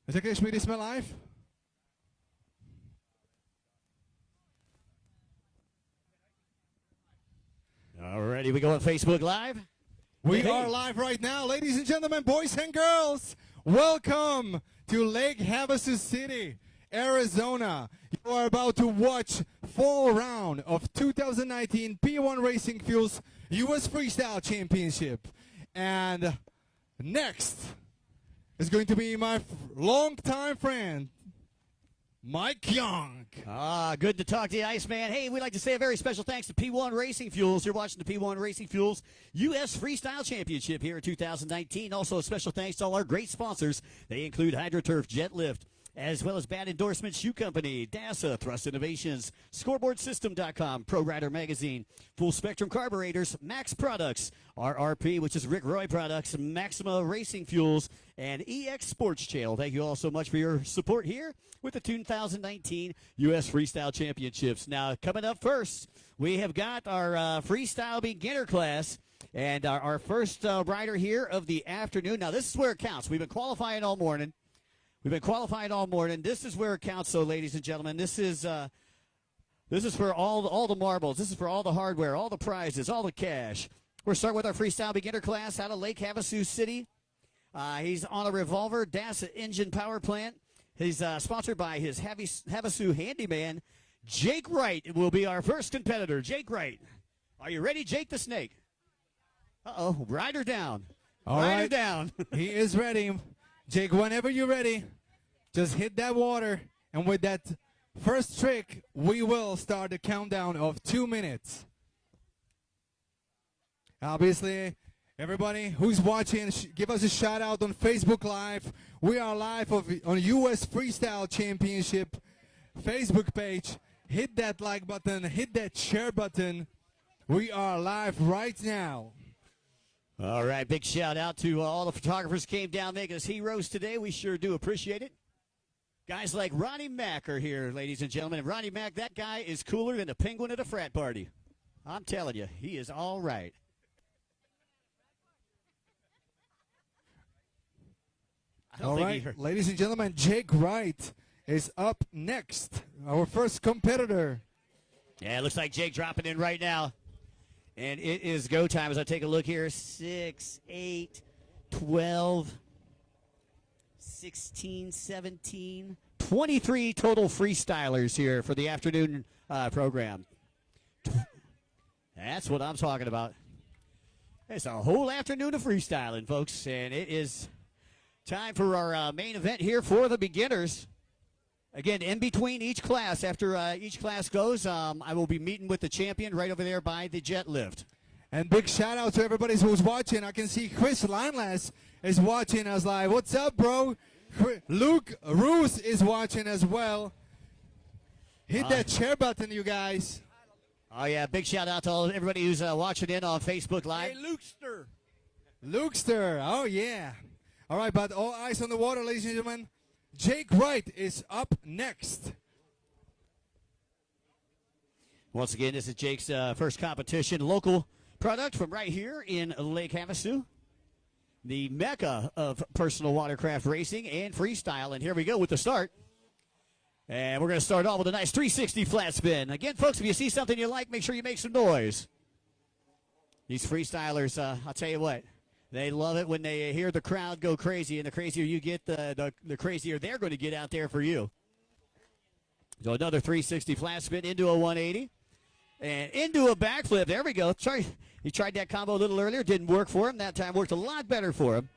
Is okay, Schmidt, is my live? Alrighty, we go on Facebook Live. We are live right now, ladies and gentlemen, boys and girls. Welcome to Lake Havasu City, Arizona. You are about to watch fall round of 2019 P1 Racing Fuels U.S. Freestyle Championship. And next is going to be my longtime friend, Mike Young. Good to talk to you, Iceman. Hey, we'd like to say a very special thanks to P1 Racing Fuels. You're watching the P1 Racing Fuels U.S. Freestyle Championship here in 2019. Also, a special thanks to all our great sponsors. They include HydroTurf, JetLift, as well as Bad Endorsement Shoe Company, DASA, Thrust Innovations, ScoreboardSystem.com, Pro Rider Magazine, Full Spectrum Carburetors, Max Products, RRP, which is Rick Roy Products, Maxima Racing Fuels, and EX Sports Channel. Thank you all so much for your support here with the 2019 U.S. Freestyle Championships. Now, coming up first, we have got our freestyle beginner class. And our first rider here of the afternoon. Now, this is where it counts. We've been qualifying all morning. This is where it counts, so ladies and gentlemen. This is for all the marbles. This is for all the hardware, all the prizes, all the cash. We're starting with our freestyle beginner class out of Lake Havasu City. He's on a Revolver DASA engine power plant. He's sponsored by his Havasu handyman, Jake Wright. Will be our first competitor, Jake Wright. Are you ready, Jake the Snake? Uh-oh, rider down. Rider down. He is ready. Jake, whenever you're ready, just hit that water, and with that first trick, we will start the countdown of 2 minutes. Obviously, everybody who's watching, give us a shout out on Facebook Live. We are live on U.S. Freestyle Championship Facebook page. Hit that like button, hit that share button. We are live right now. All right, big shout out to all the photographers who came down making us heroes today. We sure do appreciate it. Guys like Ronnie Mack are here, ladies and gentlemen. And Ronnie Mack, that guy is cooler than a penguin at a frat party. I'm telling you, he is all right. All right, ladies and gentlemen, Jake Wright is up next, our first competitor. Yeah, it looks like Jake dropping in right now. And it is go time as I take a look here. 6, 8, 12, 16, 17, 23 total freestylers here for the afternoon program. That's what I'm talking about. It's a whole afternoon of freestyling, folks. And it is time for our main event here for the beginners. Again, in between each class, after each class goes, I will be meeting with the champion right over there by the jet lift. And big shout out to everybody who's watching. I can see Chris Linelas is watching us live. What's up, bro? Luke Roos is watching as well. Hit that share button, you guys. Oh, yeah, big shout out to everybody who's watching in on Facebook Live. Hey, Lukester. Lukester, oh, yeah. All right, but all eyes on the water, ladies and gentlemen. Jake Wright is up next. Once again, this is Jake's first competition. Local product from right here in Lake Havasu. The mecca of personal watercraft racing and freestyle. And here we go with the start. And we're going to start off with a nice 360 flat spin. Again, folks, if you see something you like, make sure you make some noise. These freestylers, I'll tell you what. They love it when they hear the crowd go crazy, and the crazier you get, the crazier they're going to get out there for you. So another 360 flat spin into a 180, and into a backflip. There we go. He tried that combo a little earlier. Didn't work for him. That time worked a lot better for him.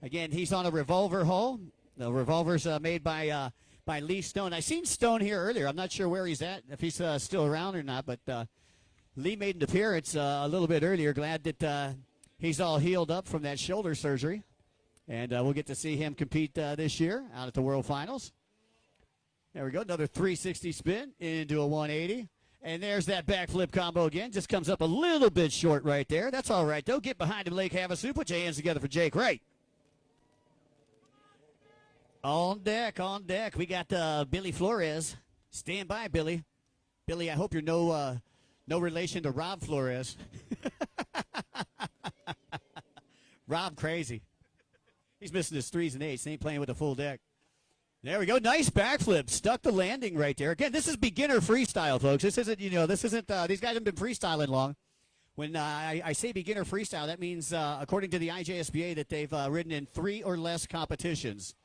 Again, he's on a revolver hull. The revolver's made by Lee Stone. I seen Stone here earlier. I'm not sure where he's at, if he's still around or not, but Lee made an appearance a little bit earlier. Glad that he's all healed up from that shoulder surgery. And we'll get to see him compete this year out at the World Finals. There we go. Another 360 spin into a 180. And there's that backflip combo again. Just comes up a little bit short right there. That's all right, though. Get behind him, Lake Havasu. Put your hands together for Jake Wright. On deck, on deck. We got Billy Flores. Stand by, Billy. Billy, I hope you're no relation to Rob Flores. Rob crazy. He's missing his 3s and 8s. He ain't playing with a full deck. There we go. Nice backflip. Stuck the landing right there. Again, this is beginner freestyle, folks. This isn't, these guys haven't been freestyling long. When I say beginner freestyle, that means, according to the IJSBA, that they've ridden in 3 or less competitions.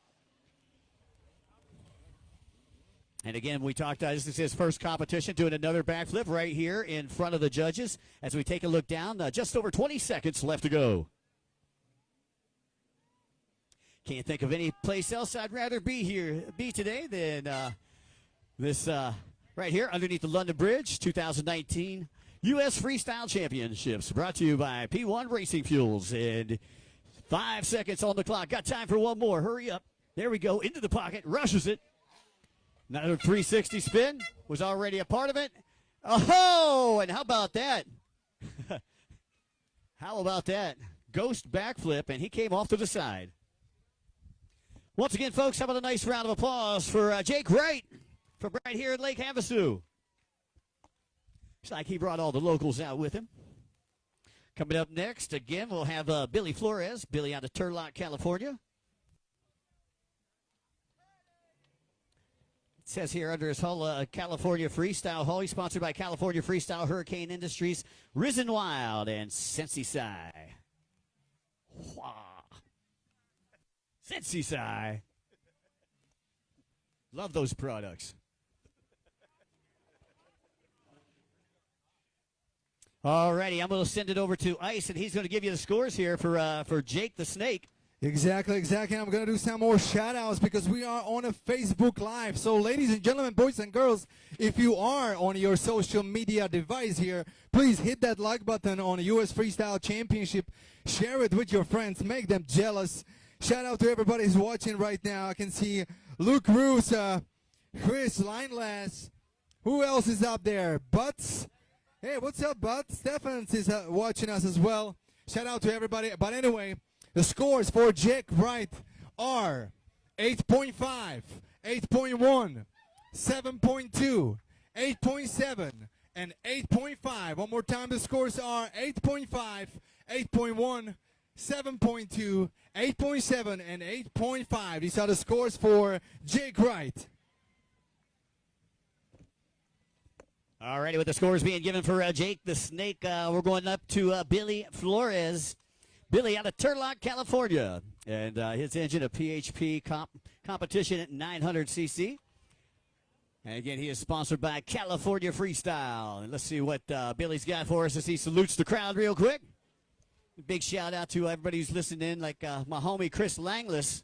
And again, we talked, this is his first competition, doing another backflip right here in front of the judges as we take a look down. Just over 20 seconds left to go. Can't think of any place else I'd rather be today than this right here underneath the London Bridge, 2019 U.S. Freestyle Championships, brought to you by P1 Racing Fuels. And 5 seconds on the clock. Got time for one more. Hurry up. There we go. Into the pocket. Rushes it. Another 360 spin. Was already a part of it. Oh, and how about that? How about that? Ghost backflip, and he came off to the side. Once again, folks, how about a nice round of applause for Jake Wright from right here at Lake Havasu. Looks like he brought all the locals out with him. Coming up next, again, we'll have Billy Flores. Billy out of Turlock, California. It says here under his hull, California Freestyle Hull. He's sponsored by California Freestyle, Hurricane Industries, Risen Wild, and Sensi Sai. Wow. Sensi Sai. Love those products. Alrighty, I'm going to send it over to Ice, and he's going to give you the scores here for Jake the Snake. Exactly. I'm going to do some more shout-outs because we are on a Facebook Live. So, ladies and gentlemen, boys and girls, if you are on your social media device here, please hit that like button on U.S. Freestyle Championship. Share it with your friends. Make them jealous. Shout out to everybody who's watching right now. I can see Luke Roos, Chris Lineless. Who else is up there? Butts. Hey, what's up, Butts? Stephens is watching us as well. Shout out to everybody. But anyway, the scores for Jake Wright are 8.5, 8.1, 7.2, 8.7, and 8.5. One more time, the scores are 8.5, 8.1, 7.2, 8.7, and 8.5. These are the scores for Jake Wright. Alrighty, with the scores being given for Jake the Snake, we're going up to Billy Flores. Billy out of Turlock, California. And his engine, a PHP competition at 900cc. And again, he is sponsored by California Freestyle. And let's see what Billy's got for us as he salutes the crowd real quick. Big shout out to everybody who's listening in, like my homie Chris Langless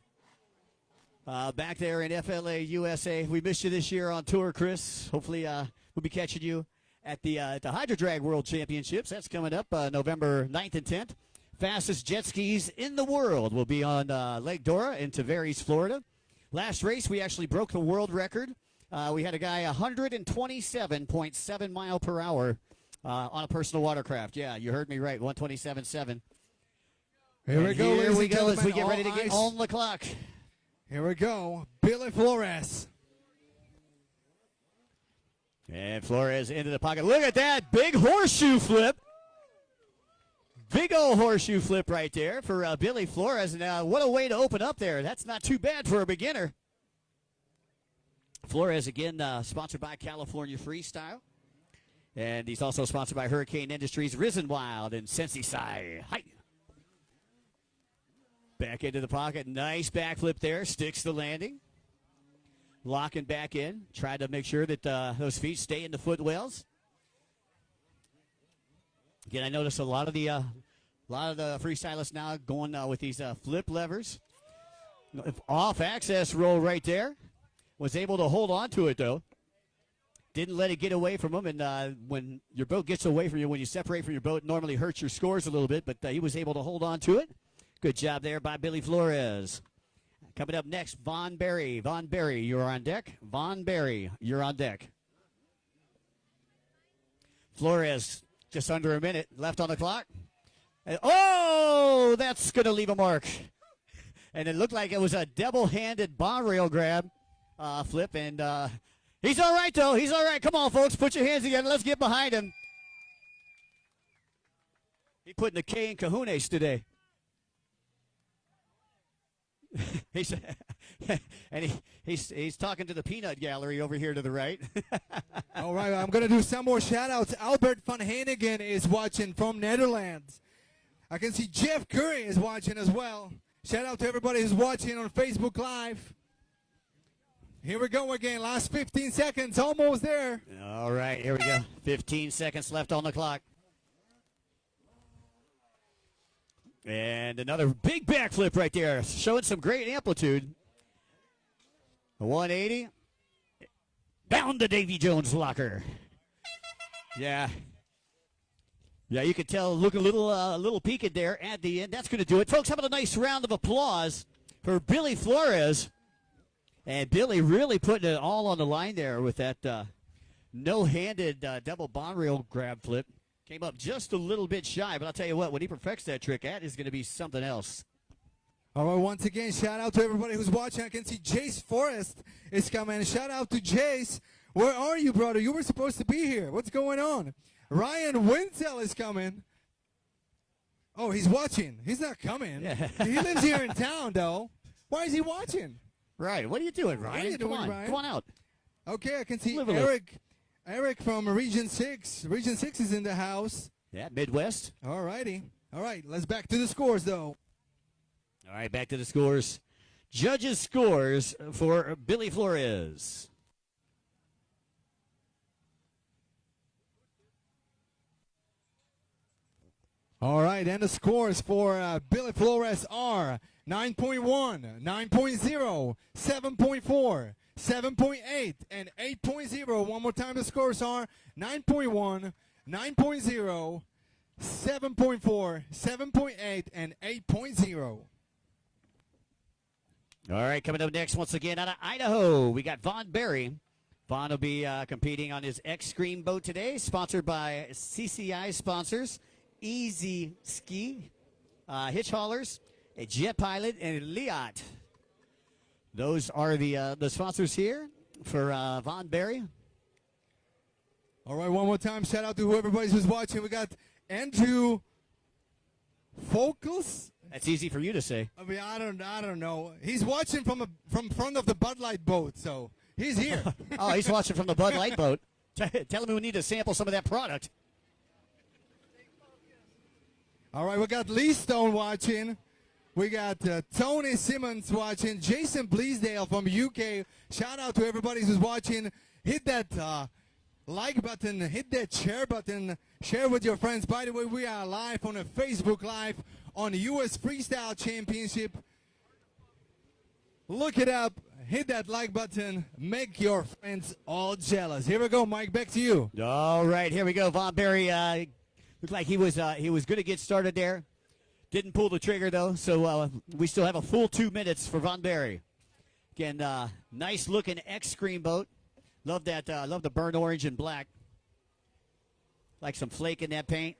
back there in FLA, USA. We missed you this year on tour, Chris. Hopefully we'll be catching you at the Hydro Drag World Championships. That's coming up November 9th and 10th. Fastest jet skis in the world will be on Lake Dora in Tavares, Florida. Last race, we actually broke the world record. We had a guy 127.7 mile per hour on a personal watercraft. Yeah, you heard me right, 127.7. Here we go, here we go as we get ready to get on the clock. Here we go, Billy Flores. And Flores into the pocket. Look at that, big horseshoe flip. Big old horseshoe flip right there for Billy Flores. And what a way to open up there. That's not too bad for a beginner. Flores, again, sponsored by California Freestyle. And he's also sponsored by Hurricane Industries, Risen Wild, and Sensi Sai. Hi. Back into the pocket. Nice backflip there. Sticks the landing. Locking back in. Tried to make sure that those feet stay in the footwells. Again, I noticed a lot of the freestylists now going with these flip levers. Off access roll right there. Was able to hold on to it, though. Didn't let it get away from him. And when your boat gets away from you, when you separate from your boat, it normally hurts your scores a little bit. But he was able to hold on to it. Good job there by Billy Flores. Coming up next, Von Berry. Von Berry, you're on deck. Von Berry, you're on deck. Flores, just under a minute left on the clock. And, oh, that's going to leave a mark. And it looked like it was a double-handed bar rail grab flip. And he's all right, though. He's all right. Come on, folks. Put your hands together. Let's get behind him. He putting the K in kahunas today. and he's talking to the peanut gallery over here to the right. All right, I'm going to do some more shout-outs. Albert van Hanegem is watching from Netherlands. I can see Jeff Curry is watching as well. Shout out to everybody who's watching on Facebook Live. Here we go again. Last 15 seconds, almost there. All right, here we go. 15 seconds left on the clock. And another big backflip right there, showing some great amplitude. A 180. Down the Davy Jones locker. Yeah. Yeah, you could tell, look a little peaked there at the end. That's going to do it. Folks, how about a nice round of applause for Billy Flores. And Billy really putting it all on the line there with that no-handed double bond rail grab flip. Came up just a little bit shy, but I'll tell you what, when he perfects that trick, that is going to be something else. All right, once again, shout out to everybody who's watching. I can see Jace Forrest is coming. Shout out to Jace. Where are you, brother? You were supposed to be here. What's going on? Ryan Winsell is coming. Oh, he's watching. He's not coming. Yeah. He lives here in town, though. Why is he watching? Right. What are you doing, Ryan? What are you doing, Ryan? Come on out. Okay, I can see Eric. Eric from Region 6. Region 6 is in the house. Yeah, Midwest. All righty. All right, let's back to the scores, though. All right, back to the scores. Judges' scores for Billy Flores. All right, and the scores for Billy Flores are 9.1, 9.0, 7.4, 7.8, and 8.0. One more time, the scores are 9.1, 9.0, 7.4, 7.8, and 8.0. All right, coming up next, once again, out of Idaho, we got Von Berry. Von will be competing on his X-Scream boat today, sponsored by CCI sponsors, Easy Ski, Hitch Haulers, a Jet Pilot, and Liat. Those are the sponsors here for Von Berry. All right, one more time, shout out to who's watching. We got Andrew Focus. That's easy for you to say. I mean, I don't know. He's watching from front of the Bud Light boat, so he's here. Oh, he's watching from the Bud Light boat. Tell him we need to sample some of that product. All right, we got Lee Stone watching. We got Tony Simmons watching. Jason Bleasdale from UK. Shout out to everybody who's watching. Hit that like button. Hit that share button. Share with your friends. By the way, we are live on a Facebook Live on the U.S. Freestyle Championship. Look it up. Hit that like button. Make your friends all jealous. Here we go, Mike. Back to you. All right, here we go. Von Berry looked like he was going to get started there. Didn't pull the trigger, though, so we still have a full 2 minutes for Von Berry. Again, nice-looking X-Scream boat. Love that. Love the burnt orange and black. Like some flake in that paint.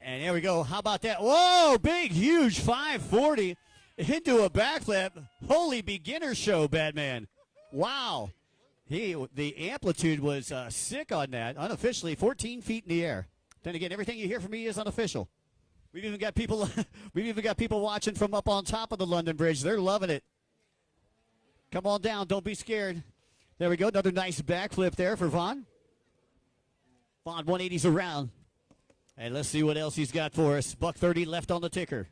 And there we go. How about that? Whoa, big, huge 540 into a backflip. Holy beginner show, Batman. Wow. The amplitude was sick on that. Unofficially, 14 feet in the air. Then again, everything you hear from me is unofficial. We've even got people. We've even got people watching from up on top of the London Bridge. They're loving it. Come on down. Don't be scared. There we go. Another nice backflip there for Von. Von 180s around. And let's see what else he's got for us. $130 left on the ticker.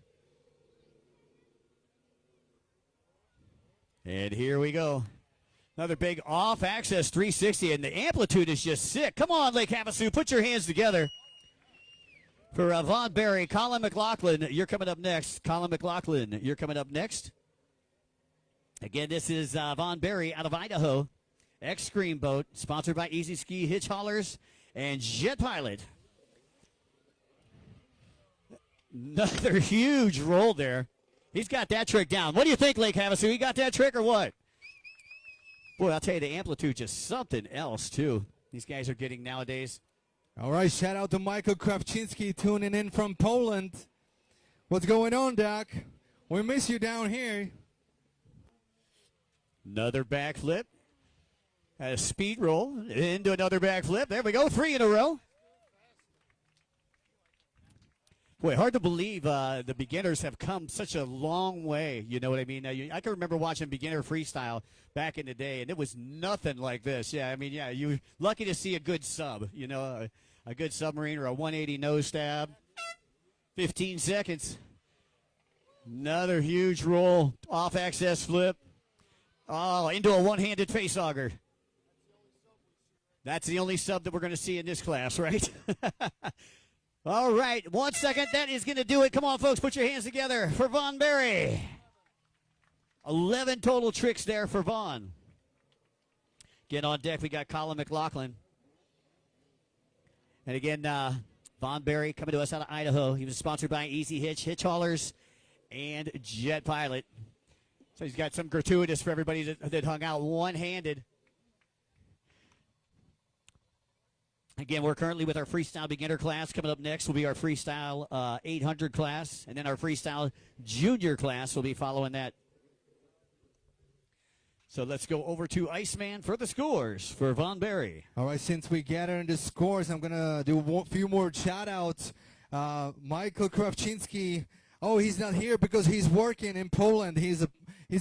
And here we go. Another big off-axis 360, and the amplitude is just sick. Come on, Lake Havasu, put your hands together. For Von Berry, Colin McLaughlin, you're coming up next. Colin McLaughlin, you're coming up next. Again, this is Von Berry out of Idaho. X-Scream boat, sponsored by Easy Ski, Hitch Haulers, and Jet Pilot. Another huge roll there. He's got that trick down. What do you think, Lake Havasu? He got that trick or what? Boy, I'll tell you, the amplitude just something else, too. These guys are getting nowadays. All right, shout out to Michael Krawczynski tuning in from Poland. What's going on, Doc? We miss you down here. Another backflip. A speed roll into another backflip. There we go, 3 in a row. Boy, hard to believe the beginners have come such a long way. You know what I mean? I can remember watching beginner freestyle back in the day, and it was nothing like this. Yeah, I mean, yeah, you're lucky to see a good sub, you know, a good submarine or a 180 nose stab. 15 seconds. Another huge roll, off access flip. Oh, into a one-handed face auger. That's the only sub that we're going to see in this class, right? All right, 1 second. That is going to do it. Come on, folks, put your hands together for Vaughn Berry. 11 total tricks there for Vaughn. Again, on deck, we got Colin McLaughlin. And again, Vaughn Berry coming to us out of Idaho. He was sponsored by Easy Hitch, Hitch Haulers, and Jet Pilot. So he's got some gratuitous for everybody that hung out one-handed. Again, we're currently with our freestyle beginner class. Coming up next will be our freestyle 800 class, and then our freestyle junior class will be following that. So let's go over to Iceman for the scores for Vaughn Berry. All right, since we gathered the scores, I'm going to do a few more shout-outs. Michael Kravczynski, oh, he's not here because he's working in Poland. He's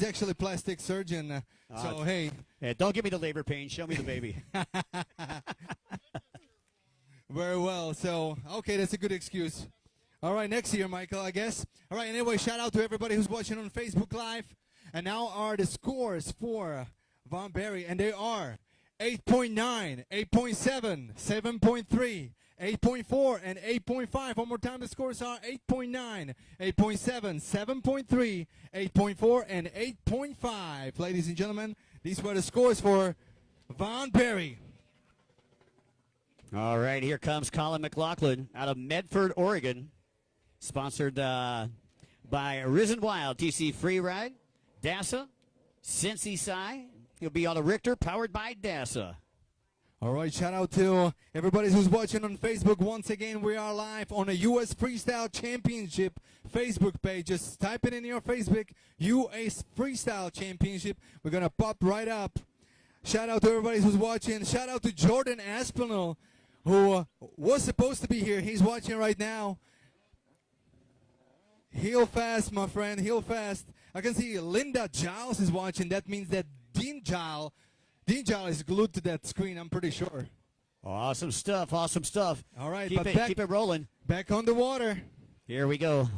actually a plastic surgeon. So, hey. Yeah, don't give me the labor pain. Show me the baby. Very well. So, okay, that's a good excuse. All right, next year, Michael, I guess. All right, anyway, shout out to everybody who's watching on Facebook Live. And now are the scores for Vaughn Berry, and they are 8.9, 8.7, 7.3, 8.4, and 8.5. One more time, the scores are 8.9, 8.7, 7.3, 8.4, and 8.5. Ladies and gentlemen, these were the scores for Vaughn Berry. All right, here comes Colin McLaughlin out of Medford, Oregon, sponsored by Risen Wild, TC Free Ride, DASA, Cincy Sci. He'll be on a Richter, powered by DASA. All right, shout out to everybody who's watching on Facebook. Once again, we are live on a U.S. Freestyle Championship Facebook page. Just type it in your Facebook, U.S. Freestyle Championship. We're going to pop right up. Shout out to everybody who's watching. Shout out to Jordan Aspinall, who was supposed to be here. He's watching right now. Heal fast, my friend. Heal fast. I can see Linda Giles is watching. That means that Dean Giles is glued to that screen, I'm pretty sure. Awesome stuff. Awesome stuff. All right. Keep it rolling. Back on the water. Here we go.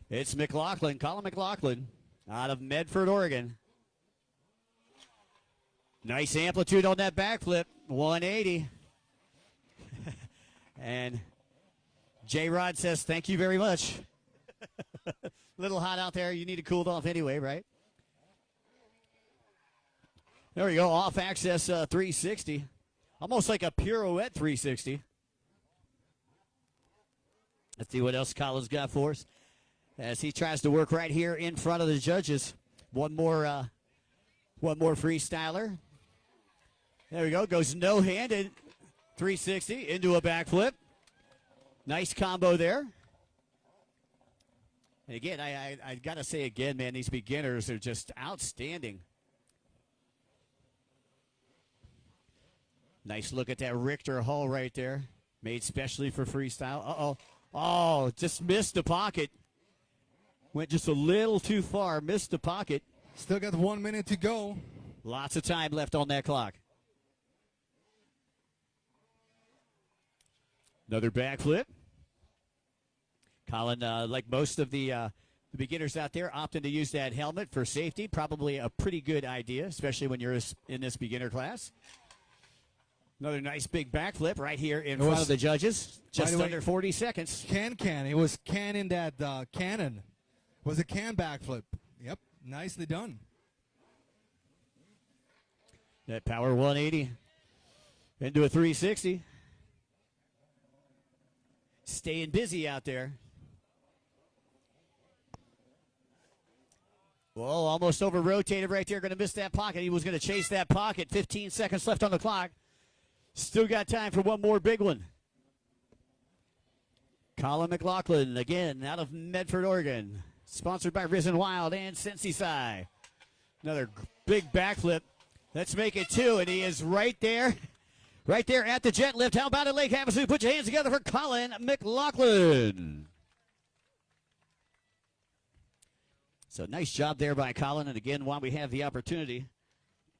It's McLaughlin, Colin McLaughlin, out of Medford, Oregon. Nice amplitude on that backflip. 180. And J-Rod says, thank you very much. Little hot out there. You need to cool off anyway, right? There we go. Off access 360. Almost like a pirouette 360. Let's see what else Colin's got for us as he tries to work right here in front of the judges. One more freestyler. There we go. Goes no-handed 360 into a backflip. Nice combo there. And again, I got to say again, man, these beginners are just outstanding. Nice look at that Richter hull right there. Made specially for freestyle. Uh-oh. Oh, just missed the pocket. Went just a little too far. Missed the pocket. Still got 1 minute to go. Lots of time left on that clock. Another backflip. Colin, like most of the beginners out there, opting to use that helmet for safety. Probably a pretty good idea, especially when you're in this beginner class. Another nice big backflip right here in front of the judges. Just under 40 seconds. Can. It was can in that cannon. It was a can backflip. Yep, nicely done. That power 180 into a 360. Staying busy out there. Whoa, almost over-rotated right there. Going to miss that pocket. He was going to chase that pocket. 15 seconds left on the clock. Still got time for one more big one. Colin McLaughlin, again, out of Medford, Oregon. Sponsored by Risen Wild and Cincy Sci. Another big backflip. Let's make it two, and he is right there. Right there at the jet lift. How about it, Lake Havasu? Put your hands together for Colin McLaughlin. So nice job there by Colin. And again, while we have the opportunity,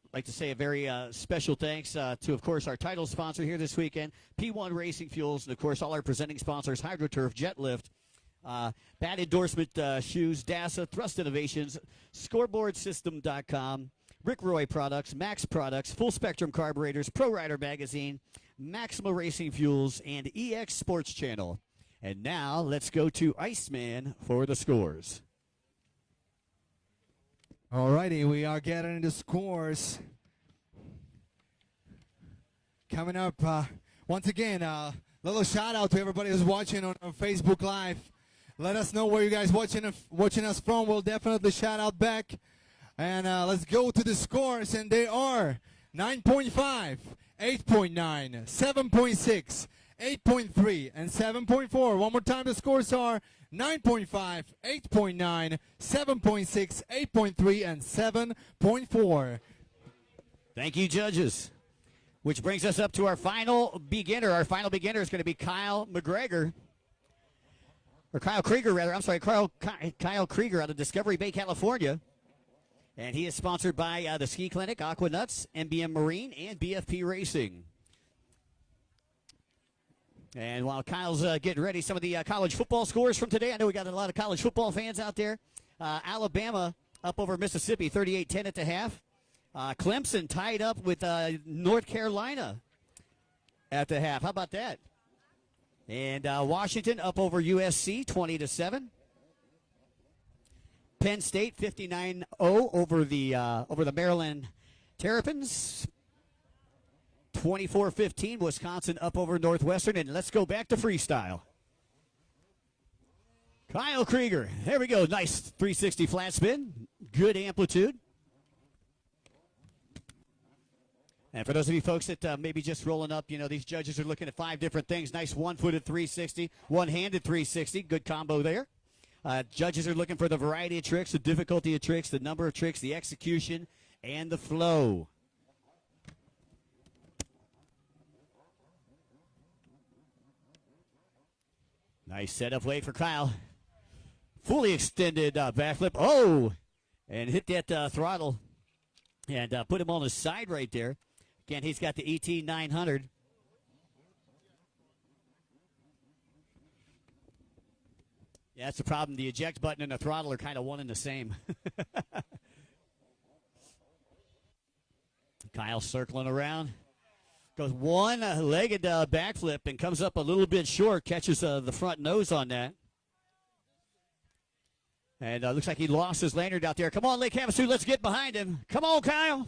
I'd like to say a very special thanks to, of course, our title sponsor here this weekend, P1 Racing Fuels, and, of course, all our presenting sponsors, HydroTurf, JetLift, Bat Endorsement Shoes, DASA, Thrust Innovations, ScoreboardSystem.com, Rick Roy Products, Max Products, Full Spectrum Carburetors, Pro Rider Magazine, Maxima Racing Fuels, and EX Sports Channel. And now let's go to Iceman for the scores. Alrighty, we are getting the scores. Coming up, once again, little shout out to everybody who's watching on Facebook Live. Let us know where you guys watching us from. We'll definitely shout out back. And let's go to the scores, and they are 9.5, 8.9, 7.6, 8.3, and 7.4. One more time, the scores are 9.5, 8.9, 7.6, 8.3, and 7.4. Thank you, judges. Which brings us up to our final beginner. Our final beginner is going to be Kyle McGregor. Or Kyle Krieger, rather. I'm sorry, Kyle Krieger out of Discovery Bay, California. And he is sponsored by the Ski Clinic, Aqua Nuts, MBM Marine, and BFP Racing. And while Kyle's getting ready, some of the college football scores from today. I know we got a lot of college football fans out there. Alabama up over Mississippi, 38-10 at the half. Clemson tied up with North Carolina at the half. How about that? And Washington up over USC, 20-7. Penn State 59-0 over the Maryland Terrapins. 24-15, Wisconsin up over Northwestern. And let's go back to freestyle. Kyle Krieger. There we go. Nice 360 flat spin. Good amplitude. And for those of you folks that may be just rolling up, you know, these judges are looking at 5 different things. Nice one-footed 360, one-handed 360. Good combo there. Judges are looking for the variety of tricks, the difficulty of tricks, the number of tricks, the execution, and the flow. Nice setup way for Kyle. Fully extended backflip. Oh! And hit that throttle and put him on his side right there. Again, he's got the ET 900. Yeah, that's the problem. The eject button and the throttle are kind of one and the same. Kyle circling around. Goes one-legged backflip and comes up a little bit short. Catches the front nose on that. And looks like he lost his lanyard out there. Come on, Lake Havasu, let's get behind him. Come on, Kyle.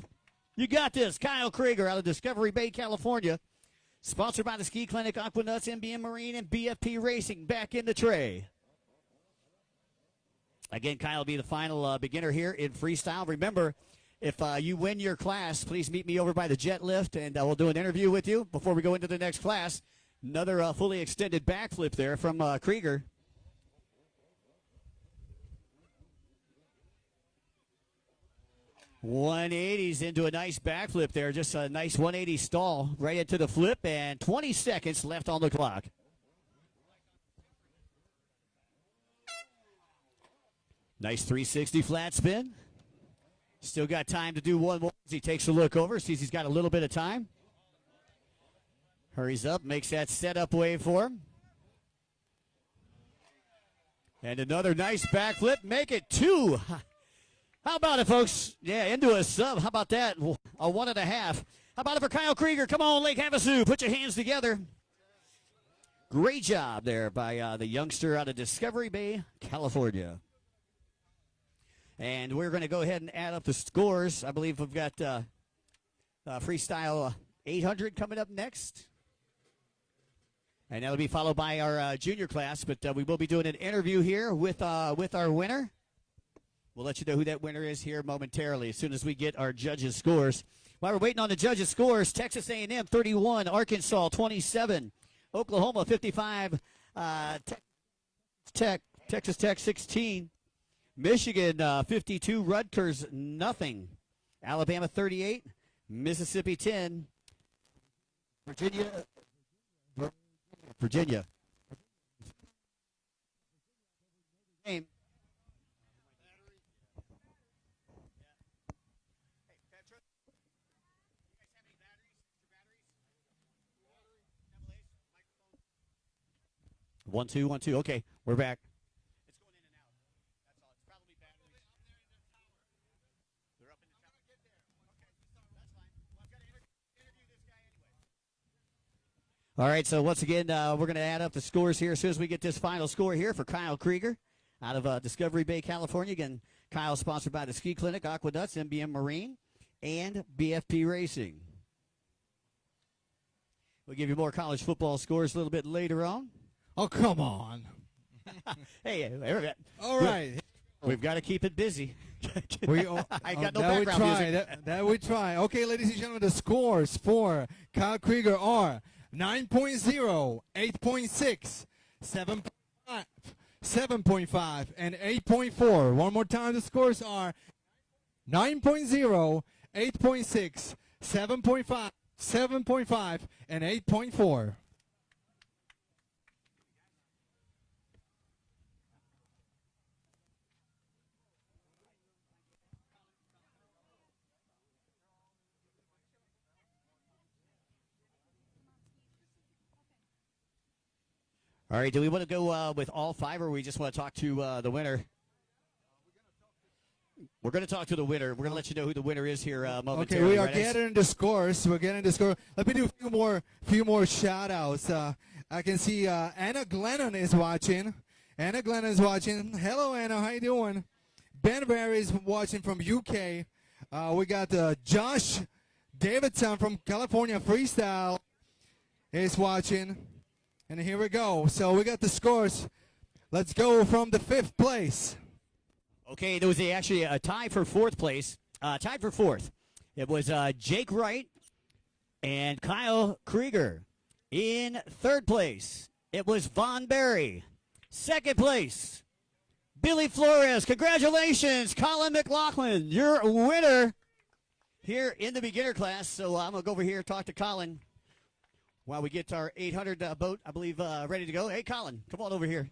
You got this. Kyle Krieger out of Discovery Bay, California. Sponsored by the Ski Clinic, Aqua Nuts, MBM Marine, and BFP Racing. Back in the tray. Again, Kyle will be the final beginner here in freestyle. Remember, if you win your class, please meet me over by the jet lift, and we'll do an interview with you before we go into the next class. Another fully extended backflip there from Krieger. .180s into a nice backflip there. Just a nice 180 stall right into the flip, and 20 seconds left on the clock. Nice 360 flat spin. Still got time to do one more as he takes a look over, sees he's got a little bit of time. Hurries up, makes that setup wave for him. And another nice backflip, make it 2. How about it, folks? Yeah, into a sub. How about that? A 1.5. How about it for Kyle Krieger? Come on, Lake Havasu. Put your hands together. Great job there by the youngster out of Discovery Bay, California. And we're going to go ahead and add up the scores. I believe we've got Freestyle 800 coming up next. And that'll be followed by our junior class. But we will be doing an interview here with our winner. We'll let you know who that winner is here momentarily as soon as we get our judges' scores. While we're waiting on the judges' scores, Texas A&M 31, Arkansas 27, Oklahoma 55, Texas Tech 16, Michigan 52, Rutgers nothing, Alabama 38, Mississippi 10, Virginia. 1, 2, 1, 2. Okay, we're back. It's going in and out. That's all. It's probably batteries. They're up in the tower. Okay, that's fine. Well, I've got to interview this guy anyway. All right, so once again, we're going to add up the scores here as soon as we get this final score here for Kyle Krieger out of Discovery Bay, California. Again, Kyle sponsored by the Ski Clinic, Aqueducts, MBM Marine, and BFP Racing. We'll give you more college football scores a little bit later on. Oh, come on. Hey, All right. We've got to keep it busy. I got no that background music. That we try. Okay, ladies and gentlemen, the scores for Kyle Krieger are 9.0, 8.6, 7.5, 7.5, and 8.4. One more time, the scores are 9.0, 8.6, 7.5, 7.5, and 8.4. All right, do we want to go with all five, or we just want to talk to the winner? We're going to talk to the winner. We're going to let you know who the winner is here momentarily. Okay, we are right? getting the scores. We're getting the score. Let me do a few more shout-outs. I can see Anna Glennon is watching. Anna Glennon is watching. Hello, Anna. How you doing? Ben Barry is watching from UK. We got Josh Davidson from California Freestyle is watching. And here we go. So we got the scores. Let's go from the 5th place. Okay, there was actually a tie for 4th place. Tied for 4th. It was Jake Wright and Kyle Krieger. In 3rd place, it was Von Berry. 2nd place, Billy Flores. Congratulations, Colin McLaughlin. Your winner here in the beginner class. So I'm going to go over here and talk to Colin while we get our 800 boat, I believe, ready to go. Hey, Colin, come on over here.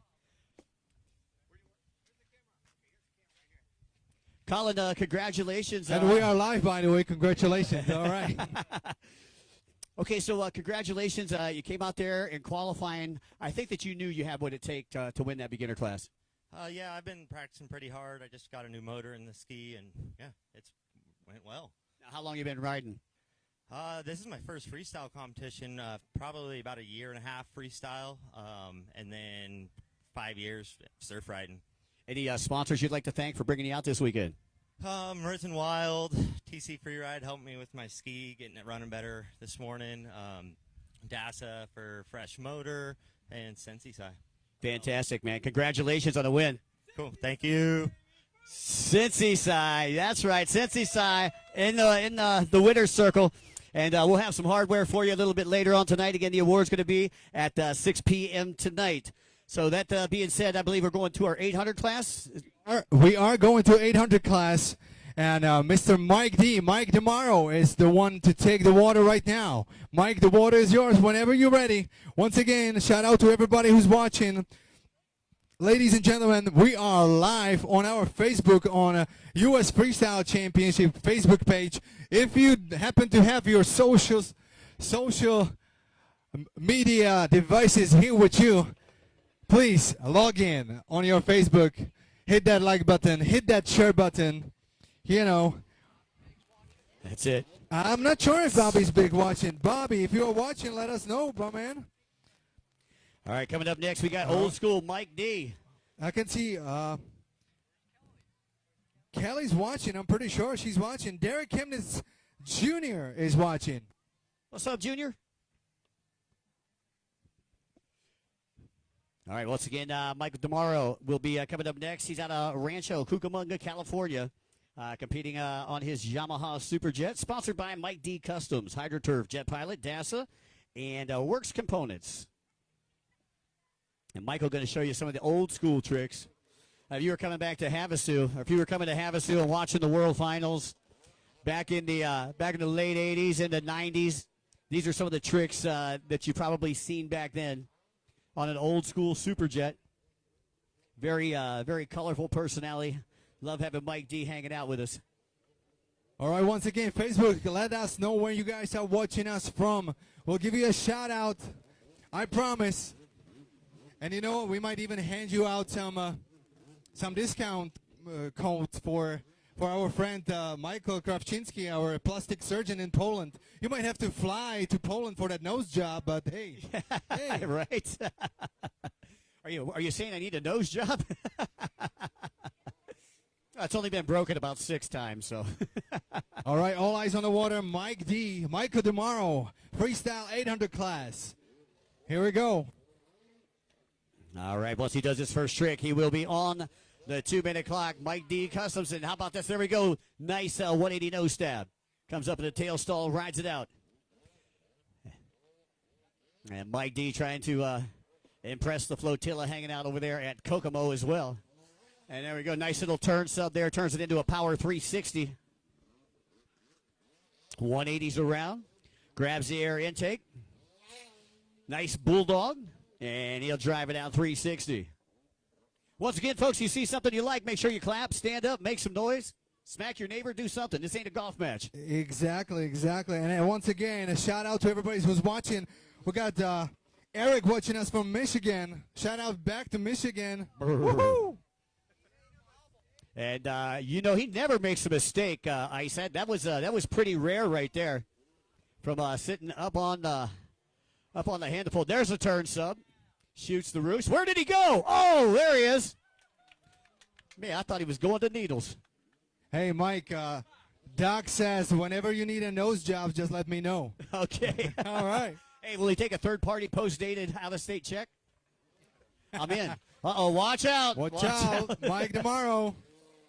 Colin, congratulations. And we are live, by the way. Congratulations. All right. Okay, so congratulations. You came out there in qualifying. I think that you knew you had what it takes to win that beginner class. Yeah, I've been practicing pretty hard. I just got a new motor in the ski, and, yeah, it's went well. Now, how long you been riding? This is my first freestyle competition, probably about a year and a half freestyle, and then 5 years surf riding. Any sponsors you'd like to thank for bringing you out this weekend? Risen Wild, TC Freeride helped me with my ski, getting it running better this morning. DASA for fresh motor, and Sensei-Sai. Fantastic, man. Congratulations on the win. Cool. Thank you. Sensei-Sai. That's right. Sensei-Sai in the winner's circle. And we'll have some hardware for you a little bit later on tonight. Again, the award's going to be at 6 p.m. tonight. So that being said, I believe we're going to our 800 class. We are going to 800 class. And Mr. Mike DeMauro is the one to take the water right now. Mike, the water is yours whenever you're ready. Once again, shout out to everybody who's watching. Ladies and gentlemen, we are live on our Facebook on U.S. Freestyle Championship Facebook page. If you happen to have your social media devices here with you, please log in on your Facebook. Hit that like button. Hit that share button. You know. That's it. I'm not sure if Bobby's big watching. Bobby, if you're watching, let us know, bro, man. All right, coming up next, we got old school Mike D. I can see Kelly's watching. I'm pretty sure she's watching. Derek Chemnitz Jr. is watching. What's up, Junior? All right, once again, Michael DeMauro will be coming up next. He's out of Rancho Cucamonga, California, competing on his Yamaha Superjet, sponsored by Mike D Customs, HydroTurf, Jet Pilot, DASA, and Works Components. And Michael going to show you some of the old school tricks. If you were coming back to Havasu, or if you were coming to Havasu and watching the World Finals back in the late 80s and the 90s, these are some of the tricks that you probably seen back then on an old school Superjet. Very very colorful personality. Love having Mike D hanging out with us. All right, once again, Facebook, let us know where you guys are watching us from. We'll give you a shout out, I promise. And you know what? We might even hand you out some discount codes for our friend Michael Krawczynski, our plastic surgeon in Poland. You might have to fly to Poland for that nose job, but hey, hey. Right? Are you saying I need a nose job? It's only been broken about 6 times, so. All right, all eyes on the water. Mike D, Michael tomorrow, freestyle 800 class. Here we go. All right, once he does his first trick, he will be on the 2-minute clock. Mike D Customs, and how about this? There we go. Nice 180 nose stab. Comes up in the tail stall, rides it out. And Mike D trying to impress the flotilla hanging out over there at Kokomo as well. And there we go. Nice little turn sub there. Turns it into a power 360. 180s around. Grabs the air intake. Nice bulldog. And he'll drive it out 360. Once again, folks, you see something you like, make sure you clap, stand up, make some noise, smack your neighbor, do something. This ain't a golf match. Exactly. And once again, a shout out to everybody who's watching. We got Eric watching us from Michigan. Shout out back to Michigan. Woohoo! And he never makes a mistake. I said that was pretty rare right there, from sitting up on the handle. There's a turn sub, shoots the roost. Where did he go? Oh, there he is. Man, I thought he was going to needles. Hey, Mike. Doc says whenever you need a nose job, just let me know. Okay. All right. Hey, will he take a third-party post-dated out-of-state check? I'm in. Uh-oh, watch out. Watch out. Mike tomorrow.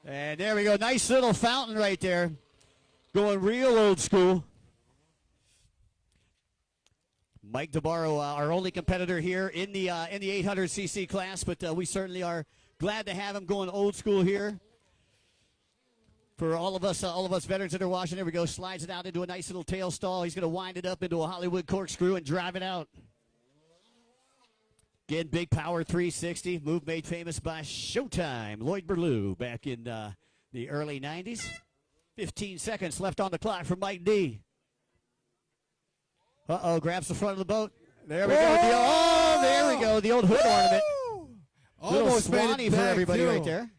And there we go. Nice little fountain right there. Going real old school. Mike DeBarro, our only competitor here in the 800cc class, but we certainly are glad to have him going old school here. For all of us veterans that are watching, there we go. Slides it out into a nice little tail stall. He's going to wind it up into a Hollywood corkscrew and drive it out. Again, big power 360, move made famous by Showtime, Lloyd Burlew, back in the early 90s. 15 seconds left on the clock for Mike D. Uh-oh, grabs the front of the boat. There we go. There we go. The old hood ornament. Little Swanee for everybody right there.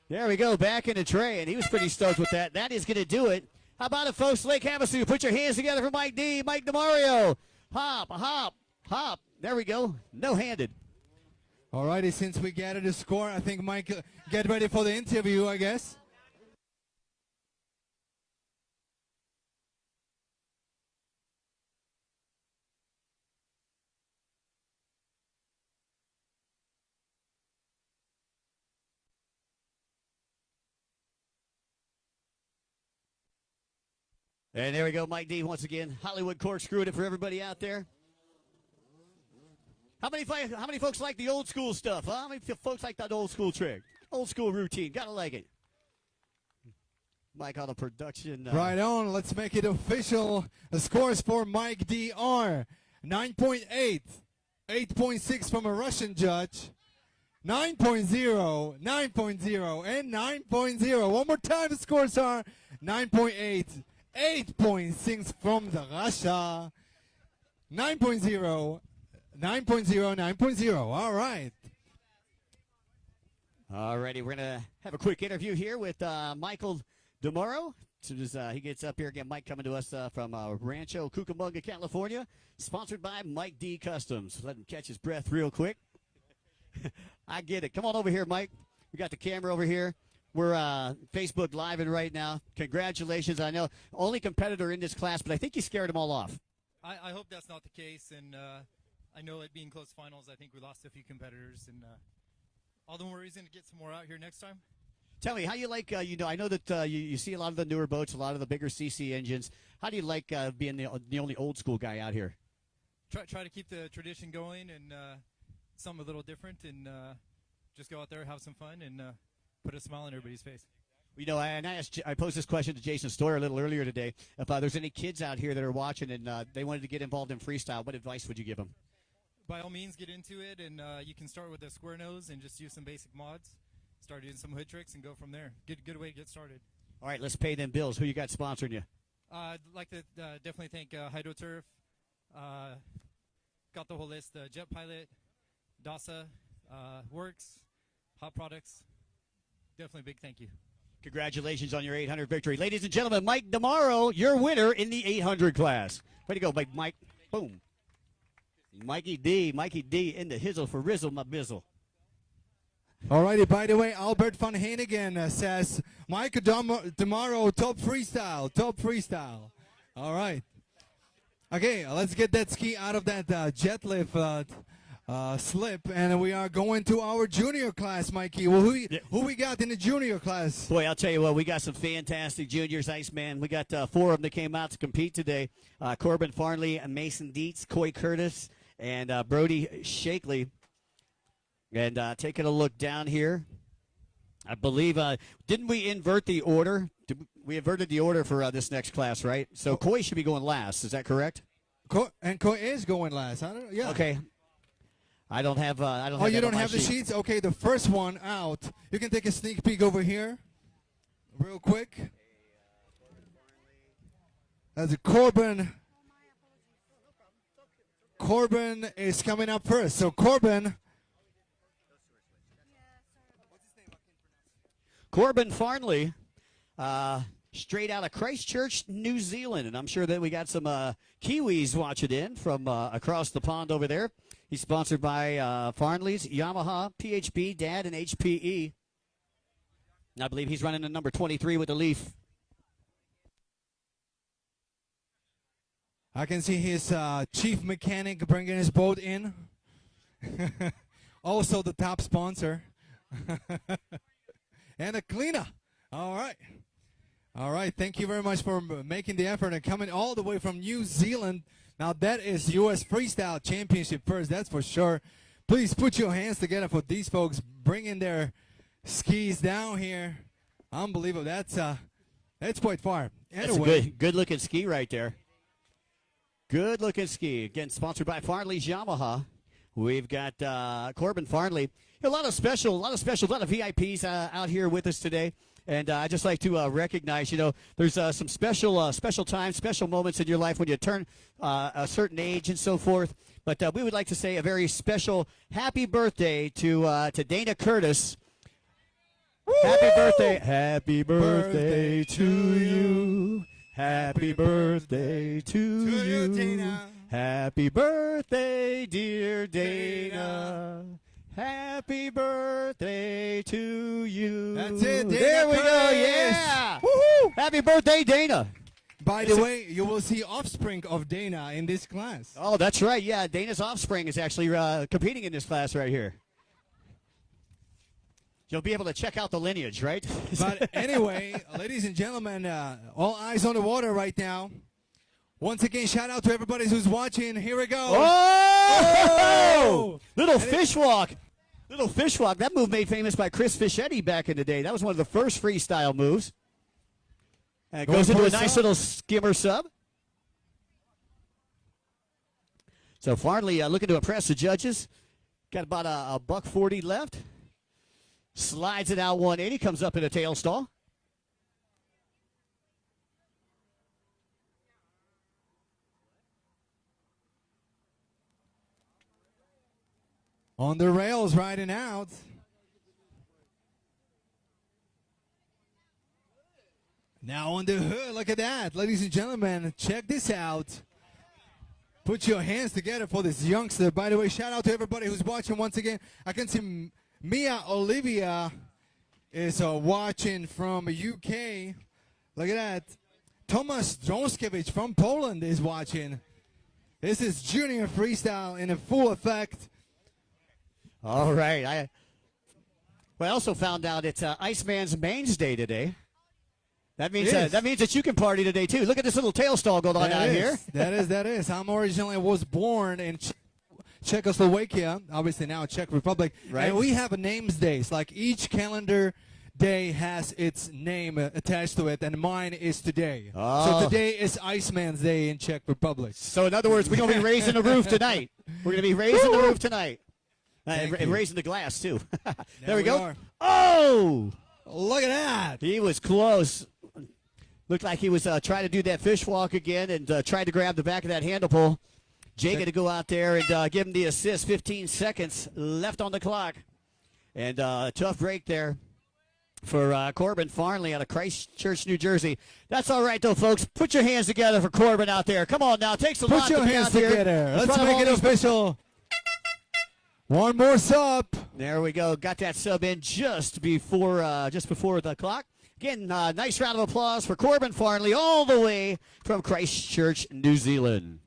There we go, back in the tray, and he was pretty stoked with that. That is going to do it. How about it, folks? Lake Havasu, put your hands together for Mike D, Mike DeMario. Hop, hop, hop. There we go. No-handed. All righty, since we gathered the score, I think Mike, get ready for the interview, I guess. And there we go, Mike D once again. Hollywood corkscrewed it for everybody out there. How many folks like the old school stuff? Huh? How many folks like that old school trick? Old school routine. Gotta like it. Mike on the production. Right on. Let's make it official. The scores for Mike D are 9.8, 8.6 from a Russian judge, 9.0, 9.0, and 9.0. One more time, the scores are 9.8, 8.6 from the Russia, 9.0, 9.0, 9.0. All right. Alrighty, we're going to have a quick interview here with Michael DeMoro. As soon as he gets up here again, Mike coming to us from Rancho Cucamonga, California, sponsored by Mike D Customs. Let him catch his breath real quick. I get it. Come on over here, Mike. We got the camera over here. We're Facebook Live right now. Congratulations. I know only competitor in this class, but I think you scared them all off. I hope that's not the case, and I know it being close finals, I think we lost a few competitors, and all the more reason to get some more out here next time. Tell me, how you like, I know that you see a lot of the newer boats, a lot of the bigger CC engines. How do you like being the only old school guy out here? Try to keep the tradition going and something a little different, and just go out there, have some fun, and put a smile on everybody's face. You know, I posed this question to Jason Stoyer a little earlier today. If there's any kids out here that are watching and they wanted to get involved in freestyle, what advice would you give them? By all means, get into it, and you can start with a square nose and just use some basic mods. Start doing some hood tricks and go from there. Good way to get started. All right, let's pay them bills. Who you got sponsoring you? I'd like to definitely thank HydroTurf, got the whole list. Jet Pilot, DASA, Works, Hot Products. Definitely a big thank you. Congratulations on your 800 victory. Ladies and gentlemen, Mike DeMauro, your winner in the 800 class. Way to go, Mike. Boom. Mikey D in the hizzle for Rizzle, my bizzle. Alrighty, by the way, Albert van Hanegem says, Mike DeMauro, top freestyle. All right. Okay, let's get that ski out of that jet lift slip, and we are going to our junior class, Mikey. Well, who we got in the junior class? Boy, I'll tell you what, we got some fantastic juniors, Iceman. We got 4 of them that came out to compete today. Corbin Farnley, Mason Dietz, Coy Curtis, and Brody Shakely. And taking a look down here, I believe, didn't we invert the order? We inverted the order for this next class, right? So Coy should be going last. Is that correct? And Coy is going last. I don't. Yeah. Okay. I don't have. I don't. Oh, have you that don't on my have the sheet. sheets? Okay, the first one out. You can take a sneak peek over here, real quick. That's Corbin. Corbin is coming up first. So Corbin. Corbin Farnley, straight out of Christchurch, New Zealand. And I'm sure that we got some Kiwis watching in from across the pond over there. He's sponsored by Farnley's, Yamaha, PHB, Dad, and HPE. And I believe he's running the number 23 with the Leaf. I can see his chief mechanic bringing his boat in. Also the top sponsor. And a cleaner. All right. All right. Thank you very much for making the effort and coming all the way from New Zealand. Now, that is U.S. Freestyle Championship first. That's for sure. Please put your hands together for these folks bringing their skis down here. Unbelievable. That's quite far. Anyway. That's a good-looking ski right there. Good-looking ski. Again, sponsored by Farnley's Yamaha. We've got Corbin Farnley. A lot of VIPs out here with us today. And I'd just like to recognize, there's some special times, special moments in your life when you turn a certain age and so forth. But we would like to say a very special happy birthday to Dana Curtis. Woo! Happy birthday to you. Happy birthday to you, Dana. Happy birthday, dear Dana. Happy birthday to you. That's it, Dana. There we go, Curtis. yeah. Woo-hoo. Happy birthday, Dana. By the way, you will see offspring of Dana in this class. Oh, that's right. Yeah, Dana's offspring is actually competing in this class right here. You'll be able to check out the lineage, right? But anyway, ladies and gentlemen, all eyes on the water right now. Once again, shout out to everybody who's watching. Here we go. Oh! Little fish walk. Little fish walk. That move made famous by Chris Fischetti back in the day. That was one of the first freestyle moves. And it goes into a nice little skimmer sub. So Farnley looking to impress the judges. Got about a $140 left. Slides it out 180. Comes up in a tail stall. On the rails, riding out. Now on the hood, look at that. Ladies and gentlemen, check this out. Put your hands together for this youngster. By the way, shout out to everybody who's watching once again. I can see Mia Olivia is watching from UK. Look at that. Tomasz Drąskiewicz from Poland is watching. This is junior freestyle in a full effect. All right. I also found out it's Iceman's Mains Day today. That means that you can party today too. Look at this little tail stall going on out here. That is. I'm originally was born in Czechoslovakia, obviously now Czech Republic. Right. And we have a names days. Like each calendar day has its name attached to it, and mine is today. Oh. So today is Iceman's Day in Czech Republic. So in other words, we're going to be raising the roof tonight. We're going to be raising the roof tonight. And raising the glass, too. There we go. are. Oh! Look at that. He was close. Looked like he was trying to do that fish walk again and tried to grab the back of that handle pole. Jake to go out there and give him the assist. 15 seconds left on the clock. And tough break there for Corbin Farnley out of Christchurch, New Jersey. That's all right, though, folks. Put your hands together for Corbin out there. Come on now. Takes a lot Put your to be hands out here together. in Let's front of make all it these- official. One more sub. There we go. Got that sub in just before the clock. Again, nice round of applause for Corbin Farnley all the way from Christchurch, New Zealand.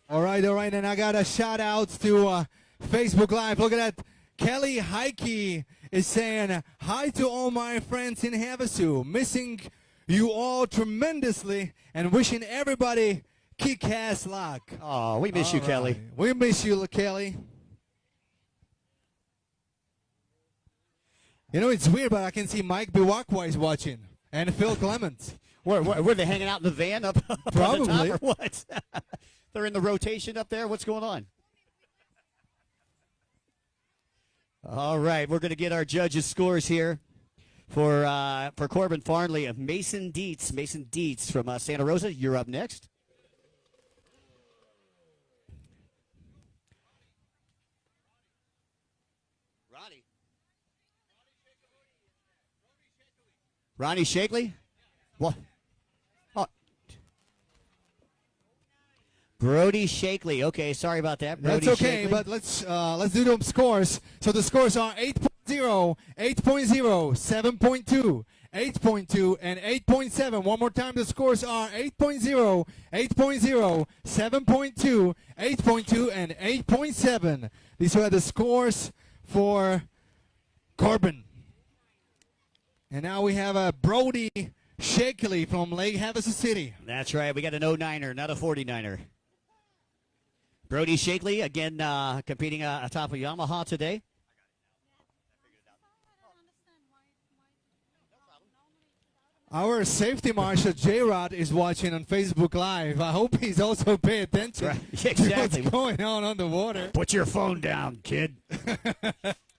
All right. And I got a shout out to Facebook Live. Look at that. Kelly Heike is saying, hi to all my friends in Havasu. Missing you all tremendously and wishing everybody kick-ass luck. Oh, we miss you, All Kelly. right. We miss you, Kelly. You know, it's weird, but I can see Mike Biwakwa is watching and Phil Clements. Were they hanging out in the van up on the Probably. top or what? They're in the rotation up there? What's going on? All right, we're going to get our judges' scores here for Corbin Farnley of Mason Dietz. Mason Dietz from Santa Rosa, you're up next. Ronnie Shakley? What? Oh. Brody Shakley. Okay, sorry about that. Brody That's okay, Shakley. but let's do the scores. So the scores are 8.0, 8.0, 7.2, 8.2, and 8.7. One more time, the scores are 8.0, 8.0, 7.2, 8.2, and 8.7. These are the scores for Corbin. And now we have a Brody Shakley from Lake Havasu City. That's right. We got an 09er, not a 49er. Brody Shakley, again, competing atop of Yamaha today. Our safety marshal, J-Rod, is watching on Facebook Live. I hope he's also paying attention Right. to Exactly. what's going on the water. Put your phone down, kid.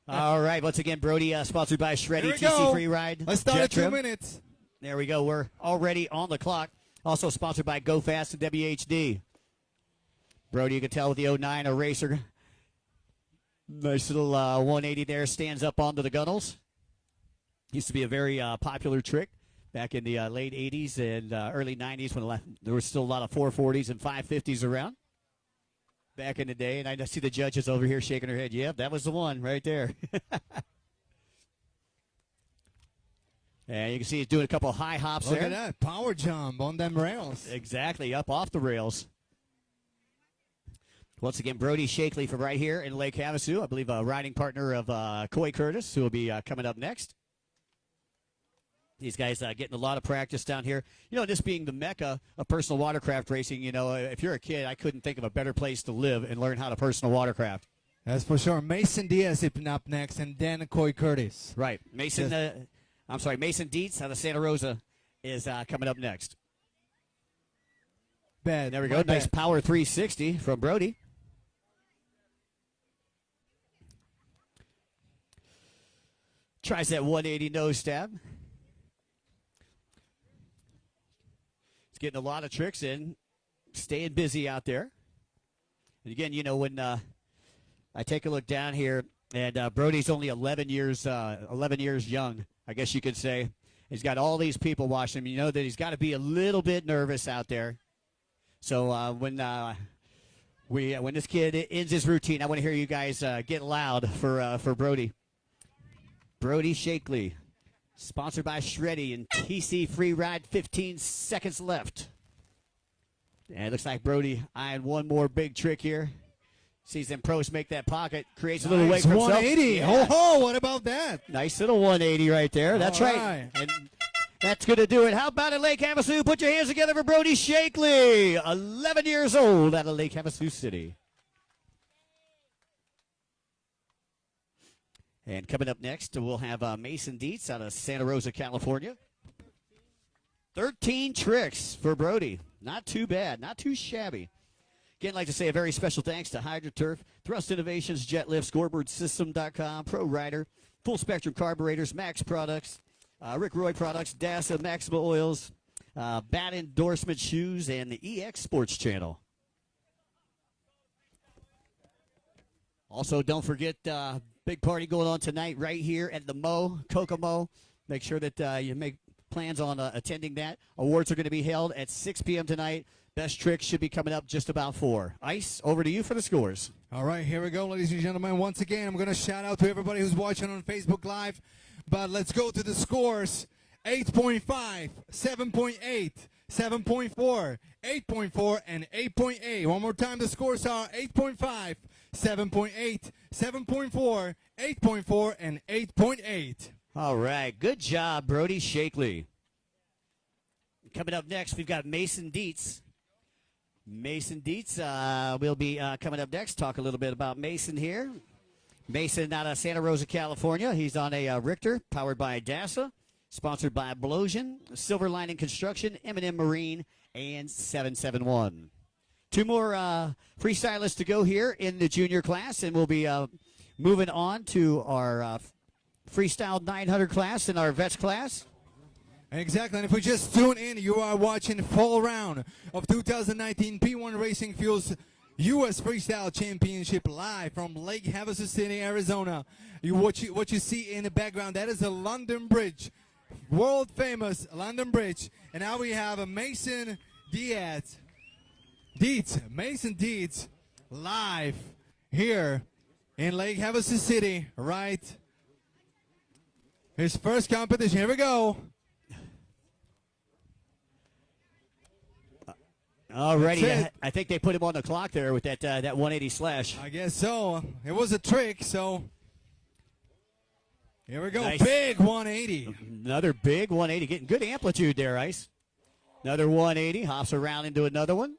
All right. Once again, Brody, sponsored by Shreddy Here we TC go. Free Ride. Let's start Jet at 2 Trim. minutes. There we go. We're already on the clock. Also sponsored by Go Fast and WHD. Brody, you can tell with the 09, a racer. Nice little 180 there. Stands up onto the gunnels. Used to be a very popular trick back in the late 80s and early 90s when there was still a lot of 440s and 550s around back in the day. And I see the judges over here shaking their head. Yep, that was the one right there. And you can see he's doing a couple of high hops Look there. at that. Power jump on them rails. Exactly, up off the rails. Once again, Brody Shakley from right here in Lake Havasu. I believe a riding partner of Coy Curtis, who will be coming up next. These guys getting a lot of practice down here. You know, this being the mecca of personal watercraft racing, you know, if you're a kid, I couldn't think of a better place to live and learn how to personal watercraft. That's for sure. Mason Diaz is up next, and then Coy Curtis. Right. Mason Dietz out of Santa Rosa is coming up next. Bad. There we go. My Nice bad. power 360 from Brody. Tries that 180 nose stab. He's getting a lot of tricks in, staying busy out there. And again, you know, when I take a look down here, and Brody's only 11 years young, I guess you could say. He's got all these people watching him. You know that he's got to be a little bit nervous out there. So when this kid ends his routine, I want to hear you guys get loud for Brody. Brody Shakley, sponsored by Shreddy and TC Free Ride. 15 seconds left. And it looks like Brody eyeing one more big trick here. Sees them pros make that pocket, creates a little weight Nice for himself. 180. Yeah. Oh, what about that? Nice little 180 right there. That's All right. right. And that's going to do it. How about it, Lake Havasu? Put your hands together for Brody Shakley, 11 years old out of Lake Havasu City. And coming up next, we'll have Mason Dietz out of Santa Rosa, California. 13 tricks for Brody. Not too bad. Not too shabby. Again, I'd like to say a very special thanks to HydroTurf, Thrust Innovations, JetLift, ScoreboardSystem.com, Pro Rider, Full Spectrum Carburetors, Max Products, Rick Roy Products, DASA, Maxima Oils, Bat Endorsement Shoes, and the EX Sports Channel. Also, don't forget, big party going on tonight right here at the Kokomo. Make sure that you make plans on attending that. Awards are going to be held at 6 p.m. tonight. Best tricks should be coming up just about 4. Ice, over to you for the scores. All right, here we go, ladies and gentlemen. Once again, I'm going to shout out to everybody who's watching on Facebook Live. But let's go to the scores. 8.5, 7.8, 7.4, 8.4, and 8.8. One more time, the scores are 8.5, 7.8, 7.4, 8.4, and 8.8. All right, good job, Brody Shakely. Coming up next, we've got Mason Dietz. Mason Dietz will be coming up next. Talk a little bit about Mason here. Mason out of Santa Rosa, California. He's on a Richter, powered by DASA, sponsored by Blosian, Silver Lining Construction, M&M Marine, and 771. 2 more freestylists to go here in the junior class, and we'll be moving on to our freestyle 900 class and our vets class. Exactly, and if we just tune in, you are watching fall round of 2019 P1 Racing Fuels U.S. Freestyle Championship live from Lake Havasu City, Arizona. What you see in the background, that is the London Bridge, world famous London Bridge. And now we have a Mason Dietz, Mason Dietz, live here in Lake Havasu City, right? His first competition. Here we go. Alrighty, I think they put him on the clock there with that 180 slash. I guess so. It was a trick, so here we go. Nice. Big 180. Another big 180. Getting good amplitude there, Ice. Another 180. Hops around into another one.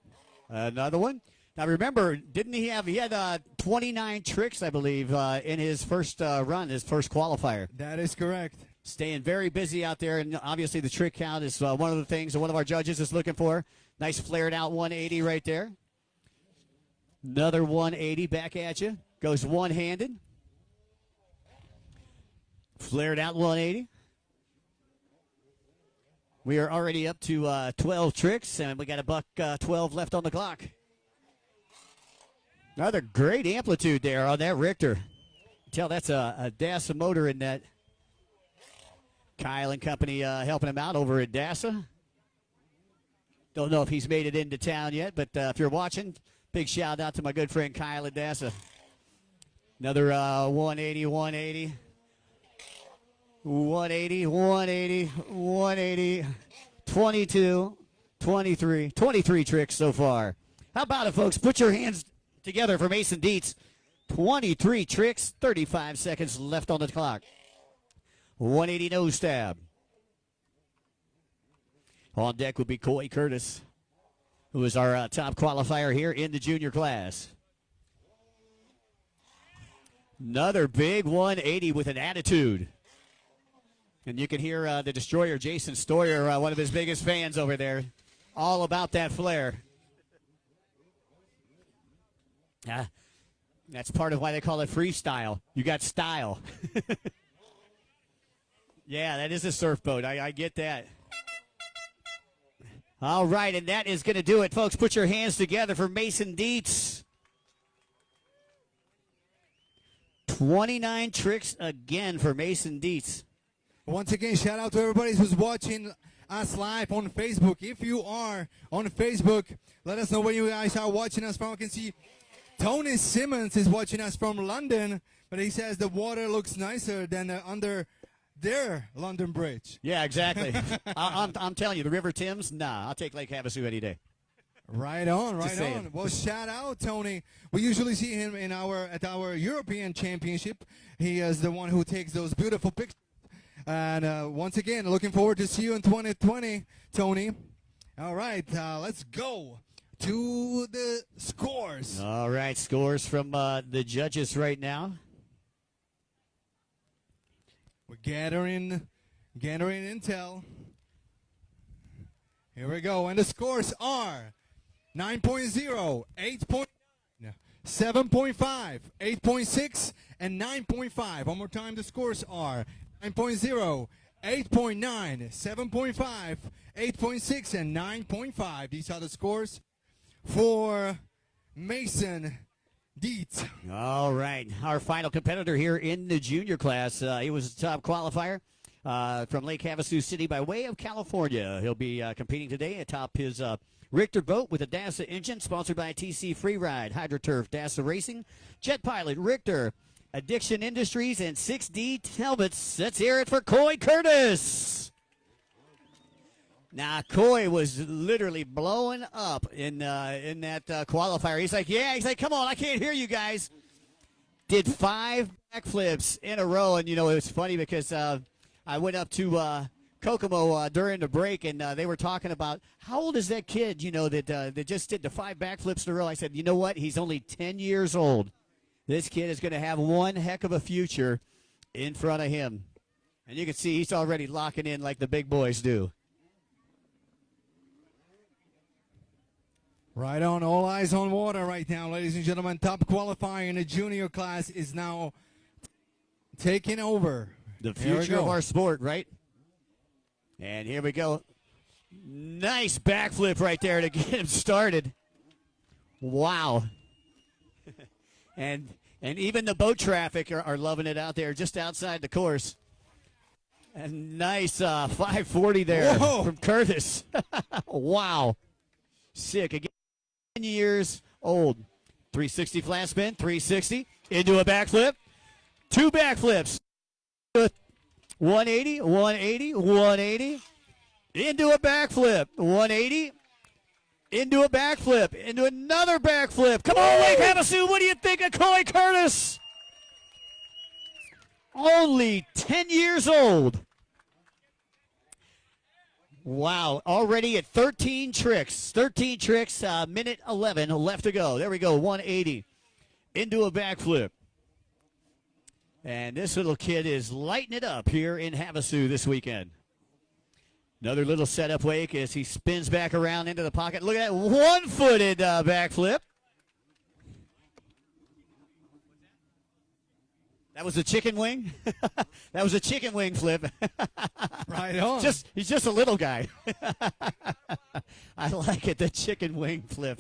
Another one. Now remember, didn't he had 29 tricks, I believe, in his first run, his first qualifier. That is correct. Staying very busy out there, and obviously the trick count is one of the things that one of our judges is looking for. Nice flared out 180 right there. Another 180 back at you. Goes one-handed. Flared out 180. We are already up to 12 tricks, and we got a buck 12 left on the clock. Another great amplitude there on that Richter. Tell that's a DASA motor in that. Kyle and company helping him out over at DASA. Don't know if he's made it into town yet, but if you're watching, big shout out to my good friend Kyle at DASA. Another 180, 180. 180, 180, 180, 22, 23. 23 tricks so far. How about it, folks? Put your hands together for Mason Dietz. 23 tricks, 35 seconds left on the clock. 180 nose stab. On deck would be Coy Curtis, who is our top qualifier here in the junior class. Another big 180 with an attitude. And you can hear the destroyer, Jason Stoyer, one of his biggest fans over there, all about that flare. That's part of why they call it freestyle. You got style. Yeah, that is a surfboat. I get that. All right, and that is going to do it, folks. Put your hands together for Mason Dietz. 29 tricks again for Mason Dietz. Once again, shout out to everybody who's watching us live on Facebook. If you are on Facebook, let us know where you guys are watching us from. I can see Tony Simmons is watching us from London, but he says the water looks nicer than under their London Bridge. Yeah, exactly. I'm telling you, the River Thames, nah, I'll take Lake Havasu any day. Right on, right Just on. saying. Well, shout out, Tony. We usually see him at our European Championship. He is the one who takes those beautiful pictures. And once again, looking forward to see you in 2020, Tony. All right, let's go to the scores. All right, scores from the judges right now. We're gathering intel. Here we go, and the scores are 9.0, 8.9, 7.5, 8.6, and 9.5. One more time, the scores are 9.0, 8.9, 7.5, 8.6, and 9.5. These are the scores for Mason Dietz. All right, our final competitor here in the junior class. He was a top qualifier from Lake Havasu City by way of California. He'll be competing today atop his Richter boat with a DASA engine, sponsored by TC Freeride, HydroTurf, DASA Racing, Jet Pilot, Richter, Addiction Industries, and 6D Helmets. Let's hear it for Coy Curtis. Now, Coy was literally blowing up in that qualifier. He's like, come on, I can't hear you guys. Did 5 backflips in a row, and, it was funny because I went up to Kokomo during the break, and they were talking about how old is that kid, that just did the 5 backflips in a row. I said, you know what? He's only 10 years old. This kid is going to have one heck of a future in front of him. And you can see he's already locking in like the big boys do. Right on, all eyes on water right now, ladies and gentlemen. Top qualifier in the junior class is now taking over. The future of our sport, right? And here we go. Nice backflip right there to get him started. Wow. and even the boat traffic are loving it out there just outside the course. And nice 540 there from Curtis. Wow. Sick. Again, 10 years old. 360 flat spin, 360. Into a backflip. 2 backflips. 180, 180, 180. Into a backflip. 180. Into a backflip. Into another backflip. Come on, Lake Havasu. What do you think of Coy Curtis? Only 10 years old. Wow. Already at 13 tricks. 13 tricks, minute 11 left to go. There we go. 180. Into a backflip. And this little kid is lighting it up here in Havasu this weekend. Another little setup wake as he spins back around into the pocket. Look at that one-footed backflip. That was a chicken wing? That was a chicken wing flip. Right on. He's just a little guy. I like it, the chicken wing flip.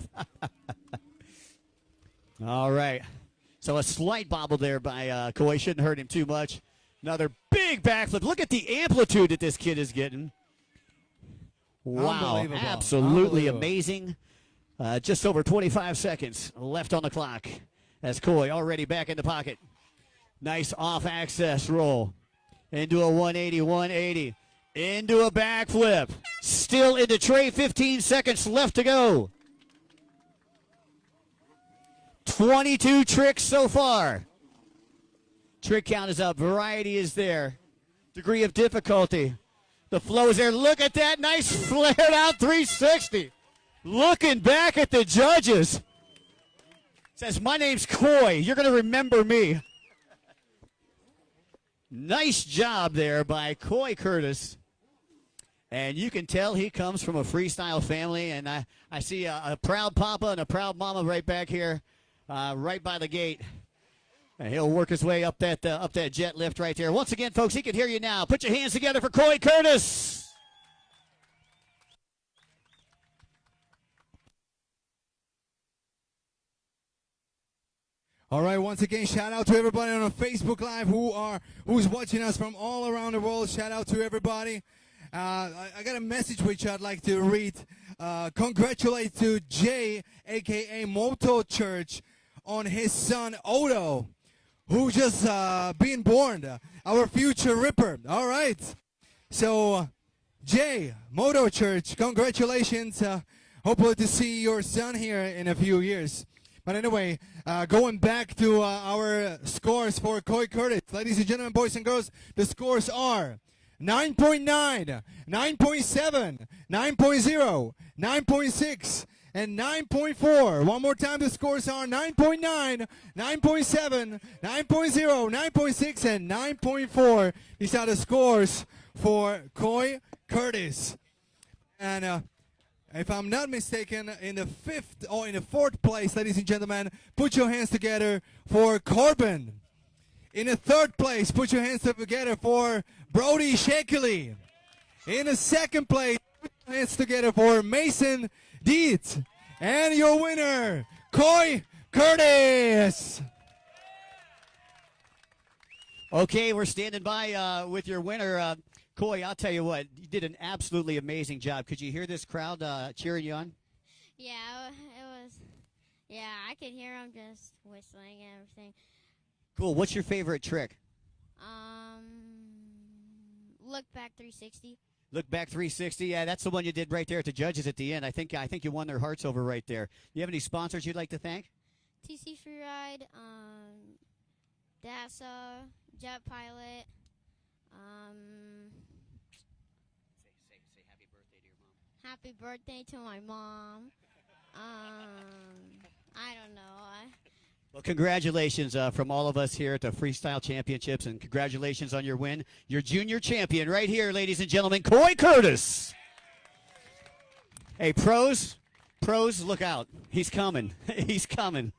All right. So a slight bobble there by Coy. Shouldn't hurt him too much. Another big backflip. Look at the amplitude that this kid is getting. Wow, absolutely amazing. Just over 25 seconds left on the clock as Coy already back in the pocket. Nice off-access roll. Into a 180, 180. Into a backflip. Still in the tray, 15 seconds left to go. 22 tricks so far. Trick count is up. Variety is there. Degree of difficulty. The flow is there. Look at that. Nice flared out 360. Looking back at the judges. Says, my name's Coy. You're going to remember me. Nice job there by Coy Curtis. And you can tell he comes from a freestyle family. And I see a proud papa and a proud mama right back here, right by the gate. And he'll work his way up that jet lift right there. Once again, folks, he can hear you now. Put your hands together for Coy Curtis. All right, once again, shout out to everybody on Facebook Live who's watching us from all around the world. Shout out to everybody. I got a message which I'd like to read. Congratulate to Jay, a.k.a. Moto Church, on his son, Odo, who just being born, our future Ripper. All right. So, Jay, Moto Church, congratulations. Hopefully to see your son here in a few years. But anyway, going back to our scores for Coy Curtis. Ladies and gentlemen, boys and girls, the scores are 9.9, 9.7, 9.0, 9.6, and 9.4. One more time, the scores are 9.9, 9.7, 9.0, 9.6, and 9.4. These are the scores for Coy Curtis. And if I'm not mistaken, in the fourth place, ladies and gentlemen, put your hands together for Corbin. In the third place, put your hands together for Brody Shakely. In the second place, put your hands together for Mason Dietz. And your winner, Coy Curtis. Okay, we're standing by with your winner. Coy, I'll tell you what, you did an absolutely amazing job. Could you hear this crowd cheering you on? Yeah, it was. Yeah, I could hear them just whistling and everything. Cool. What's your favorite trick? Look back 360. Look back 360. Yeah, that's the one you did right there at the judges at the end. I think you won their hearts over right there. You have any sponsors you'd like to thank? TC Freeride, DASA, Jet Pilot. Say happy birthday to your mom. Happy birthday to my mom. I don't know. Well, congratulations from all of us here at the Freestyle Championships, and congratulations on your win. Your junior champion right here, ladies and gentlemen, Coy Curtis. Hey, pros, look out. He's coming. He's coming.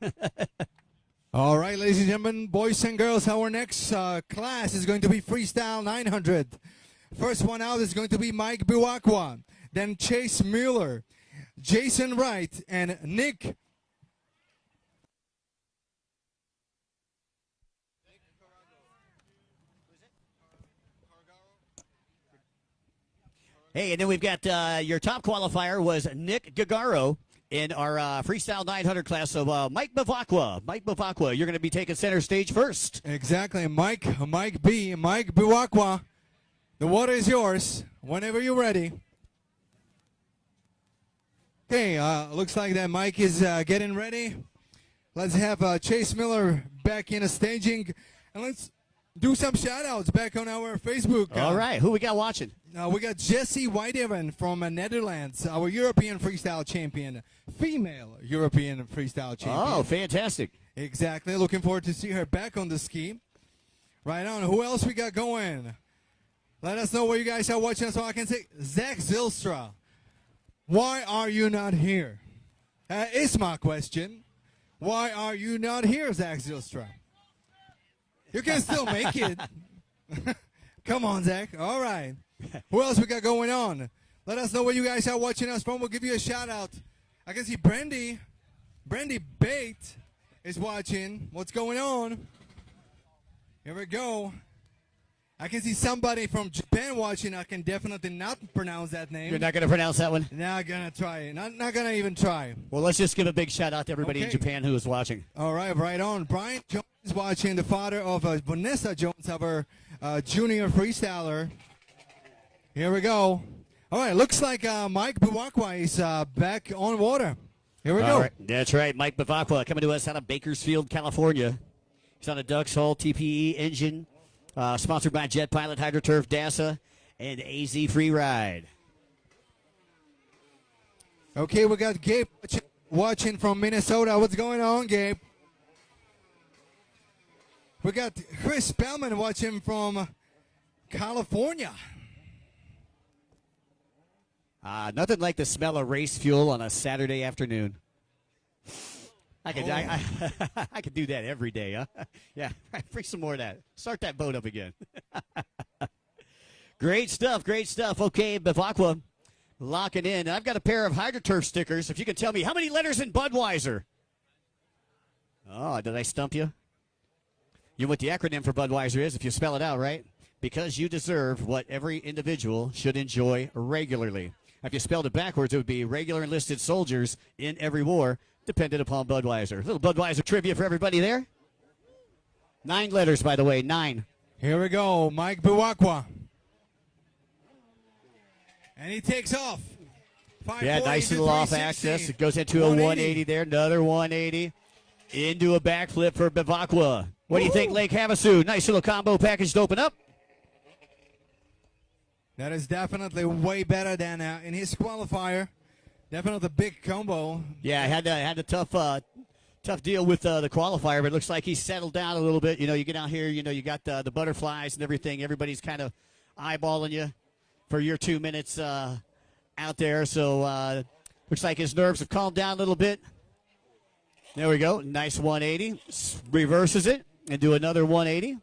All right, ladies and gentlemen, boys and girls, our next class is going to be Freestyle 900. First one out is going to be Mike Biwakwa, then Chase Mueller, Jason Wright, and Nick. Hey, and then we've got your top qualifier was Nick Gagaro in our Freestyle 900 class. So Mike Biwakwa, you're going to be taking center stage first. Exactly, Mike Biwakwa. The water is yours whenever you're ready. Okay, looks like that Mike is getting ready. Let's have Chase Miller back in a staging, and let's do some shout-outs back on our Facebook. All right, who we got watching? We got Jessie Whitehaven from Netherlands, our European freestyle champion, female European freestyle champion. Oh, fantastic. Exactly. Looking forward to see her back on the ski. Right on. Who else we got going? Let us know where you guys are watching so I can say, Zach Zylstra, why are you not here? Is my question. Why are you not here, Zach Zylstra? You can still make it. Come on, Zach. All right. Who else we got going on? Let us know where you guys are watching us from. We'll give you a shout out. I can see Brandy Bate is watching. What's going on? Here we go. I can see somebody from Japan watching. I can definitely not pronounce that name. You're not going to pronounce that one? Not going to try it. Not going to even try. Well, let's just give a big shout out to everybody in Okay. Japan who is watching. All right, right on. Brian Jones is watching, the father of Vanessa Jones, our junior freestyler. Here we go. All right, looks like Mike Biwakwa is back on water. Here we go. All right. That's right. Mike Biwakwa coming to us out of Bakersfield, California. He's on a Ducks Hull TPE engine, sponsored by Jet Pilot, HydroTurf, DASA, and AZ Freeride. Okay, we got Gabe watching from Minnesota. What's going on, Gabe? We got Chris Spellman watching from California. Nothing like the smell of race fuel on a Saturday afternoon. I could do that every day, huh? Yeah, bring some more of that. Start that boat up again. Great stuff, great stuff. Okay, Biwakwa locking in. I've got a pair of HydroTurf stickers. If you can tell me, how many letters in Budweiser? Oh, did I stump you? You know what the acronym for Budweiser is, if you spell it out, right? Because you deserve what every individual should enjoy regularly. If you spelled it backwards, it would be regular enlisted soldiers in every war, dependent upon Budweiser. A little Budweiser trivia for everybody there. 9 letters, by the way, 9. Here we go, Mike Biwakwa. And he takes off. Yeah, 540 nice to little off 360. access. It goes into a 180 there, another 180. Into a backflip for Biwakwa. What do you think, Lake Havasu? Nice little combo package to open up. That is definitely way better than in his qualifier. Definitely a big combo. Yeah, I had a tough deal with the qualifier, but it looks like he's settled down a little bit. You know, you get out here, you got the butterflies and everything. Everybody's kind of eyeballing you for your 2 minutes out there. So looks like his nerves have calmed down a little bit. There we go. Nice 180. Reverses it and do another 180.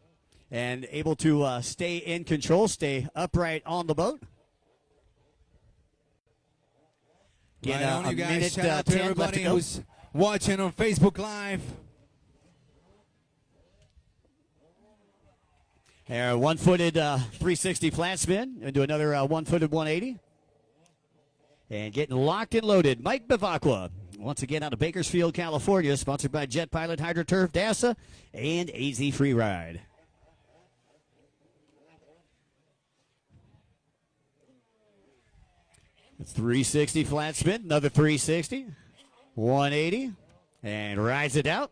And able to stay in control, stay upright on the boat. Again, Right on, a you guys. minute Shout out to 10 left everybody to go. who's watching on Facebook Live. One-footed 360 flat spin into another one-footed 180. And getting locked and loaded, Mike Bevacqua. Once again out of Bakersfield, California, sponsored by Jet Pilot, HydroTurf, DASA, and AZ Freeride. It's 360 flat spin, another 360, 180, and rides it out.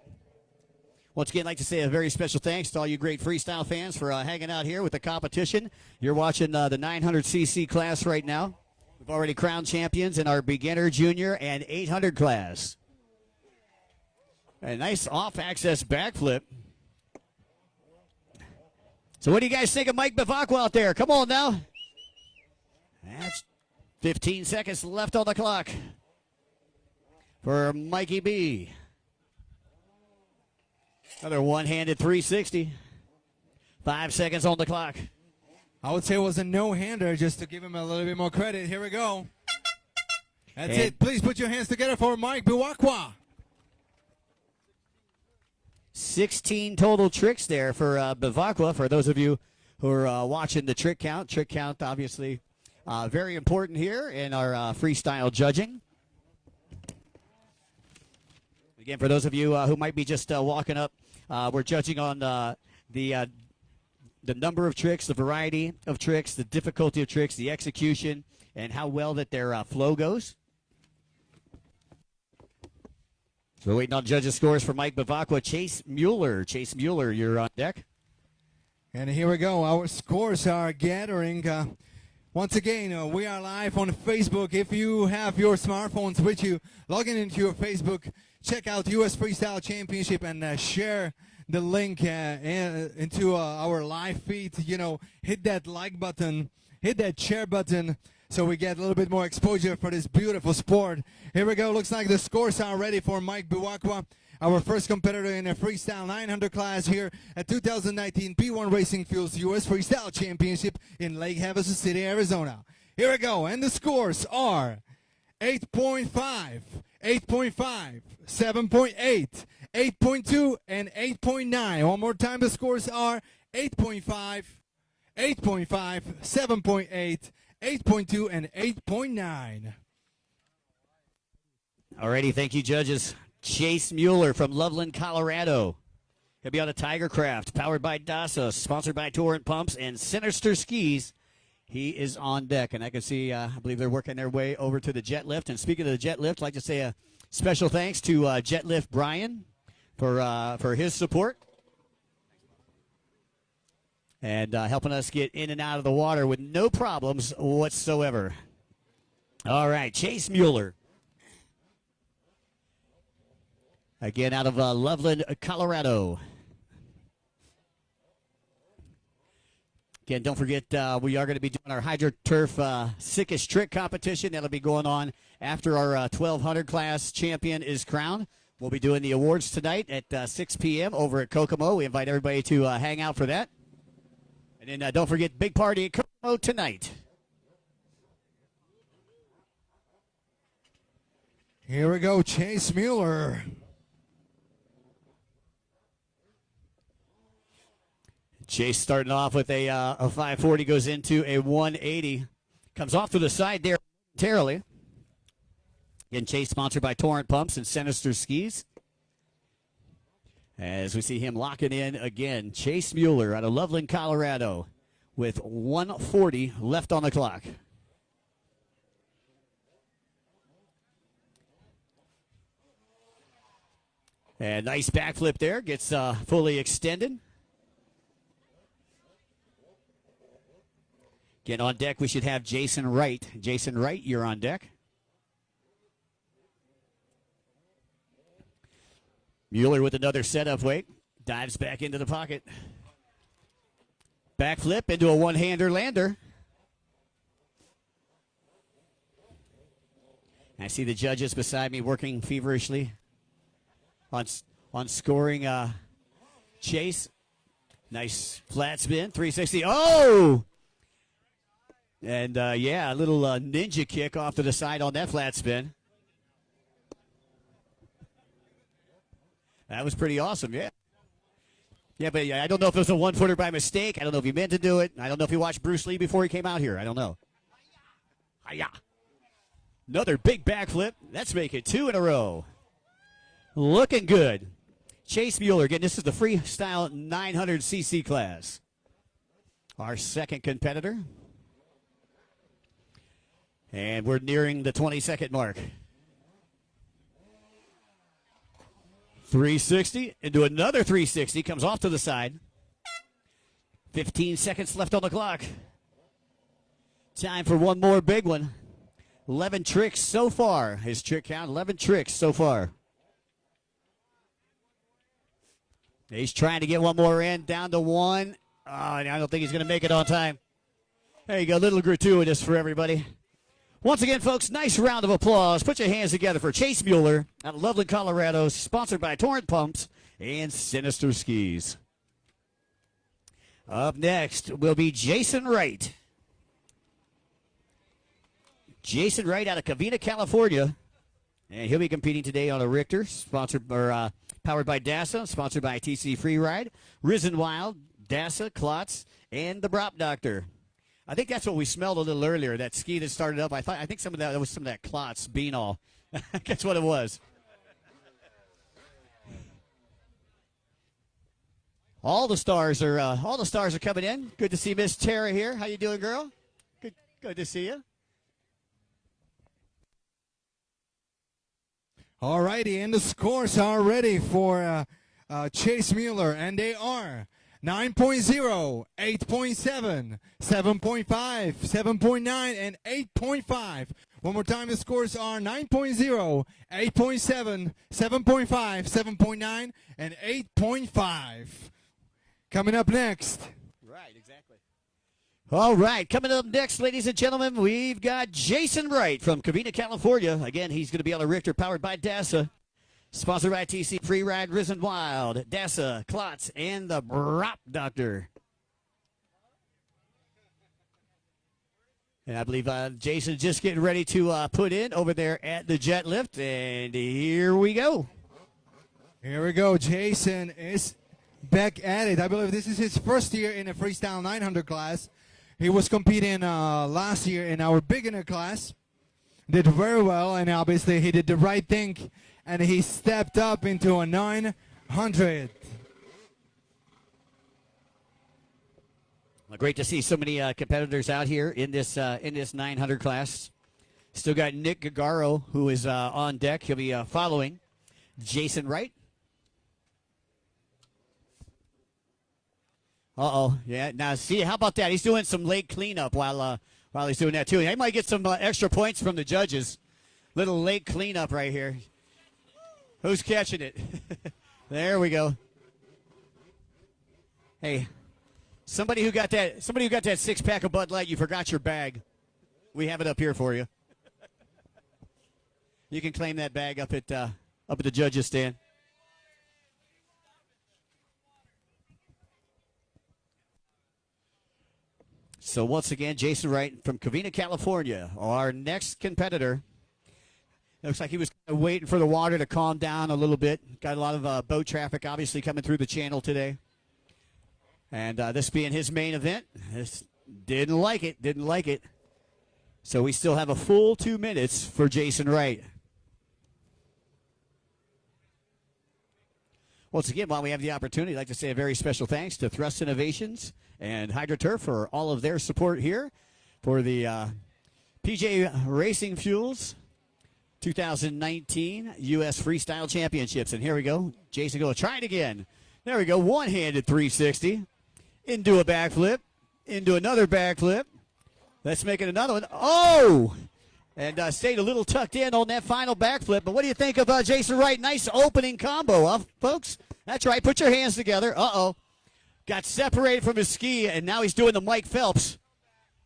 Once again, I'd like to say a very special thanks to all you great freestyle fans for hanging out here with the competition. You're watching the 900cc class right now. We've already crowned champions in our beginner, junior, and 800 class. A nice off-access backflip. So what do you guys think of Mike Bevacqua out there? Come on now. That's 15 seconds left on the clock for Mikey B. Another one-handed 360. 5 seconds on the clock. I would say it was a no-hander, just to give him a little bit more credit. Here we go. That's it. Please put your hands together for Mike Bevacqua. 16 total tricks there for Bevacqua. For those of you who are watching the trick count obviously very important here in our freestyle judging. Again, for those of you who might be just walking up, we're judging on the number of tricks, the variety of tricks, the difficulty of tricks, the execution, and how well that their flow goes. So waiting on judges' scores for Mike Bevacqua. Chase Mueller. Chase Mueller, you're on deck. And here we go. Our scores are gathering. Once again, we are live on Facebook. If you have your smartphones with you, log in into your Facebook, check out US Freestyle Championship, and share the link into our live feed. You know, hit that like button, hit that share button, so we get a little bit more exposure for this beautiful sport. Here we go. Looks like the scores are ready for Mike Bevacqua, our first competitor in a freestyle 900 class here at 2019 P1 Racing Fuels US Freestyle Championship in Lake Havasu City, Arizona. Here we go, and the scores are 8.5, 8.5, 7.8, 8.2, and 8.9. One more time, the scores are 8.5, 8.5, 7.8, 8.2, and 8.9. Alrighty, thank you, judges. Chase Mueller from Loveland, Colorado. He'll be on a Tiger Craft, powered by DASA, sponsored by Torrent Pumps, and Sinister Skis. He is on deck, and I can see, I believe they're working their way over to the jet lift. And speaking of the jet lift, I'd like to say a special thanks to Jet Lift Brian for his support and helping us get in and out of the water with no problems whatsoever. All right, Chase Mueller. Again, out of Loveland, Colorado. Again, don't forget, we are going to be doing our HydroTurf Sickest Trick competition. That'll be going on after our 1200 class champion is crowned. We'll be doing the awards tonight at 6 p.m. over at Kokomo. We invite everybody to hang out for that. And then don't forget, big party at Kokomo tonight. Here we go, Chase Mueller. Chase starting off with a 540, goes into a 180. Comes off to the side there momentarily. Again, Chase sponsored by Torrent Pumps and Sinister Skis. As we see him locking in again, Chase Mueller out of Loveland, Colorado, with 140 left on the clock. And nice backflip there, gets fully extended. Again, on deck, we should have Jason Wright. Jason Wright, you're on deck. Mueller with another setup weight. Dives back into the pocket. Backflip into a one-hander lander. I see the judges beside me working feverishly on scoring Chase. Nice flat spin, 360. Oh! And, yeah, a little ninja kick off to the side on that flat spin. That was pretty awesome, yeah. Yeah, but I don't know if it was a one-footer by mistake. I don't know if he meant to do it. I don't know if he watched Bruce Lee before he came out here. I don't know. Hi-ya. Another big backflip. Let's make it 2 in a row. Looking good. Chase Mueller, again, this is the freestyle 900cc class. Our second competitor. And we're nearing the 20-second mark. 360 into another 360. Comes off to the side. 15 seconds left on the clock. Time for one more big one. 11 tricks so far. His trick count, 11 tricks so far. He's trying to get one more in, down to 1. Oh, I don't think he's going to make it on time. There you go, a little gratuitous for everybody. Once again, folks, nice round of applause. Put your hands together for Chase Mueller out of Loveland, Colorado, sponsored by Torrent Pumps and Sinister Skis. Up next will be Jason Wright. Jason Wright out of Covina, California. And he'll be competing today on a Richter, sponsored or powered by DASA, sponsored by TC Freeride, Risen Wild, DASA, Klotz, and the Brop Doctor. I think that's what we smelled a little earlier, that ski that started up. I think some of that was some of that Klotz Beanol. That's what it was. All the stars are coming in. Good to see Miss Tara here. How you doing, girl? Good to see you. All righty, and the scores are ready for Chase Mueller, and they are 9.0, 8.7, 7.5, 7.9, and 8.5. One more time, the scores are 9.0, 8.7, 7.5, 7.9, and 8.5. Coming up next. Right, exactly. All right, coming up next, ladies and gentlemen, we've got Jason Wright from Covina, California. Again, he's going to be on a Richter powered by DASA. Sponsored by TC Freeride, Risen Wild, DASA, Klotz, and the Brop Doctor. And I believe Jason's just getting ready to put in over there at the jet lift. And here we go. Here we go. Jason is back at it. I believe this is his first year in a Freestyle 900 class. He was competing last year in our beginner class. Did very well, and obviously he did the right thing. And he stepped up into a 900. Well, great to see so many competitors out here in this 900 class. Still got Nick Gagaro, who is on deck. He'll be following Jason Wright. Yeah. Now, see, how about that? He's doing some lake cleanup while he's doing that too. He might get some extra points from the judges. Little lake cleanup right here. Who's catching it? There we go. Hey, somebody who got that 6-pack of Bud Light, you forgot your bag. We have it up here for you. You can claim that bag up at the judges' stand. So once again, Jason Wright from Covina, California, our next competitor. Looks like he was kind of waiting for the water to calm down a little bit. Got a lot of boat traffic, obviously, coming through the channel today. And this being his main event, didn't like it. So we still have a full 2 minutes for Jason Wright. Once again, while we have the opportunity, I'd like to say a very special thanks to Thrust Innovations and HydroTurf for all of their support here for the PJ Racing Fuels 2019 U.S. Freestyle Championships. And here we go. Jason, go. Try it again. There we go. One-handed 360. Into a backflip. Into another backflip. Let's make it another one. Oh! And stayed a little tucked in on that final backflip. But what do you think of Jason Wright? Nice opening combo, huh, folks? That's right. Put your hands together. Uh-oh. Got separated from his ski, and now he's doing the Mike Phelps.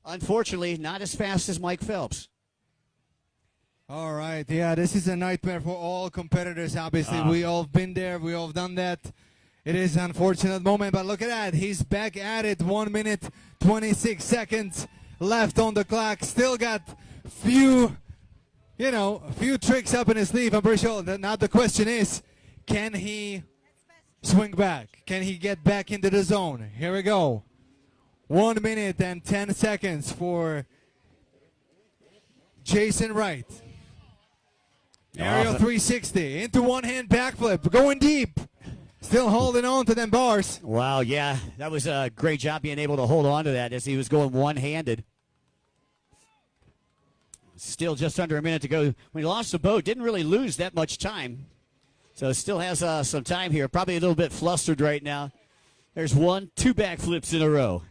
Unfortunately, not as fast as Mike Phelps. All right. Yeah, this is a nightmare for all competitors, obviously. We all been there. We all done that. It is an unfortunate moment, but look at that. He's back at it. 1 minute, 26 seconds left on the clock. Still got a few tricks up in his sleeve. I'm pretty sure that now the question is, can he swing back. Can he get back into the zone? Here we go. 1 minute and 10 seconds for Jason Wright. Aerial 360 into one-hand backflip, going deep. Still holding on to them bars. Wow, yeah, that was a great job being able to hold on to that as he was going one-handed. Still just under a minute to go. When he lost the boat, didn't really lose that much time. So still has some time here. Probably a little bit flustered right now. There's 1, 2 backflips in a row.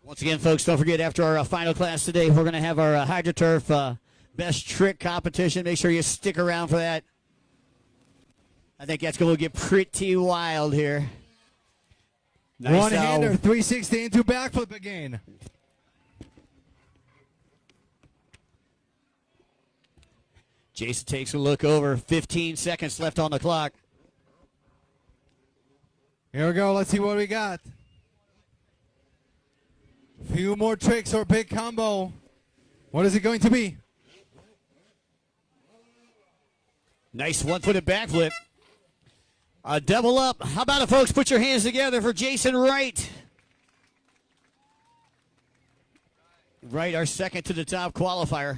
Once again, folks, don't forget after our final class today, we're going to have our HydroTurf best trick competition. Make sure you stick around for that. I think that's going to get pretty wild here. Nice, One-hander, 360 into backflip again. Jason takes a look over. 15 seconds left on the clock. Here we go. Let's see what we got. Few more tricks or big combo. What is it going to be? Nice one-footed backflip. A double up. How about it, folks? Put your hands together for Jason Wright. Wright, our second to the top qualifier.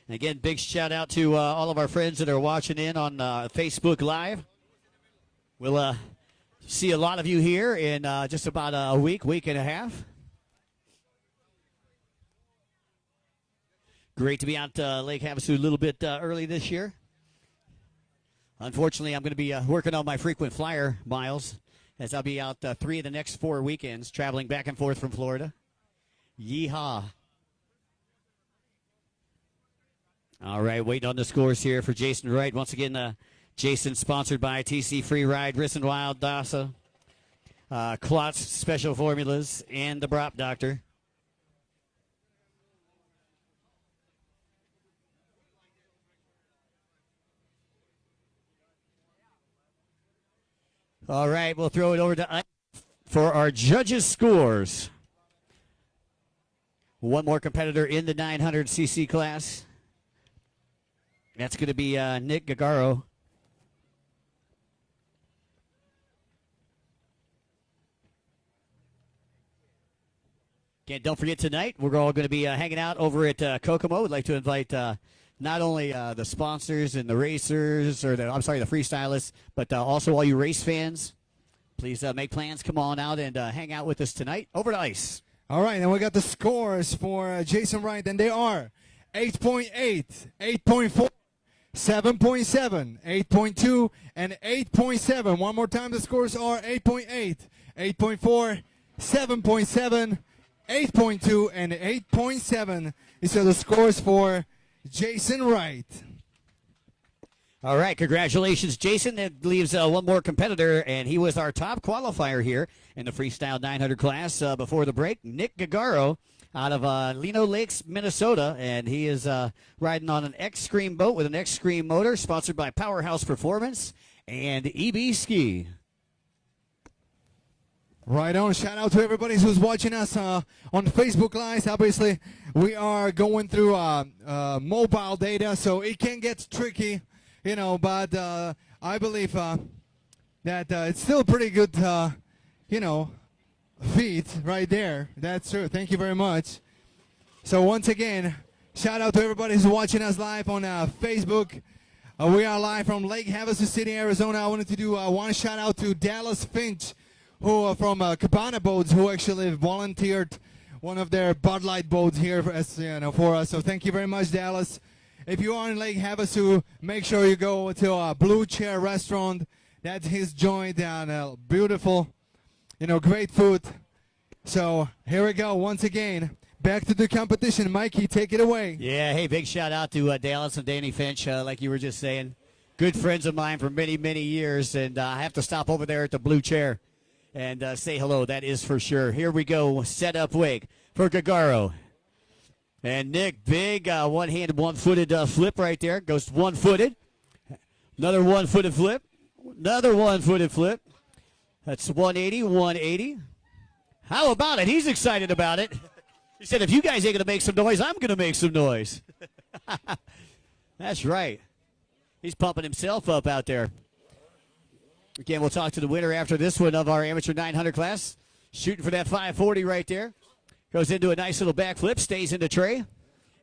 And again, big shout out to all of our friends that are watching in on Facebook Live. We'll see a lot of you here in just about a week and a half. Great to be out Lake Havasu a little bit early this year. Unfortunately, I'm going to be working on my frequent flyer miles as I'll be out 3 of the next 4 weekends traveling back and forth from Florida. Yeehaw. All right, waiting on the scores here for Jason Wright. Once again, Jason sponsored by TC Free Ride, Risen Wild, DASA, Klotz Special Formulas, and the Brop Doctor. All right, we'll throw it over to Ike for our judges' scores. One more competitor in the 900cc class. That's going to be Nick Gagaro. Again, don't forget tonight, we're all going to be hanging out over at Kokomo. We'd like to invite not only the sponsors and the racers, or the freestylists, but also all you race fans. Please make plans. Come on out and hang out with us tonight. Over to ice. All right, and we got the scores for Jason Wright, and they are 8.8, 8.4, 7.7, 8.2, and 8.7. One more time, the scores are 8.8, 8.4, 7.7, 8.2, and 8.7. These are the scores for Jason Wright. All right, congratulations, Jason. That leaves one more competitor, and he was our top qualifier here in the Freestyle 900 class before the break, Nick Gagaro out of Lino Lakes, Minnesota, and he is riding on an X-Scream boat with an X-Scream motor, sponsored by Powerhouse Performance and EB Ski. Right on. Shout out to everybody who's watching us on Facebook Live. Obviously, we are going through mobile data, so it can get tricky, you know, but I believe that it's still pretty good, you know, feed right there. That's true. Thank you very much. So once again, shout out to everybody who's watching us live on Facebook. We are live from Lake Havasu City, Arizona. I wanted to do one shout out to Dallas Finch, who are from Cabana Boats, who actually volunteered one of their Bud Light boats here for us. So thank you very much, Dallas. If you are in Lake Havasu, make sure you go to Blue Chair Restaurant. That's his joint, and beautiful, you know, great food. So here we go once again. Back to the competition. Mikey, take it away. Yeah, hey, big shout out to Dallas and Danny Finch, like you were just saying. Good friends of mine for many, many years, and I have to stop over there at the Blue Chair and say hello. That is for sure. Here we go. Set up wake for Gagaro. And Nick, big one-handed, one-footed flip right there. Goes one-footed. Another one-footed flip. Another one-footed flip. That's 180, 180. How about it? He's excited about it. He said, if you guys ain't going to make some noise, I'm going to make some noise. That's right. He's pumping himself up out there. Again, we'll talk to the winner after this one of our amateur 900 class. Shooting for that 540 right there. Goes into a nice little backflip, stays in the tray.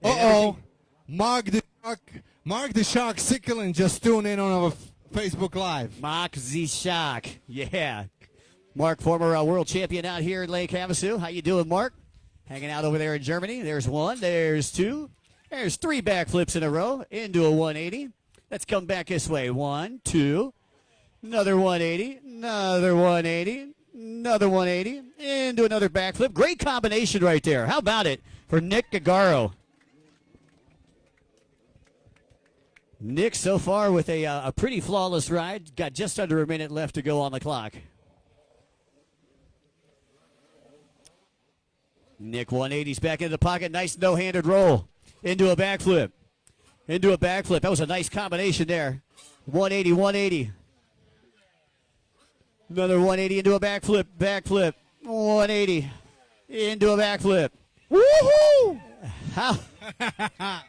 Uh-oh. Mark the Shark Sicklin just tuned in on our Facebook Live. Mark the Shark. Yeah. Mark, former world champion out here in Lake Havasu. How you doing, Mark? Hanging out over there in Germany. There's one. There's two. There's three backflips in a row into a 180. Let's come back this way. 1, 2. Another 180. Another 180. Another 180. Into another backflip. Great combination right there. How about it for Nick Gagaro? Nick so far with a pretty flawless ride. Got just under a minute left to go on the clock. Nick 180's back into the pocket. Nice no-handed roll. Into a backflip. Into a backflip. That was a nice combination there. 180, 180. Another 180 into a backflip. Backflip. 180. Into a backflip. Woohoo!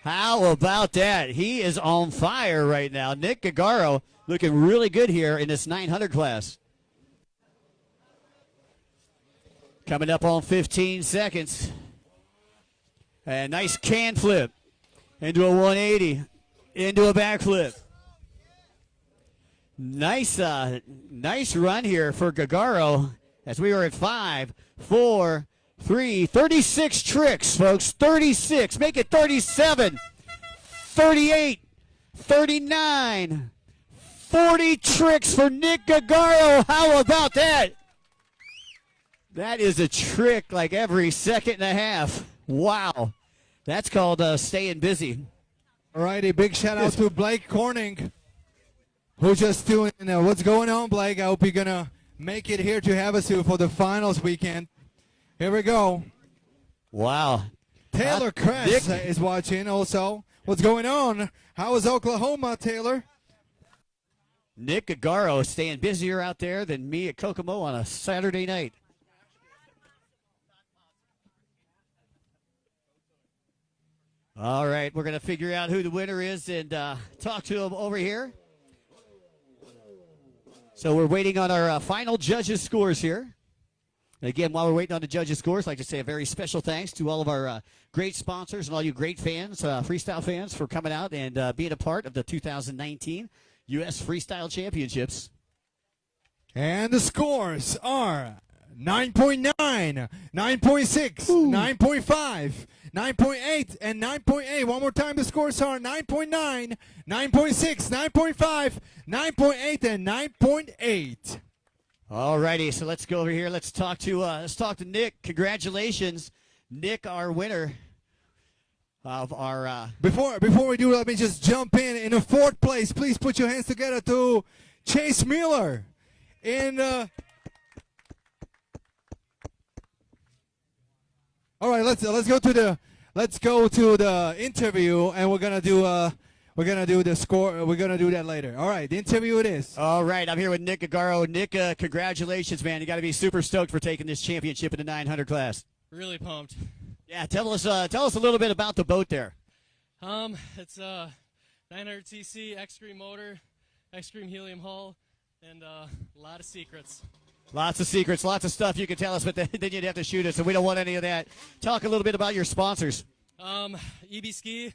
How about that? He is on fire right now. Nick Gagaro looking really good here in this 900 class. Coming up on 15 seconds. A nice can flip into a 180, into a backflip. Nice run here for Gagaro as we were at 5, 4, 3, 36 tricks, folks. 36. Make it 37, 38, 39, 40 tricks for Nick Gagaro. How about that? That is a trick like every second and a half. Wow. That's called staying busy. All righty, big shout out to Blake Corning, who just tuned in. What's going on, Blake? I hope you're going to make it here to Havasu for the finals weekend. Here we go. Wow. Taylor Kress is watching also. What's going on? How is Oklahoma, Taylor? Nick Gagaro staying busier out there than me at Kokomo on a Saturday night. All right, we're going to figure out who the winner is and talk to him over here. So we're waiting on our final judges' scores here. And again, while we're waiting on the judges' scores, I'd like to say a very special thanks to all of our great sponsors and all you great fans, freestyle fans, for coming out and being a part of the 2019 U.S. Freestyle Championships. And the scores are 9.9, 9.6, 9.5, 9.8, and 9.8. One more time, the scores are 9.9, 9.6, 9.5, 9.8, and 9.8. All righty, so let's go over here. Let's talk to Nick. Congratulations, Nick, our winner of our. Before we do, let me just jump in. In the fourth place, please put your hands together to Chase Miller. All right, let's go to the interview, and we're gonna do the score. We're gonna do that later. All right, the interview it is. All right, I'm here with Nick Gagaro. Nick, congratulations, man! You got to be super stoked for taking this championship in the 900 class. Really pumped. Yeah, tell us a little bit about the boat there. It's a 900cc X-Scream motor, X-Scream helium hull, and a lot of secrets. Lots of secrets, lots of stuff you can tell us, but then you'd have to shoot us, and we don't want any of that. Talk a little bit about your sponsors. EB Ski,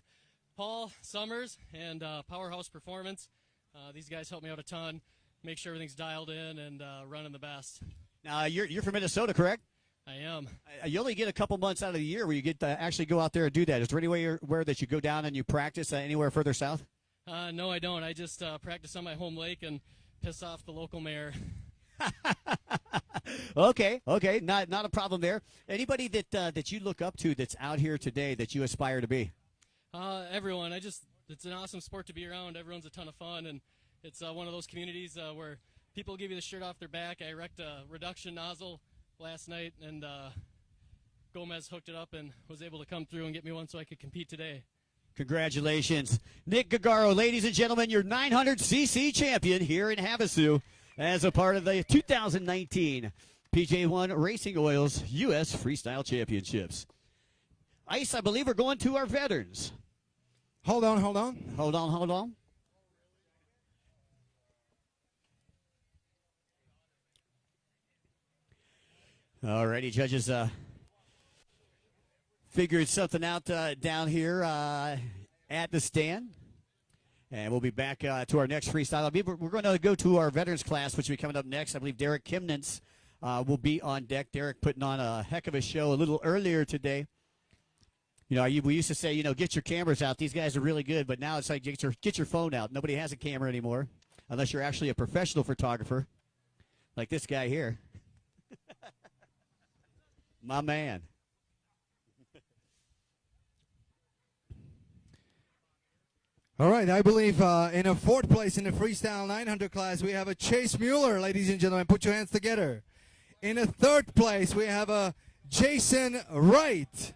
Paul Summers, and Powerhouse Performance. These guys help me out a ton, make sure everything's dialed in and running the best. Now, you're from Minnesota, correct? I am. You only get a couple months out of the year where you get to actually go out there and do that. Is there anywhere that you go down and you practice anywhere further south? No, I don't. I just practice on my home lake and piss off the local mayor. Okay, not a problem there. Anybody that you look up to that's out here today that you aspire to be? Everyone. It's an awesome sport to be around. Everyone's a ton of fun, and it's one of those communities where people give you the shirt off their back. I wrecked a reduction nozzle last night, and Gomez hooked it up and was able to come through and get me one so I could compete today. Congratulations. Nick Gagaro, ladies and gentlemen, your 900cc champion here in Havasu as a part of the 2019 PJ1 Racing Oils U.S. Freestyle Championships. Ice, I believe we're going to our veterans. Hold on, hold on. Hold on, hold on. All righty, judges figured something out down here at the stand. And we'll be back to our next freestyle. We're going to go to our veterans class, which will be coming up next. I believe Derek Kimnitz will be on deck. Derek putting on a heck of a show a little earlier today. You know, we used to say, you know, get your cameras out. These guys are really good, but now it's like get your phone out. Nobody has a camera anymore, unless you're actually a professional photographer, like this guy here. My man. All right, I believe in a fourth place in the freestyle 900 class, we have a Chase Mueller, ladies and gentlemen. Put your hands together. In a third place, we have a Jason Wright.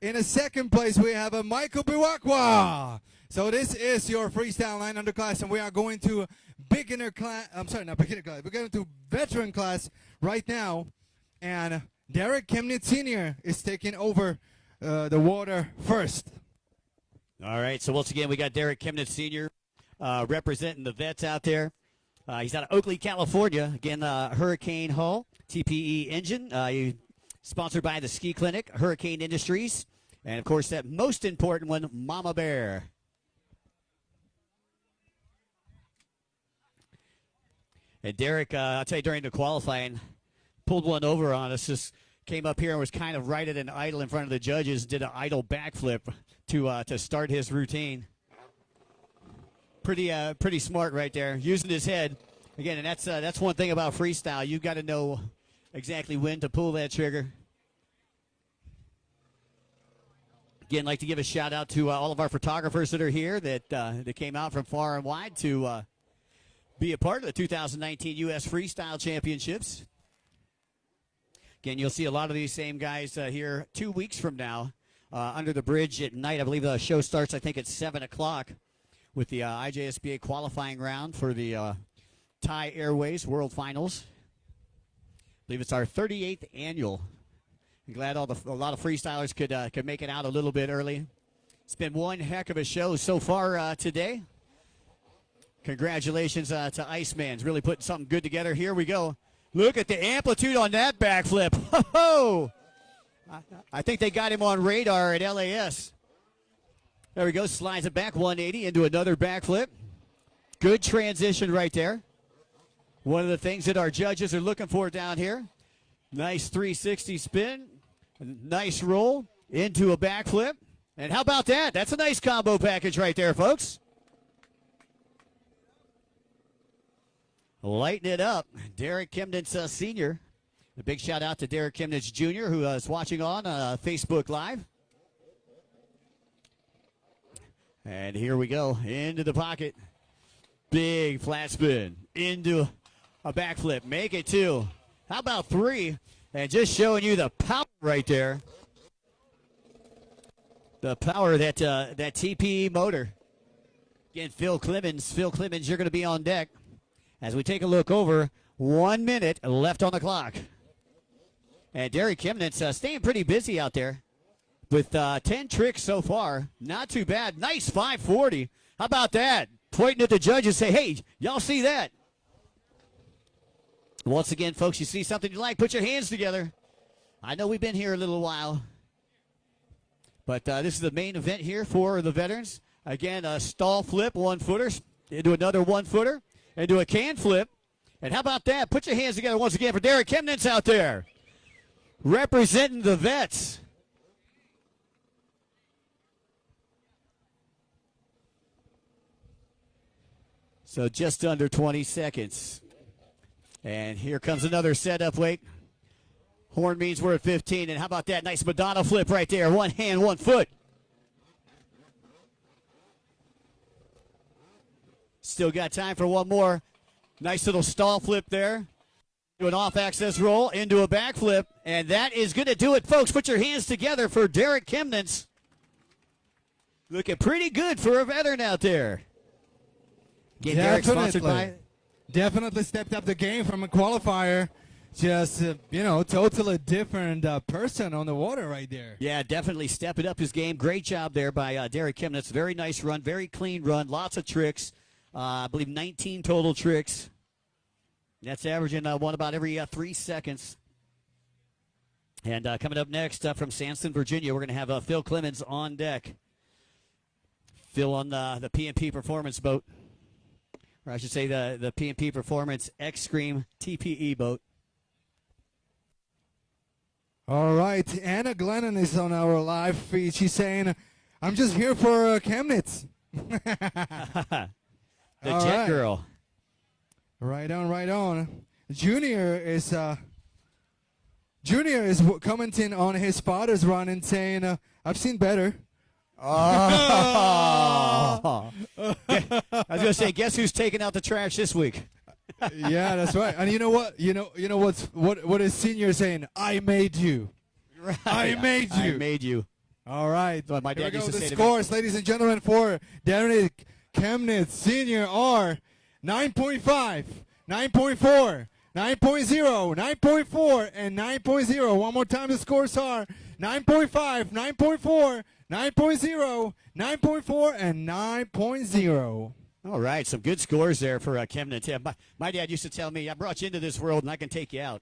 In a second place, we have a Michael Biwakwa. So this is your freestyle 900 class, and we are going to beginner class. I'm sorry, not beginner class. We're going to veteran class right now, and Derek Chemnitz Sr. is taking over the water first. All right, so once again, we got Derek Chemnitz Sr. Representing the vets out there. He's out of Oakley, California. Again, Hurricane Hull, TPE engine. Sponsored by the Ski Clinic, Hurricane Industries, and, of course, that most important one, Mama Bear. And Derek, I'll tell you, during the qualifying, pulled one over on us, just came up here and was kind of right at an idle in front of the judges, did an idle backflip to start his routine. Pretty smart right there, using his head. Again, and that's one thing about freestyle. You've got to know exactly when to pull that trigger. Again, I'd like to give a shout out to all of our photographers that are here that came out from far and wide to be a part of the 2019 U.S. Freestyle Championships. Again, you'll see a lot of these same guys here 2 weeks from now under the bridge at night. I believe the show starts, I think, at 7 o'clock with the IJSBA qualifying round for the Thai Airways World Finals. I believe it's our 38th annual. I'm glad a lot of freestylers could make it out a little bit early. It's been one heck of a show so far today. Congratulations to Iceman's really putting something good together. Here we go. Look at the amplitude on that backflip. Ho-ho! I think they got him on radar at LAS. There we go. Slides it back 180 into another backflip. Good transition right there. One of the things that our judges are looking for down here. Nice 360 spin. Nice roll into a backflip. And how about that? That's a nice combo package right there, folks. Lighting it up. Derek Chemnitz Sr. A big shout out to Derek Chemnitz Jr., who is watching on Facebook Live. And here we go. Into the pocket. Big flat spin. Into a backflip. Make it 2. How about 3? And just showing you the power right there. The power that that TPE motor. Again, Phil Clemens, you're going to be on deck as we take a look over. 1 minute left on the clock. And Derek Chemnitz staying pretty busy out there with 10 tricks so far. Not too bad. Nice 540. How about that? Pointing at the judges, say, hey, y'all see that? Once again, folks, you see something you like, put your hands together. I know we've been here a little while, but this is the main event here for the veterans. Again, a stall flip, 1-footer, into another 1-footer, into a can flip. And how about that? Put your hands together once again for Derek Chemnitz out there, representing the vets. So just under 20 seconds. And here comes another setup weight. Horn means we're at 15. And how about that nice Madonna flip right there? 1 hand, 1 foot. Still got time for one more. Nice little stall flip there. Do an off-access roll into a backflip. And that is going to do it, folks. Put your hands together for Derek Chemnitz. Looking pretty good for a veteran out there. Again, Derek sponsored by... Definitely stepped up the game from a qualifier just, totally different person on the water right there. Yeah, definitely stepping up his game. Great job there by Derek Kimnitz. Very nice run, very clean run, lots of tricks. I believe 19 total tricks. That's averaging one about every 3 seconds. And coming up next from Sandston, Virginia, we're going to have Phil Clemens on deck. Phil on the P&P Performance boat. Or I should say the P&P Performance X-Scream TPE boat. All right, Anna Glennon is on our live feed. She's saying, I'm just here for Chemnitz. The All Jet right. Girl. Right on, right on. Junior is commenting on his father's run and saying, I've seen better. Oh. I was going to say, guess who's taking out the trash this week? Yeah, that's right. And you know what? You know what is Senior saying? I made you. Right. I made you. I made you. All right. That's what my Here we dad used go. to The say to me. scores, ladies and gentlemen, for Derek Chemnitz Senior are 9.5, 9.4, 9.0, 9.4, and 9.0. One more time, the scores are 9.5, 9.4, 9.0, 9.4, and 9.0. All right, some good scores there for Chemnitz. Yeah, my dad used to tell me, I brought you into this world and I can take you out.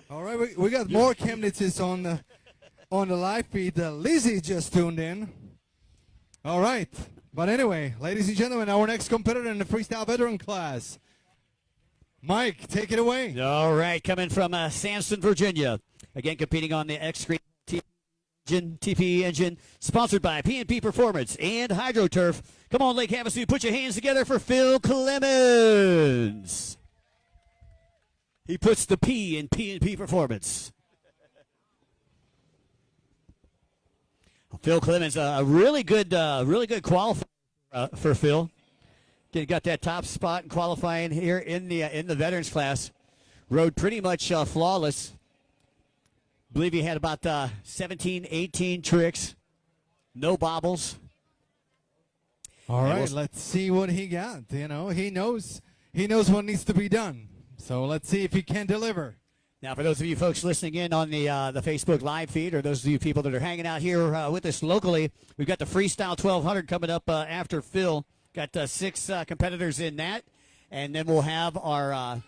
All right, we got more Chemnitzes on the live feed. Lizzie just tuned in. All right. But anyway, ladies and gentlemen, our next competitor in the freestyle veteran class. Mike, take it away. All right, coming from Sandston, Virginia. Again, competing on the X-Screen TPE engine, sponsored by P&P Performance and HydroTurf. Come on, Lake Havasu, put your hands together for Phil Clemens. He puts the P in P&P Performance. Phil Clemens, a really good qualifier for Phil. Got that top spot in qualifying here in the veterans class. Rode pretty much flawless. Believe he had about 17, 18 tricks, no bobbles. All right, let's see what he got. He knows what needs to be done. So let's see if he can deliver. Now, for those of you folks listening in on the Facebook live feed, or those of you people that are hanging out here with us locally, we've got the Freestyle 1200 coming up after Phil. Got 6 competitors in that, and then we'll have our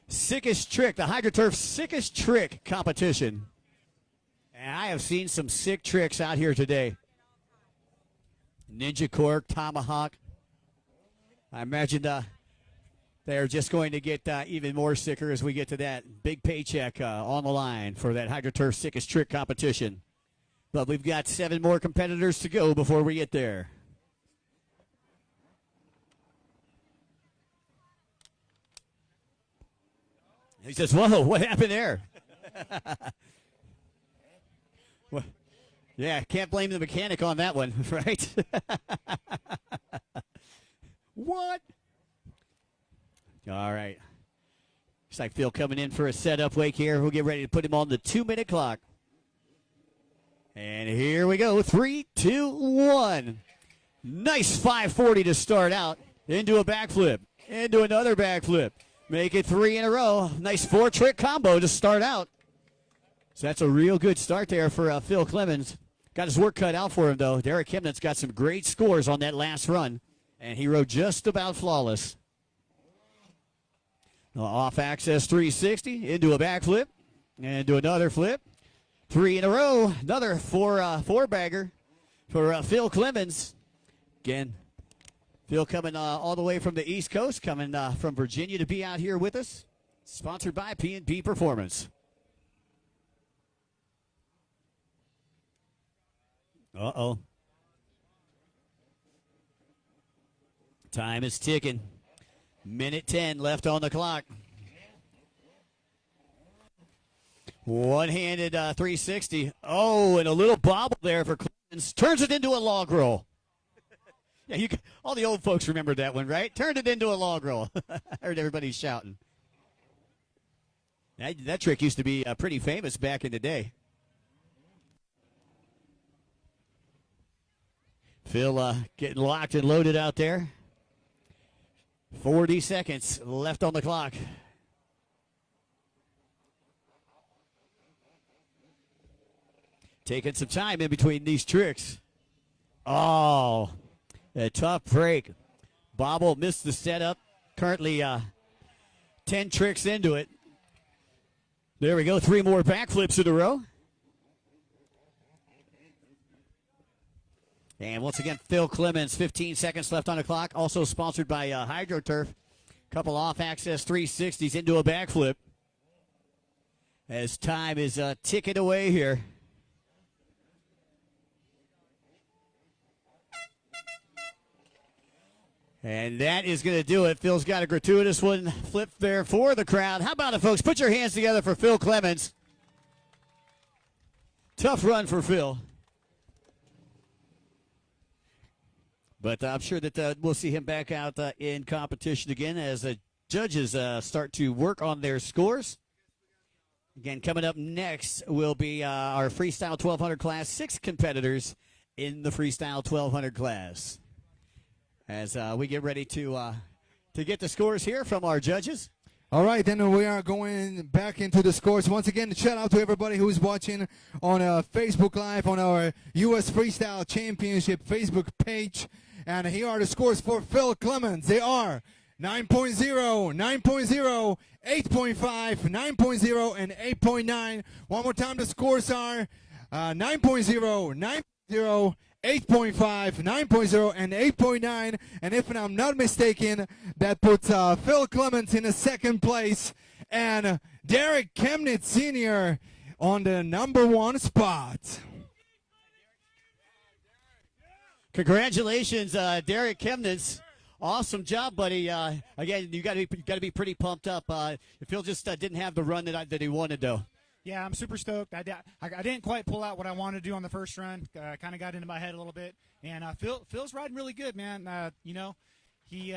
sickest trick, the HydroTurf sickest trick competition. And I have seen some sick tricks out here today. Ninja cork, tomahawk. I imagine they're just going to get even more sicker as we get to that big paycheck on the line for that HydroTurf sickest trick competition. But we've got 7 more competitors to go before we get there. He says, whoa, what happened there? Well, yeah, can't blame the mechanic on that one, right? What? All right. Looks like Phil coming in for a setup wake here. We'll get ready to put him on the 2-minute clock. And here we go. 3, 2, 1. Nice 540 to start out. Into a backflip. Into another backflip. Make it 3 in a row. Nice 4-trick combo to start out. So that's a real good start there for Phil Clemens. Got his work cut out for him, though. Derek Kimnitz got some great scores on that last run, and he rode just about flawless. Off access 360, into a backflip, and into another flip. 3 in a row. Another four-bagger for Phil Clemens. Again, Phil coming all the way from the East Coast, coming from Virginia to be out here with us. Sponsored by P&P Performance. Uh-oh. Time is ticking. Minute 10 left on the clock. One-handed 360. Oh, and a little bobble there for Clemens. Turns it into a log roll. Yeah, all the old folks remember that one, right? Turned it into a log roll. I heard everybody shouting. That trick used to be pretty famous back in the day. Phil getting locked and loaded out there. 40 seconds left on the clock. Taking some time in between these tricks. Oh, a tough break. Bobble missed the setup. Currently 10 tricks into it. There we go. 3 more backflips in a row. And once again, Phil Clemens, 15 seconds left on the clock. Also sponsored by HydroTurf. Couple off-access 360s into a backflip. As time is ticking away here. And that is going to do it. Phil's got a gratuitous one flip there for the crowd. How about it, folks? Put your hands together for Phil Clemens. Tough run for Phil. But I'm sure that we'll see him back out in competition again as the judges start to work on their scores. Again, coming up next will be our Freestyle 1200 class. 6 competitors in the Freestyle 1200 class. As we get ready to get the scores here from our judges. All right, then we are going back into the scores. Once again, shout out to everybody who's watching on Facebook Live on our U.S. Freestyle Championship Facebook page. And here are the scores for Phil Clemens. They are 9.0, 9.0, 8.5, 9.0, and 8.9. One more time, the scores are 9.0, 9.0, 8.5, 9.0, and 8.9. And if I'm not mistaken, that puts Phil Clemens in the second place and Derek Chemnitz Sr. on the number 1 spot. Congratulations, Derek Chemnitz. Awesome job, buddy. Again, you got to be pretty pumped up. Phil just didn't have the run that he wanted, though. Yeah, I'm super stoked. I didn't quite pull out what I wanted to do on the first run. Kind of got into my head a little bit. And Phil's riding really good, man. You know, he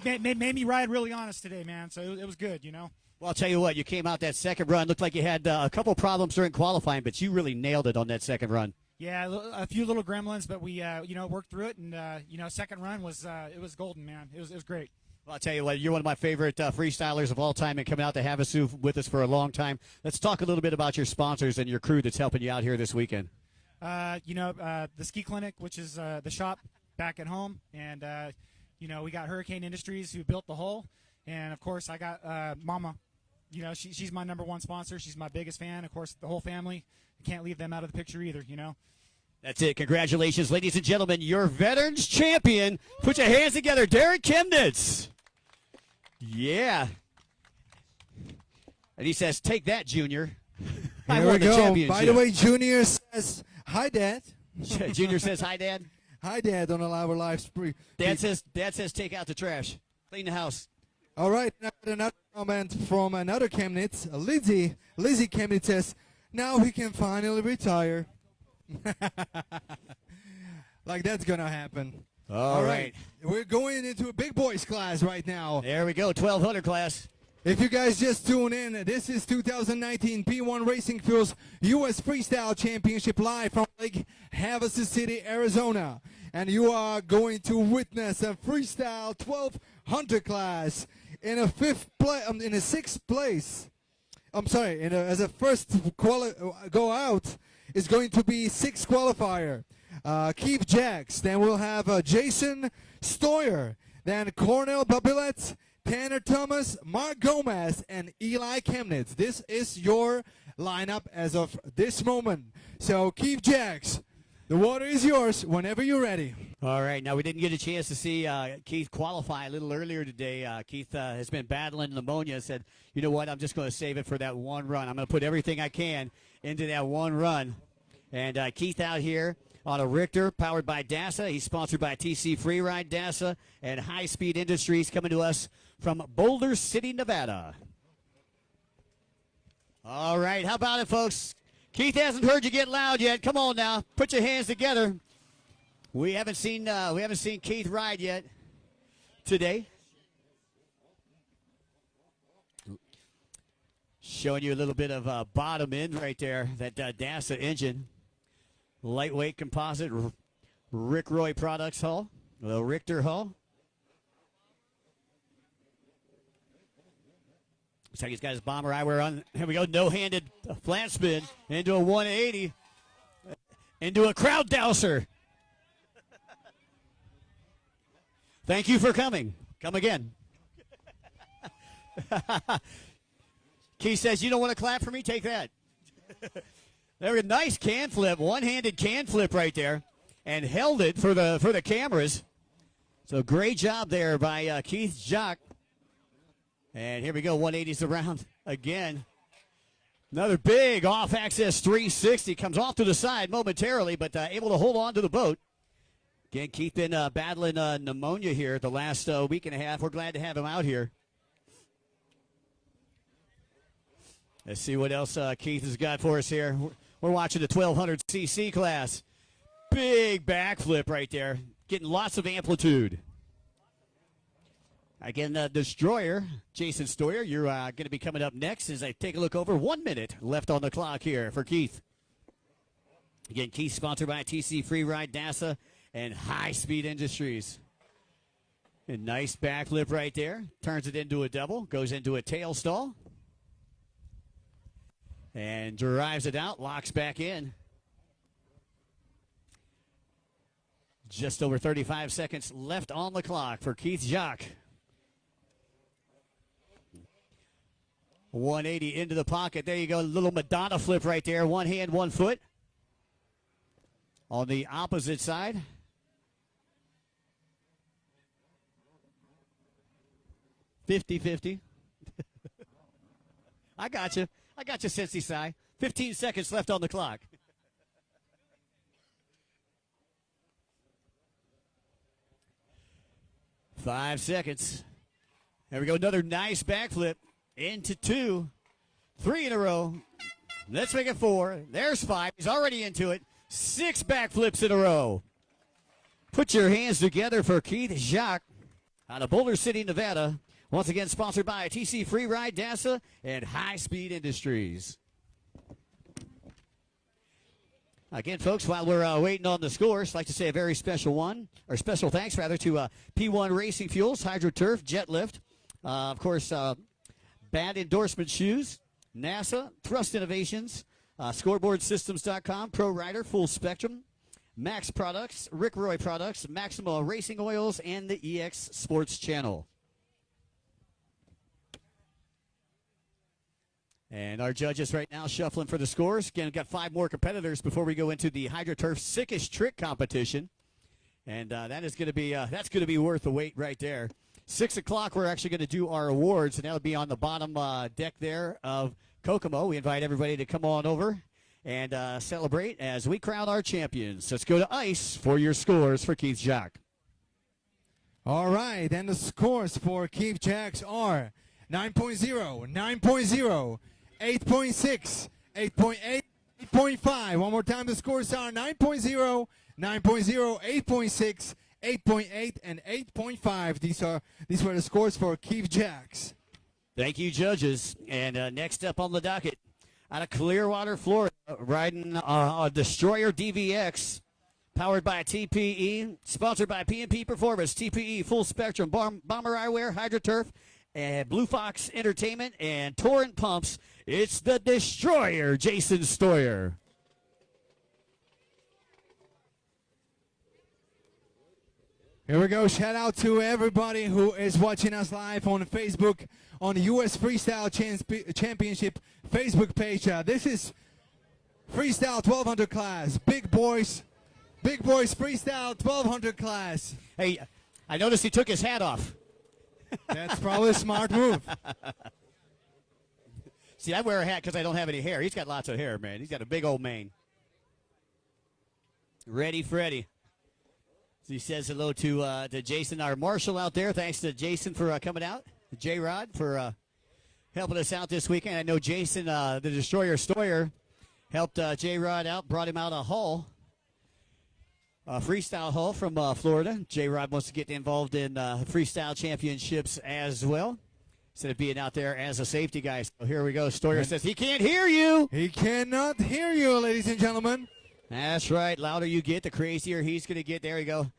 made me ride really honest today, man. So it was good, you know. Well, I'll tell you what. You came out that second run. Looked like you had a couple problems during qualifying, but you really nailed it on that second run. Yeah, a few little gremlins, but we worked through it, and second run was it was golden, man. It was great. Well, I'll tell you what, you're one of my favorite freestylers of all time and coming out to Havasu with us for a long time. Let's talk a little bit about your sponsors and your crew that's helping you out here this weekend. The Ski Clinic, which is the shop back at home, and, we got Hurricane Industries who built the hull, and, of course, I got Mama. You know, she's my number 1 sponsor. She's my biggest fan. Of course, the whole family. I can't leave them out of the picture either, you know. That's it. Congratulations, ladies and gentlemen. Your veterans champion. Put your hands together. Derek Chemnitz. Yeah. And he says, take that, Junior. I Here won we the go. championship. By the way, Junior says, hi, Dad. Junior says, hi, Dad. Hi, Dad, on our live spree. Dad says, take out the trash. Clean the house. All right, now another comment from another Chemnitz. Lizzie Chemnitz says, now he can finally retire. Like that's going to happen. All right. We're going into a big boys class right now. There we go, 1200 class. If you guys just tune in, this is 2019 P1 Racing Fuels U.S. Freestyle Championship live from Lake Havasu City, Arizona. And you are going to witness a Freestyle 1200 class in a sixth place. I'm sorry, as a first go out is going to be 6th qualifier. Keith Jacks. Then we'll have Jason Stoyer. Then Cornell Babilet, Tanner Thomas, Mark Gomez, and Eli Chemnitz. This is your lineup as of this moment. So Keith Jacks, the water is yours whenever you're ready. All right. Now, we didn't get a chance to see Keith qualify a little earlier today. Keith has been battling pneumonia. Said, you know what, I'm just going to save it for that one run. I'm going to put everything I can into that one run. And Keith out here on a Richter powered by DASA. He's sponsored by TC Freeride DASA and High Speed Industries, coming to us from Boulder City, Nevada. All right. How about it, folks? Keith hasn't heard you get loud yet. Come on now. Put your hands together. We haven't seen Keith ride yet today. Showing you a little bit of bottom end right there. That DASA engine. Lightweight composite Rick Roy Products hull. The Richter hull. Looks like he's got his bomber eyewear on. Here we go. No-handed flat spin into a 180. into a crowd douser. Thank you for coming. Come again. Keith says, you don't want to clap for me? Take that. There was a nice can flip, one-handed can flip right there, and held it for the cameras. So great job there by Keith Jock. And here we go, 180s around again. Another big off-axis 360. Comes off to the side momentarily, but able to hold on to the boat. Again, Keith been battling pneumonia here the last week and a half. We're glad to have him out here. Let's see what else Keith has got for us here. We're watching the 1200cc class. Big backflip right there. Getting lots of amplitude. Again, Destroyer, Jason Stoyer, you're going to be coming up next as I take a look over. 1 minute left on the clock here for Keith. Again, Keith sponsored by TC Freeride, NASA, and High Speed Industries. A nice backflip right there. Turns it into a double. Goes into a tail stall. And drives it out. Locks back in. Just over 35 seconds left on the clock for Keith Jock. 180 into the pocket. There you go. Little Madonna flip right there. One hand, 1 foot. On the opposite side. $50-50. I got you. I got you, Cincy Sai. 15 seconds left on the clock. Five seconds. There we go. Another nice backflip. Into 2. 3 in a row. Let's make it 4. There's 5. He's already into it. 6 backflips in a row. Put your hands together for Keith Jacques out of Boulder City, Nevada. Once again, sponsored by TC Freeride, NASA, and High Speed Industries. Again, folks, while we're waiting on the scores, I'd like to say a very special thanks to P1 Racing Fuels, HydroTurf, Jet Lift, of course, Bad Endorsement Shoes, NASA, Thrust Innovations, ScoreboardSystems.com, Pro Rider, Full Spectrum, Max Products, Rick Roy Products, Maxima Racing Oils, and the EX Sports Channel. And our judges right now shuffling for the scores. Again, we've got 5 more competitors before we go into the HydroTurf Sickest Trick competition. And that's going to be worth the wait right there. 6 o'clock, we're actually going to do our awards, and that'll be on the bottom deck there of Kokomo. We invite everybody to come on over and celebrate as we crown our champions. Let's go to ice for your scores for Keith Jacques. All right, and the scores for Keith Jacques are 9.0, 9.0, 8.6, 8.8, 8.5. One more time, the scores are 9.0, 9.0, 8.6, 8.8, and 8.5. These were the scores for Keith Jacques. Thank you, judges. And next up on the docket, out of Clearwater, Florida, riding a Destroyer DVX, powered by TPE, sponsored by P&P Performance, TPE, Full Spectrum, Bomber Eyewear, HydroTurf, and Blue Fox Entertainment, and Torrent Pumps. It's the Destroyer, Jason Stoyer. Here we go. Shout out to everybody who is watching us live on Facebook on the U.S. Freestyle Championship Facebook page. This is Freestyle 1200 class. Big boys Freestyle 1200 class. Hey, I noticed he took his hat off. That's probably a smart move. See, I wear a hat because I don't have any hair. He's got lots of hair, man. He's got a big old mane. Ready, Freddy. So he says hello to Jason, our marshal out there. Thanks to Jason for coming out. J-Rod for helping us out this weekend. I know Jason, the Destroyer Stoyer, helped J-Rod out, brought him out a hull. Freestyle hull from Florida. J-Rod wants to get involved in freestyle championships as well, instead of being out there as a safety guy. So here we go. Stoyer says he can't hear you. He cannot hear you, ladies and gentlemen. That's right. Louder you get, the crazier he's going to get. There you go.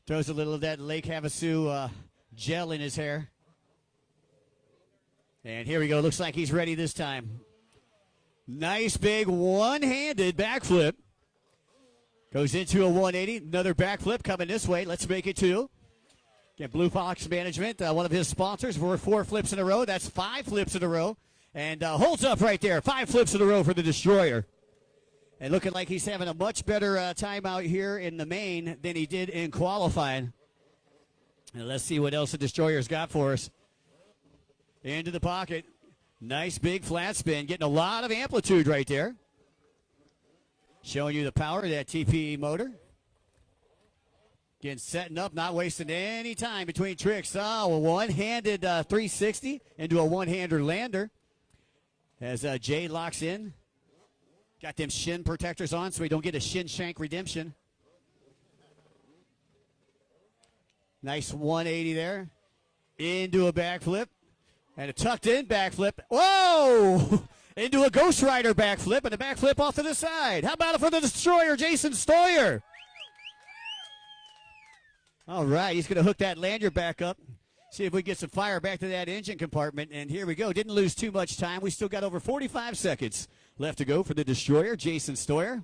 Throws a little of that Lake Havasu gel in his hair. And here we go. Looks like he's ready this time. Nice big one-handed backflip. Goes into a 180. Another backflip coming this way. Let's make it 2. Again, Blue Fox Management, one of his sponsors. We're 4 flips in a row. That's 5 flips in a row. And holds up right there. 5 flips in a row for the Destroyer. And looking like he's having a much better time out here in the main than he did in qualifying. And let's see what else the Destroyer's got for us. Into the pocket. Nice big flat spin. Getting a lot of amplitude right there. Showing you the power of that TPE motor. Again, setting up, not wasting any time between tricks. Oh, a one-handed 360 into a one-hander lander. As Jay locks in. Got them shin protectors on so we don't get a shin shank redemption. Nice 180 there. Into a backflip. And a tucked in backflip. Whoa! Into a Ghost Rider backflip and a backflip off to the side. How about it for the Destroyer, Jason Stoyer? All right, he's going to hook that lanyard back up. See if we get some fire back to that engine compartment. And here we go. Didn't lose too much time. We still got over 45 seconds left to go for the Destroyer, Jason Stoyer.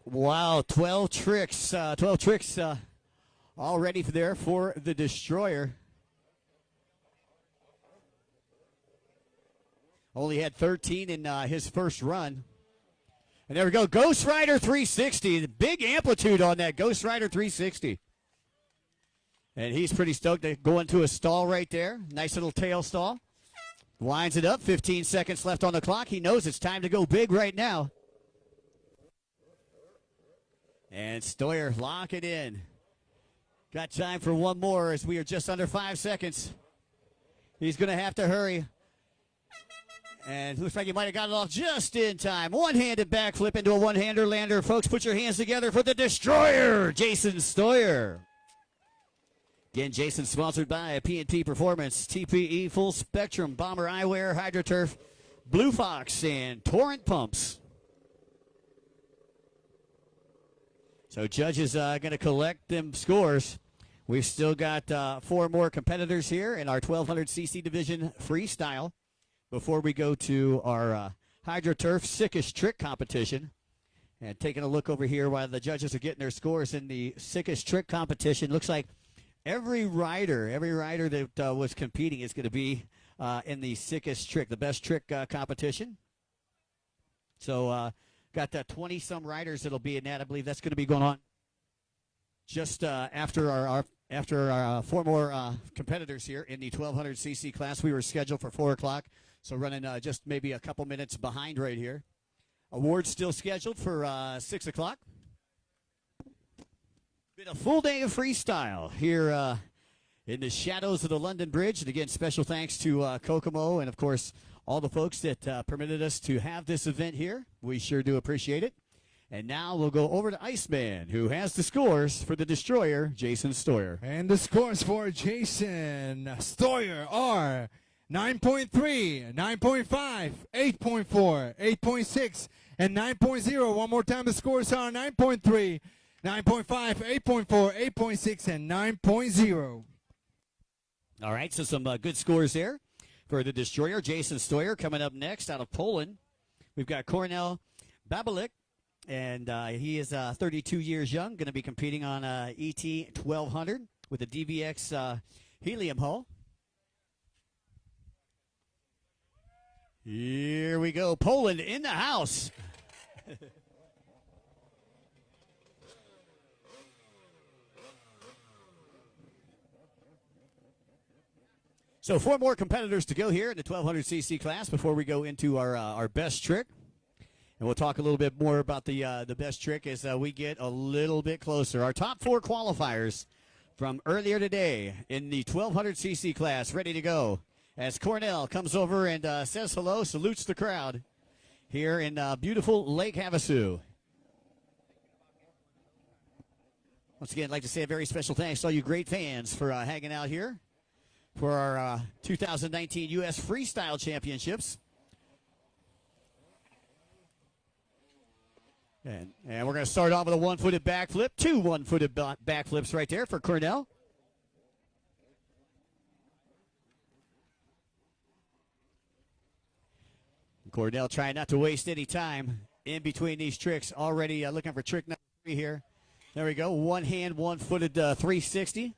Wow, 12 tricks. 12 tricks already there for the Destroyer. Only had 13 in his first run. And there we go, Ghost Rider 360. The big amplitude on that Ghost Rider 360. And he's pretty stoked to go into a stall right there. Nice little tail stall. Winds it up, 15 seconds left on the clock. He knows it's time to go big right now. And Stoyer lock it in. Got time for one more as we are just under 5 seconds. He's going to have to hurry. And looks like he might have got it off just in time. One-handed backflip into a one-hander lander. Folks, put your hands together for the Destroyer, Jason Stoyer. Again, Jason sponsored by P&P Performance, TPE, Full Spectrum, Bomber Eyewear, HydroTurf, Blue Fox, and Torrent Pumps. So judges going to collect them scores. We've still got 4 more competitors here in our 1200cc division freestyle before we go to our HydroTurf Sickest Trick competition. And taking a look over here while the judges are getting their scores in the Sickest Trick competition. Looks like every rider that was competing is going to be in the Sickest Trick, the best trick competition. So got 20-some riders that'll be in that. I believe that's going to be going on just after our 4 more competitors here in the 1200cc class. We were scheduled for 4 o'clock. So running just maybe a couple minutes behind right here. Awards still scheduled for 6 o'clock. Been a full day of freestyle here in the shadows of the London Bridge. And again, special thanks to Kokomo and, of course, all the folks that permitted us to have this event here. We sure do appreciate it. And now we'll go over to Iceman, who has the scores for the Destroyer, Jason Stoyer. And the scores for Jason Stoyer are 9.3, 9.5, 8.4, 8.6, and 9.0. One more time, the scores are 9.3, 9.5, 8.4, 8.6, and 9.0. All right, so some good scores there for the Destroyer. Jason Stoyer coming up next out of Poland. We've got Cornell Babalik, and he is 32 years young, going to be competing on ET 1200 with a DVX helium hull. Here we go. Poland in the house. So 4 more competitors to go here in the 1200cc class before we go into our best trick. And we'll talk a little bit more about the best trick as we get a little bit closer. Our top 4 qualifiers from earlier today in the 1200cc class ready to go. As Cornell comes over and says hello, salutes the crowd here in beautiful Lake Havasu. Once again, I'd like to say a very special thanks to all you great fans for hanging out here for our 2019 U.S. Freestyle Championships. And we're going to start off with a one-footed backflip. 2 one-footed backflips right there for Cornell. Cornell trying not to waste any time in between these tricks. Already looking for trick number 3 here. There we go. One hand, one-footed 360.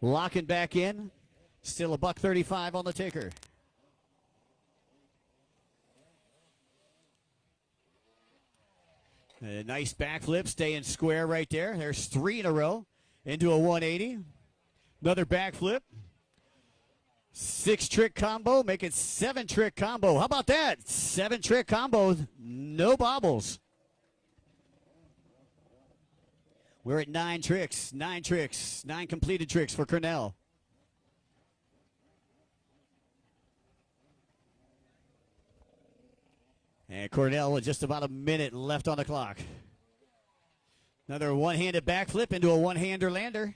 Locking back in. Still a $135 on the ticker. A nice backflip, staying square right there. There's 3 in a row. Into a 180. Another backflip. 6-trick combo, make it 7-trick combo. How about that? 7-trick combo, no bobbles. We're at 9 tricks, 9 tricks, 9 completed tricks for Cornell. And Cornell with just about a minute left on the clock. Another one-handed backflip into a one-hander lander.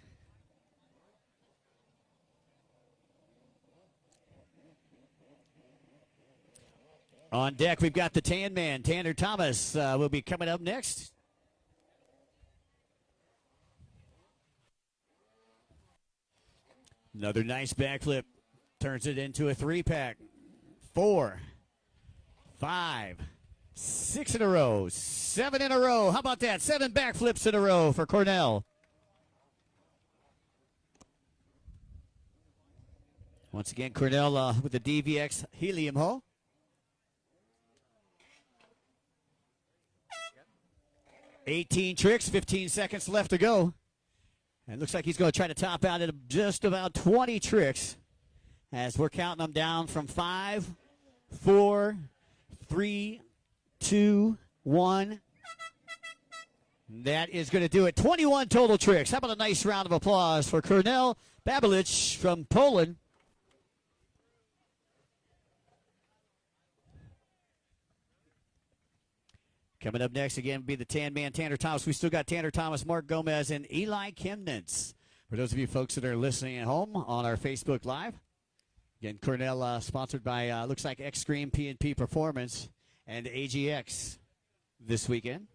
On deck, we've got the Tan Man, Tanner Thomas, will be coming up next. Another nice backflip. Turns it into a 3-pack. 4, 5, 6 in a row. 7 in a row. How about that? 7 backflips in a row for Cornell. Once again, Cornell with the DVX helium hull. $18 tricks, 15 seconds left to go. And it looks like he's going to try to top out at just about 20 tricks as we're counting them down from 5, 4, 3, 2, 1. That is going to do it. 21 total tricks. How about a nice round of applause for Cornell Babelich from Poland. Coming up next again will be the Tan Man, Tanner Thomas. We still got Tanner Thomas, Mark Gomez, and Eli Chemnitz. For those of you folks that are listening at home on our Facebook Live. Again, Cornell sponsored by, looks like X-Scream P&P Performance and AGX this weekend.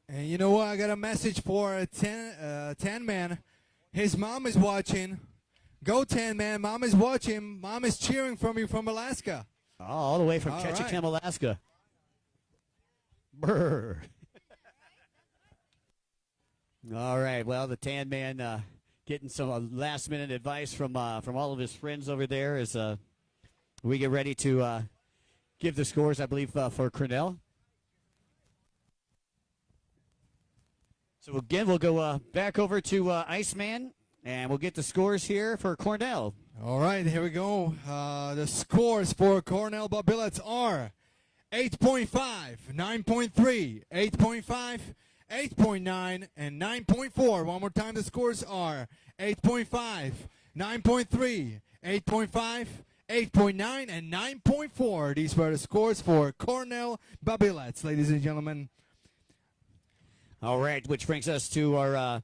And you know what? I got a message for Tan Man. His mom is watching. Go, Tan Man. Mom is watching. Mom is cheering from you from Alaska. Oh, all the way from All Ketchikan, right. Alaska. Brr. All right. Well, the Tan Man getting some last-minute advice from all of his friends over there as we get ready to give the scores, I believe, for Cornell. So again, we'll go back over to Iceman, and we'll get the scores here for Cornell. All right, here we go. The scores for Cornell Babelich are 8.5, 9.3, 8.5, 8.9, and 9.4. One more time, the scores are 8.5, 9.3, 8.5, 8.9, and 9.4. These were the scores for Cornell Babelich, ladies and gentlemen. All right, which brings us to our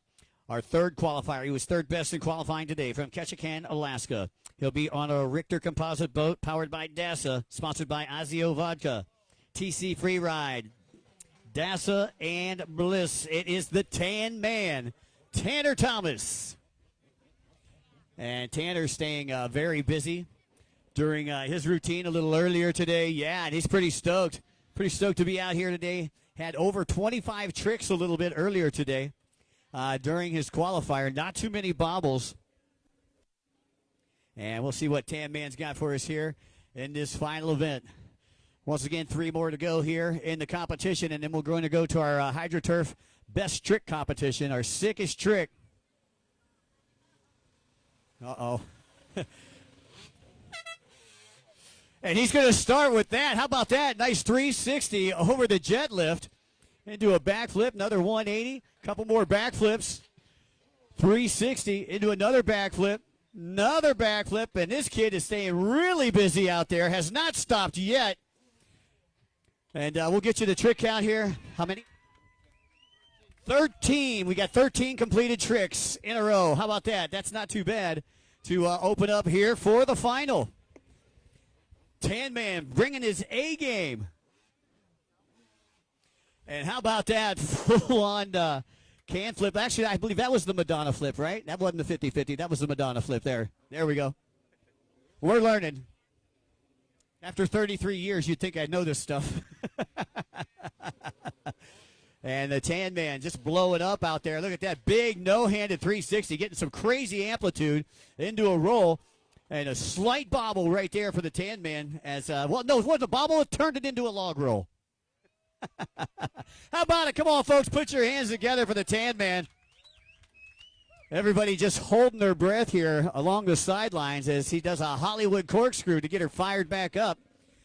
third qualifier. He was third best in qualifying today from Ketchikan, Alaska. He'll be on a Richter composite boat powered by DASA, sponsored by Azio Vodka, TC Free Ride, DASA, and Bliss. It is the Tan Man, Tanner Thomas. And Tanner staying very busy during his routine a little earlier today. Yeah, and he's pretty stoked. Pretty stoked to be out here today. Had over 25 tricks a little bit earlier today during his qualifier. Not too many bobbles. And we'll see what Tan Man's got for us here in this final event. Once again, 3 more to go here in the competition, and then we're going to go to our HydroTurf best trick competition, our sickest trick. Uh-oh. And he's going to start with that. How about that? Nice 360 over the jet lift into a backflip, another 180, couple more backflips. 360 into another backflip, and this kid is staying really busy out there, has not stopped yet. And we'll get you the trick count here. How many? 13. We got 13 completed tricks in a row. How about that? That's not too bad to open up here for the final. Tan Man bringing his A game. And how about that full-on can flip? Actually, I believe that was the Madonna flip, right? That wasn't the 50-50. That was the Madonna flip there. There we go. We're learning. After 33 years, you'd think I'd know this stuff. And the Tan Man just blowing up out there. Look at that big no-handed 360, getting some crazy amplitude into a roll. And a slight bobble right there for the Tan Man. As well, no, it wasn't a bobble. It turned it into a log roll. How about it? Come on, folks. Put your hands together for the Tan Man. Everybody just holding their breath here along the sidelines as he does a Hollywood corkscrew to get her fired back up.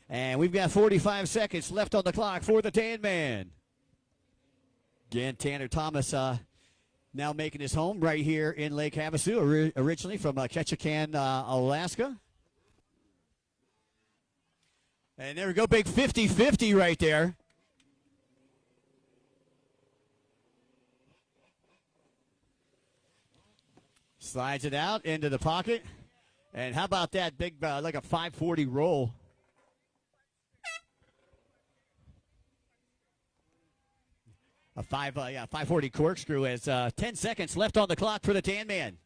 And we've got 45 seconds left on the clock for the Tan Man. Again, Tanner Thomas now making his home right here in Lake Havasu, originally from Ketchikan, Alaska. And there we go, big 50-50 right there. Slides it out into the pocket. And how about that big, like a 540 roll? A 540 corkscrew as 10 seconds left on the clock for the Tan Man.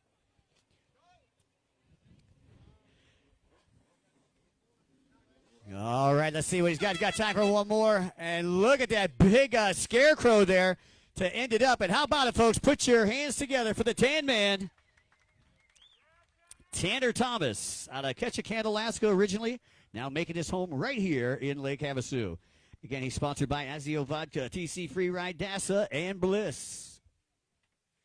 All right, let's see what he's got. He's got time for one more. And look at that big scarecrow there to end it up. And how about it, folks? Put your hands together for the Tan Man. Tanner Thomas out of Ketchikan, Alaska originally, now making his home right here in Lake Havasu. Again, he's sponsored by Azio Vodka, TC Free Ride, DASA, and Bliss.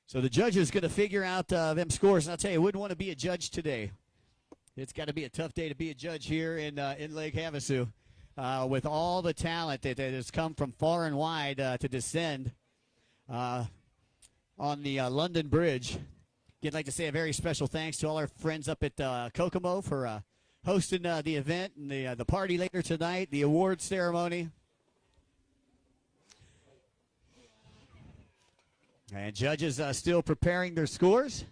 So the judge is going to figure out them scores. And I'll tell you, I wouldn't want to be a judge today. It's got to be a tough day to be a judge here in Lake Havasu with all the talent that has come from far and wide to descend on the London Bridge. Again, I'd like to say a very special thanks to all our friends up at Kokomo for hosting the event and the party later tonight, the award ceremony. And judges still preparing their scores.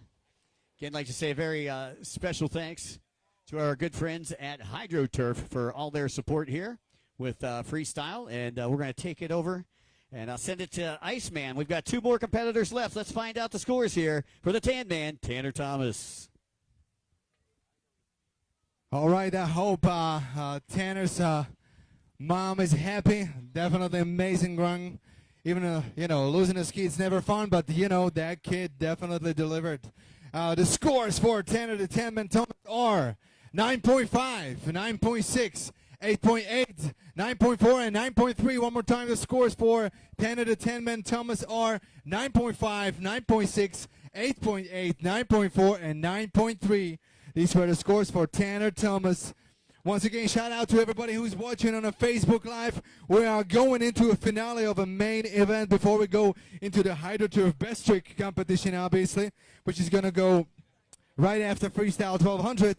Again, I'd like to say a very special thanks to our good friends at HydroTurf for all their support here with freestyle. And we're going to take it over, and I'll send it to Iceman. We've got two more competitors left. Let's find out the scores here for the Tan Man, Tanner Thomas. All right, I hope Tanner's mom is happy. Definitely amazing run. Even, losing a ski, it's never fun, but, that kid definitely delivered. The scores for Tanner the Tan Man Thomas are 9.5, 9.6, 8.8, 9.4, and 9.3. One more time, the scores for Tanner the Tan Man Thomas are 9.5, 9.6, 8.8, 9.4, and 9.3. These were the scores for Tanner Thomas. Once again, shout out to everybody who's watching on a Facebook Live. We are going into a finale of a main event before we go into the HydroTurf Best Trick competition, obviously, which is going to go right after Freestyle 1200.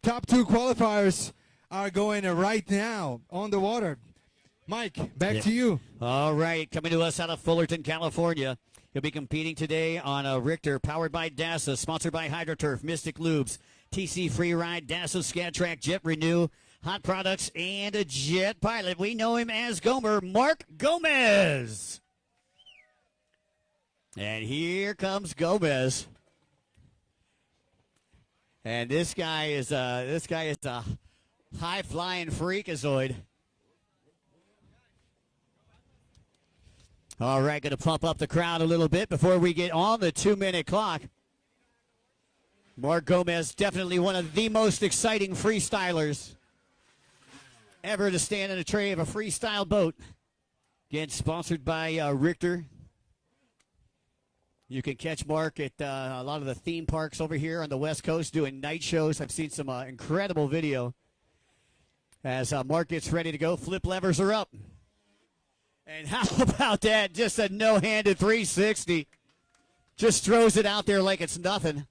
Top two qualifiers are going right now on the water. Mike, back to you. All right, coming to us out of Fullerton, California. He'll be competing today on a Richter, powered by DASA, sponsored by HydroTurf, Mystic Lubes, TC Free Ride, DASA, Scat Track, Jet Renew, Hot Products, and a Jet Pilot. We know him as Gomer, Mark Gomez. And here comes Gomez. And this guy is a high-flying freakazoid. All right, going to pump up the crowd a little bit before we get on the 2-minute clock. Mark Gomez, definitely one of the most exciting freestylers ever to stand in a tray of a freestyle boat. Again, sponsored by Richter. You can catch Mark at a lot of the theme parks over here on the West Coast doing night shows. I've seen some incredible video as Mark gets ready to go. Flip levers are up. And how about that? Just a no-handed 360. Just throws it out there like it's nothing.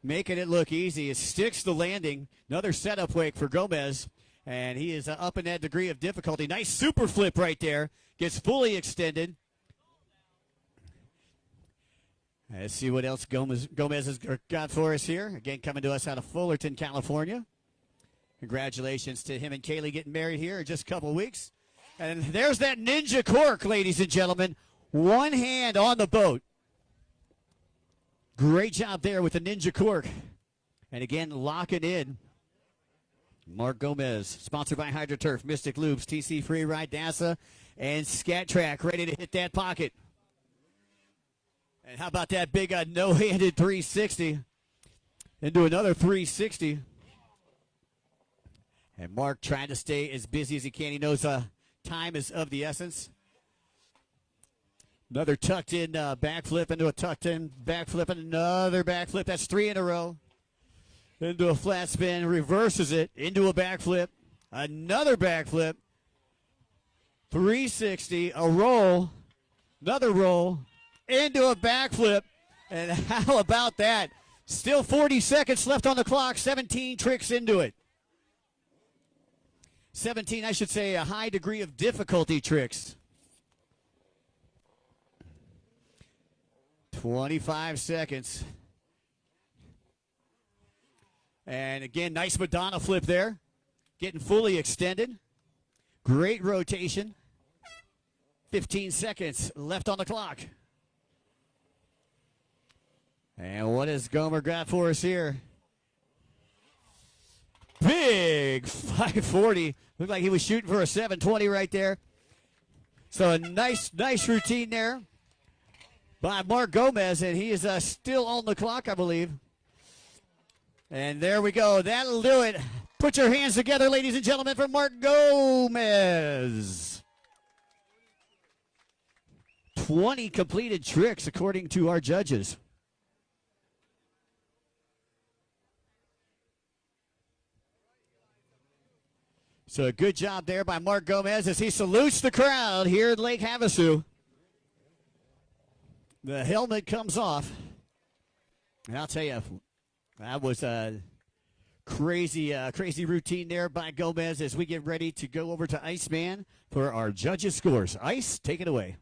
Making it look easy. It sticks the landing. Another setup wake for Gomez. And he is up in that degree of difficulty. Nice super flip right there. Gets fully extended. Let's see what else Gomez has got for us here. Again, coming to us out of Fullerton, California. Congratulations to him and Kaylee getting married here in just a couple weeks. And there's that ninja cork, ladies and gentlemen. One hand on the boat. Great job there with the ninja cork. And again, locking in. Mark Gomez, sponsored by HydroTurf, Mystic Loops, TC Freeride, DASA, and Scat Track, ready to hit that pocket. And how about that big no-handed 360 into another 360. And Mark trying to stay as busy as he can. He knows time is of the essence. Another tucked in backflip into a tucked in backflip and another backflip. That's 3 in a row. Into a flat spin, reverses it into a backflip. Another backflip. 360, a roll, another roll, into a backflip. And how about that? Still 40 seconds left on the clock. 17 tricks into it. 17, I should say, a high degree of difficulty tricks. 25 seconds. And again, nice Madonna flip there. Getting fully extended. Great rotation. 15 seconds left on the clock. And what has Gomer got for us here? Big 540. Looked like he was shooting for a 720 right there. So a nice routine there by Mark Gomez, and he is still on the clock, I believe. And there we go. That'll do it. Put your hands together, ladies and gentlemen, for Mark Gomez. 20 completed tricks, according to our judges. So a good job there by Mark Gomez as he salutes the crowd here at Lake Havasu. The helmet comes off. And I'll tell you, that was a crazy routine there by Gomez as we get ready to go over to Iceman for our judges' scores. Ice, take it away.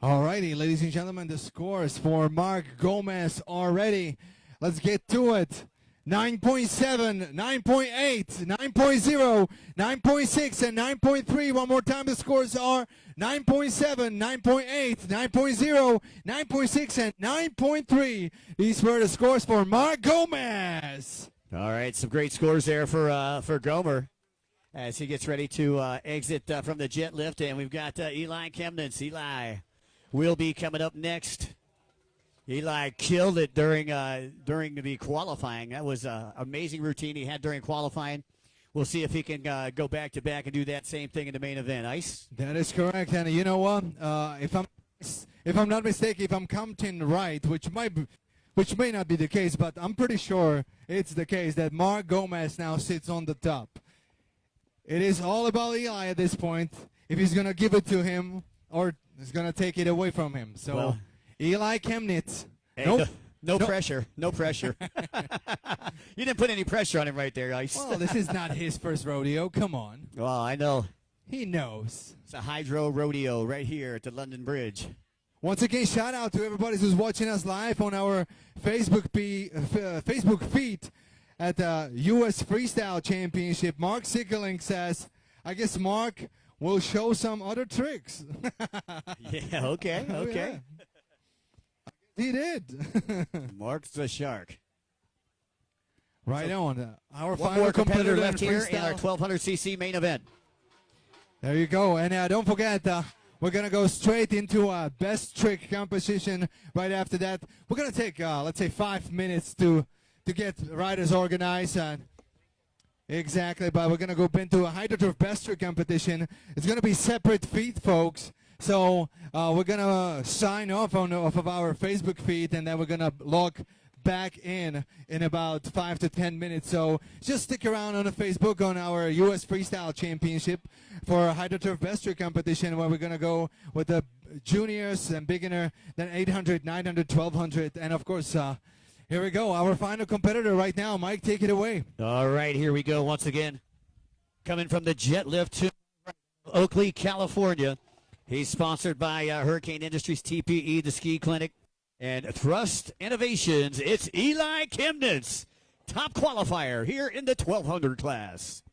All righty, ladies and gentlemen, the scores for Mark Gomez are ready. Let's get to it. 9.7, 9.8, 9.0, 9.6, and 9.3. One more time, the scores are 9.7, 9.8, 9.0, 9.6, and 9.3. These were the scores for Mark Gomez. All right, some great scores there for Gomer as he gets ready to exit from the jet lift. And we've got Eli Chemnitz. Eli will be coming up next. Eli killed it during the qualifying. That was an amazing routine he had during qualifying. We'll see if he can go back to back and do that same thing in the main event. Ice? That is correct, and you know what? If I'm not mistaken, if I'm counting right, which may not be the case, but I'm pretty sure it's the case that Mark Gomez now sits on the top. It is all about Eli at this point. If he's gonna give it to him or he's gonna take it away from him. So. Well, Eli Chemnitz. Hey, no pressure. No pressure. You didn't put any pressure on him right there, Ice. Well, this is not his first rodeo. Come on. Well, I know. He knows. It's a hydro rodeo right here at the London Bridge. Once again, shout out to everybody who's watching us live on our Facebook feed at the U.S. Freestyle Championship. Mark Sickling says, I guess Mark will show some other tricks. Yeah, okay. Oh, yeah. He did. Mark's the shark. Right so on. Our one final more competitor left in here in our freestyle. 1200cc main event. There you go. And don't forget, we're going to go straight into a best trick competition right after that. We're going to take, let's say, 5 minutes to get riders organized. Exactly, but we're going to go into a HydroTurf best trick competition. It's going to be separate feet, folks. So we're going to sign off of our Facebook feed, and then we're going to log back in about 5 to 10 minutes. So just stick around on the Facebook on our U.S. Freestyle Championship for HydroTurf Best Trick Competition, where we're going to go with the juniors and beginner, then 800, 900, 1200. And, of course, here we go. Our final competitor right now. Mike, take it away. All right, here we go once again. Coming from the jet lift to Oakley, California. He's sponsored by Hurricane Industries, TPE, the Ski Clinic, and Thrust Innovations. It's Eli Chemnitz, top qualifier here in the 1200 class.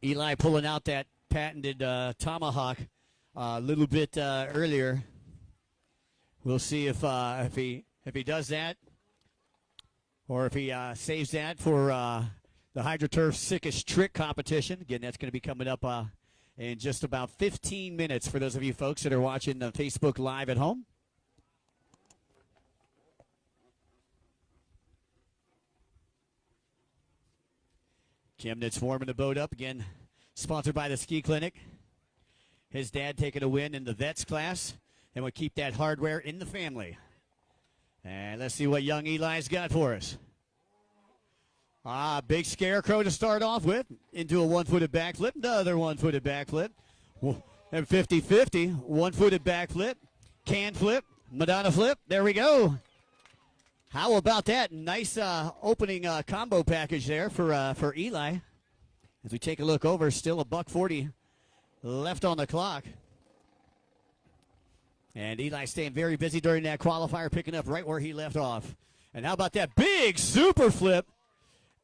Eli pulling out that patented tomahawk a little bit earlier. We'll see if he does that. or if he saves that for the HydroTurf Sickest Trick competition. Again, that's going to be coming up in just about 15 minutes for those of you folks that are watching Facebook Live at home. Chemnitz warming the boat up again, sponsored by the Ski Clinic. His dad taking a win in the Vets class, and we'll keep that hardware in the family. And let's see what young Eli's got for us. Big scarecrow to start off with, into a one-footed backflip, another one-footed backflip, and 50-50, one-footed backflip, can flip, Madonna flip, there we go. How about that? Nice opening combo package there for Eli. As we take a look over, still a $140 left on the clock. And Eli staying very busy during that qualifier, picking up right where he left off. And how about that big super flip?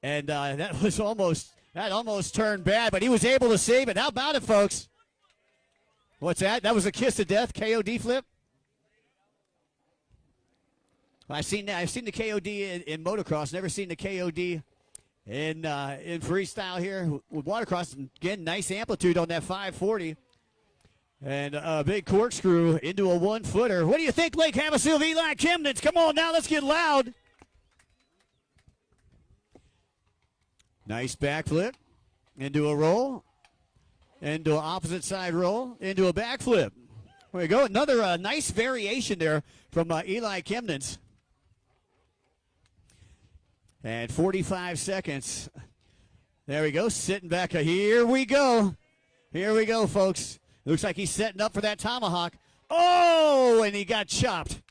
And that almost turned bad, but he was able to save it. How about it, folks? What's that? That was a kiss of death, KOD flip? I've seen the KOD in motocross. Never seen the KOD in freestyle here with watercross. Again, nice amplitude on that 540, and a big corkscrew into a one-footer. What do you think, Lake Havasu of Eli Chemnitz? Come on now, let's get loud. Nice backflip into a roll, into an opposite side roll, into a backflip. There we go. Another nice variation there from Eli Chemnitz. And 45 seconds. There we go. Sitting back. Here we go. Here we go, folks. Looks like he's setting up for that tomahawk. Oh, and he got chopped.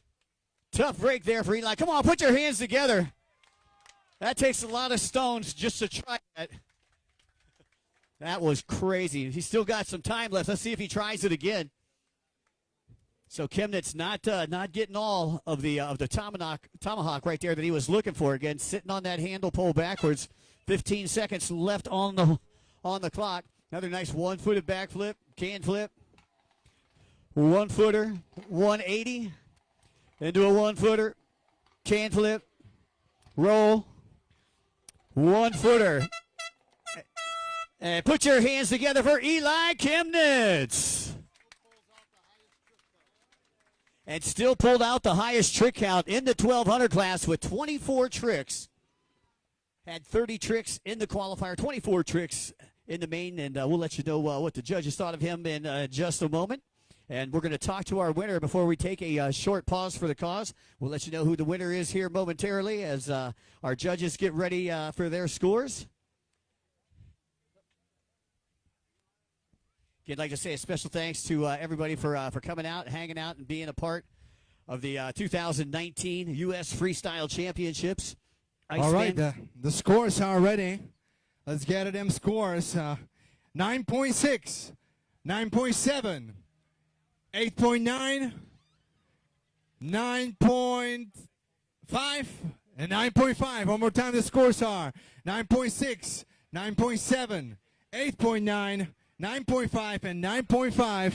Tough break there for Eli. Come on, put your hands together. That takes a lot of stones just to try that. That was crazy. He's still got some time left. Let's see if he tries it again. So Chemnitz not getting all of the tomahawk right there that he was looking for. Again, sitting on that handle pole backwards. 15 seconds left on the clock. Another nice one-footed backflip, can flip, one-footer, 180, into a one-footer, can flip, roll, one-footer. And put your hands together for Eli Chemnitz. And still pulled out the highest trick count in the 1200 class with 24 tricks. Had 30 tricks in the qualifier, 24 tricks in the main, and we'll let you know what the judges thought of him in just a moment. And we're going to talk to our winner before we take a short pause for the cause. We'll let you know who the winner is here momentarily as our judges get ready for their scores. I'd like to say a special thanks to everybody for coming out, hanging out, and being a part of the 2019 U.S. Freestyle Championships. All right, the scores are ready. Let's get at them scores. 9.6, 9.7, 8.9, 9.5, and 9.5. One more time, the scores are 9.6, 9.7, 8.9, 9.5 and 9.5.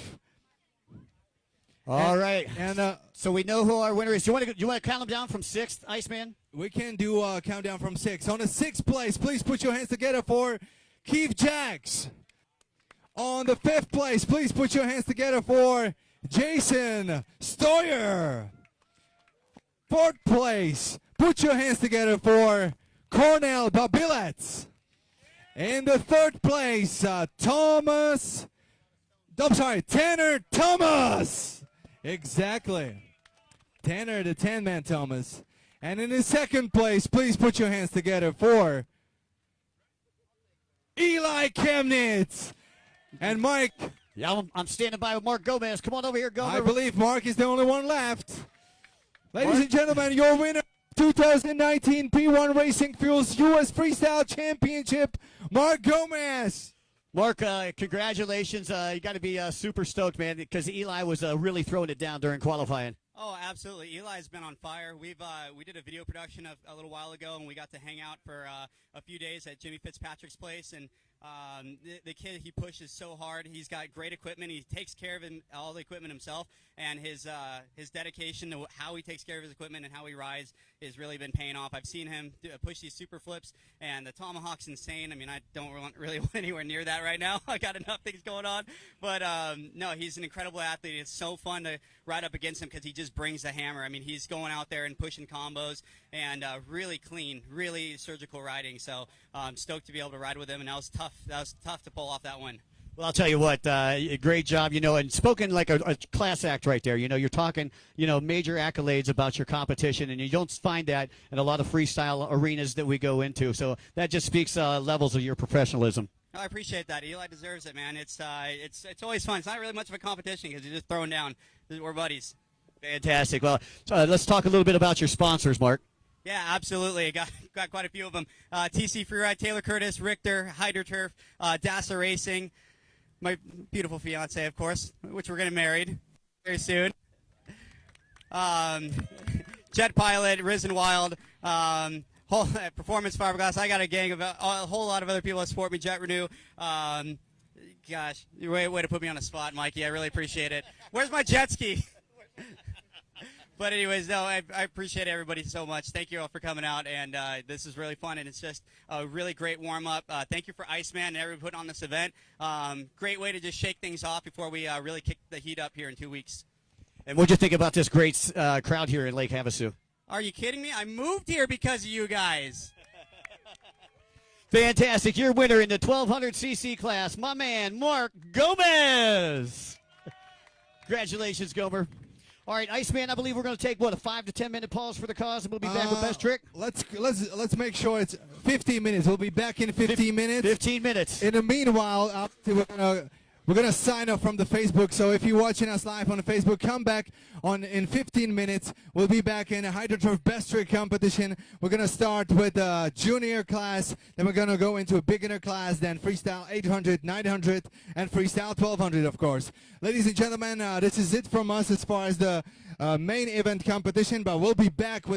All right. And so we know who our winner is. Do you want to count them down from 6th, Iceman? We can do a countdown from 6. On the 6th place, please put your hands together for Keith Jacks. On the 5th place, please put your hands together for Jason Stoyer. 4th place, put your hands together for Cornell Babilets. In the 3rd place, Tanner Thomas. Exactly. Tanner, the 10-man Thomas. And in the 2nd place, please put your hands together for Eli Chemnitz. And Mike. Yeah, I'm standing by with Mark Gomez. Come on over here, Gomez. I believe Mark is the only one left. Ladies and gentlemen, your winner 2019 P1 Racing Fuels U.S. Freestyle Championship, Mark Gomez. Mark, congratulations. You got to be super stoked, man, because Eli was really throwing it down during qualifying. Oh, absolutely. Eli's been on fire. We did a video production a little while ago, and we got to hang out for a few days at Jimmy Fitzpatrick's place. And The kid, he pushes so hard. He's got great equipment. He takes care of all the equipment himself, and his dedication to how he takes care of his equipment and how he rides has really been paying off. I've seen him push these super flips, and the tomahawk's insane. I mean, I don't really want anywhere near that right now. I got enough things going on, but no, he's an incredible athlete. It's so fun to ride up against him because he just brings the hammer. I mean, he's going out there and pushing combos and really clean, really surgical riding. So I'm stoked to be able to ride with him, and that was tough. That was tough to pull off that one. Well, I'll tell you what, great job, and spoken like a class act right there. You're talking, major accolades about your competition, and you don't find that in a lot of freestyle arenas that we go into. So that just speaks levels of your professionalism. I appreciate that. Eli deserves it, man. It's always fun. It's not really much of a competition because you're just throwing down. We're buddies. Fantastic. Well, let's talk a little bit about your sponsors, Mark. Yeah, absolutely. Got quite a few of them. TC Freeride, Taylor Curtis, Richter, HydroTurf, DASA Racing, my beautiful fiance, of course, which we're getting married very soon. Jet Pilot, Risen Wild, Performance Fiberglass. I got a gang of a whole lot of other people that support me. Jet Renew. Gosh, way to put me on the spot, Mikey. I really appreciate it. Where's my jet ski? But anyways, no, I appreciate everybody so much. Thank you all for coming out, and this is really fun, and it's just a really great warm-up. Thank you for Iceman and everybody putting on this event. Great way to just shake things off before we really kick the heat up here in 2 weeks. And what'd you think about this great crowd here in Lake Havasu? Are you kidding me? I moved here because of you guys. Fantastic. Your winner in the 1200cc class, my man, Mark Gomez. Congratulations, Gomer. All right, Iceman, I believe we're going to take, a 5 to 10 minute pause for the cause, and we'll be back with Best Trick? Let's make sure it's 15 minutes. We'll be back in 15 minutes. 15 minutes. In the meanwhile, we're gonna sign up from the Facebook. So if you're watching us live on the Facebook, come back in 15 minutes. We'll be back in a HydroTurf Best Trick competition. We're gonna start with a junior class, then we're gonna go into a beginner class, then freestyle 800, 900, and freestyle 1200, of course. Ladies and gentlemen, this is it from us as far as the main event competition. But we'll be back with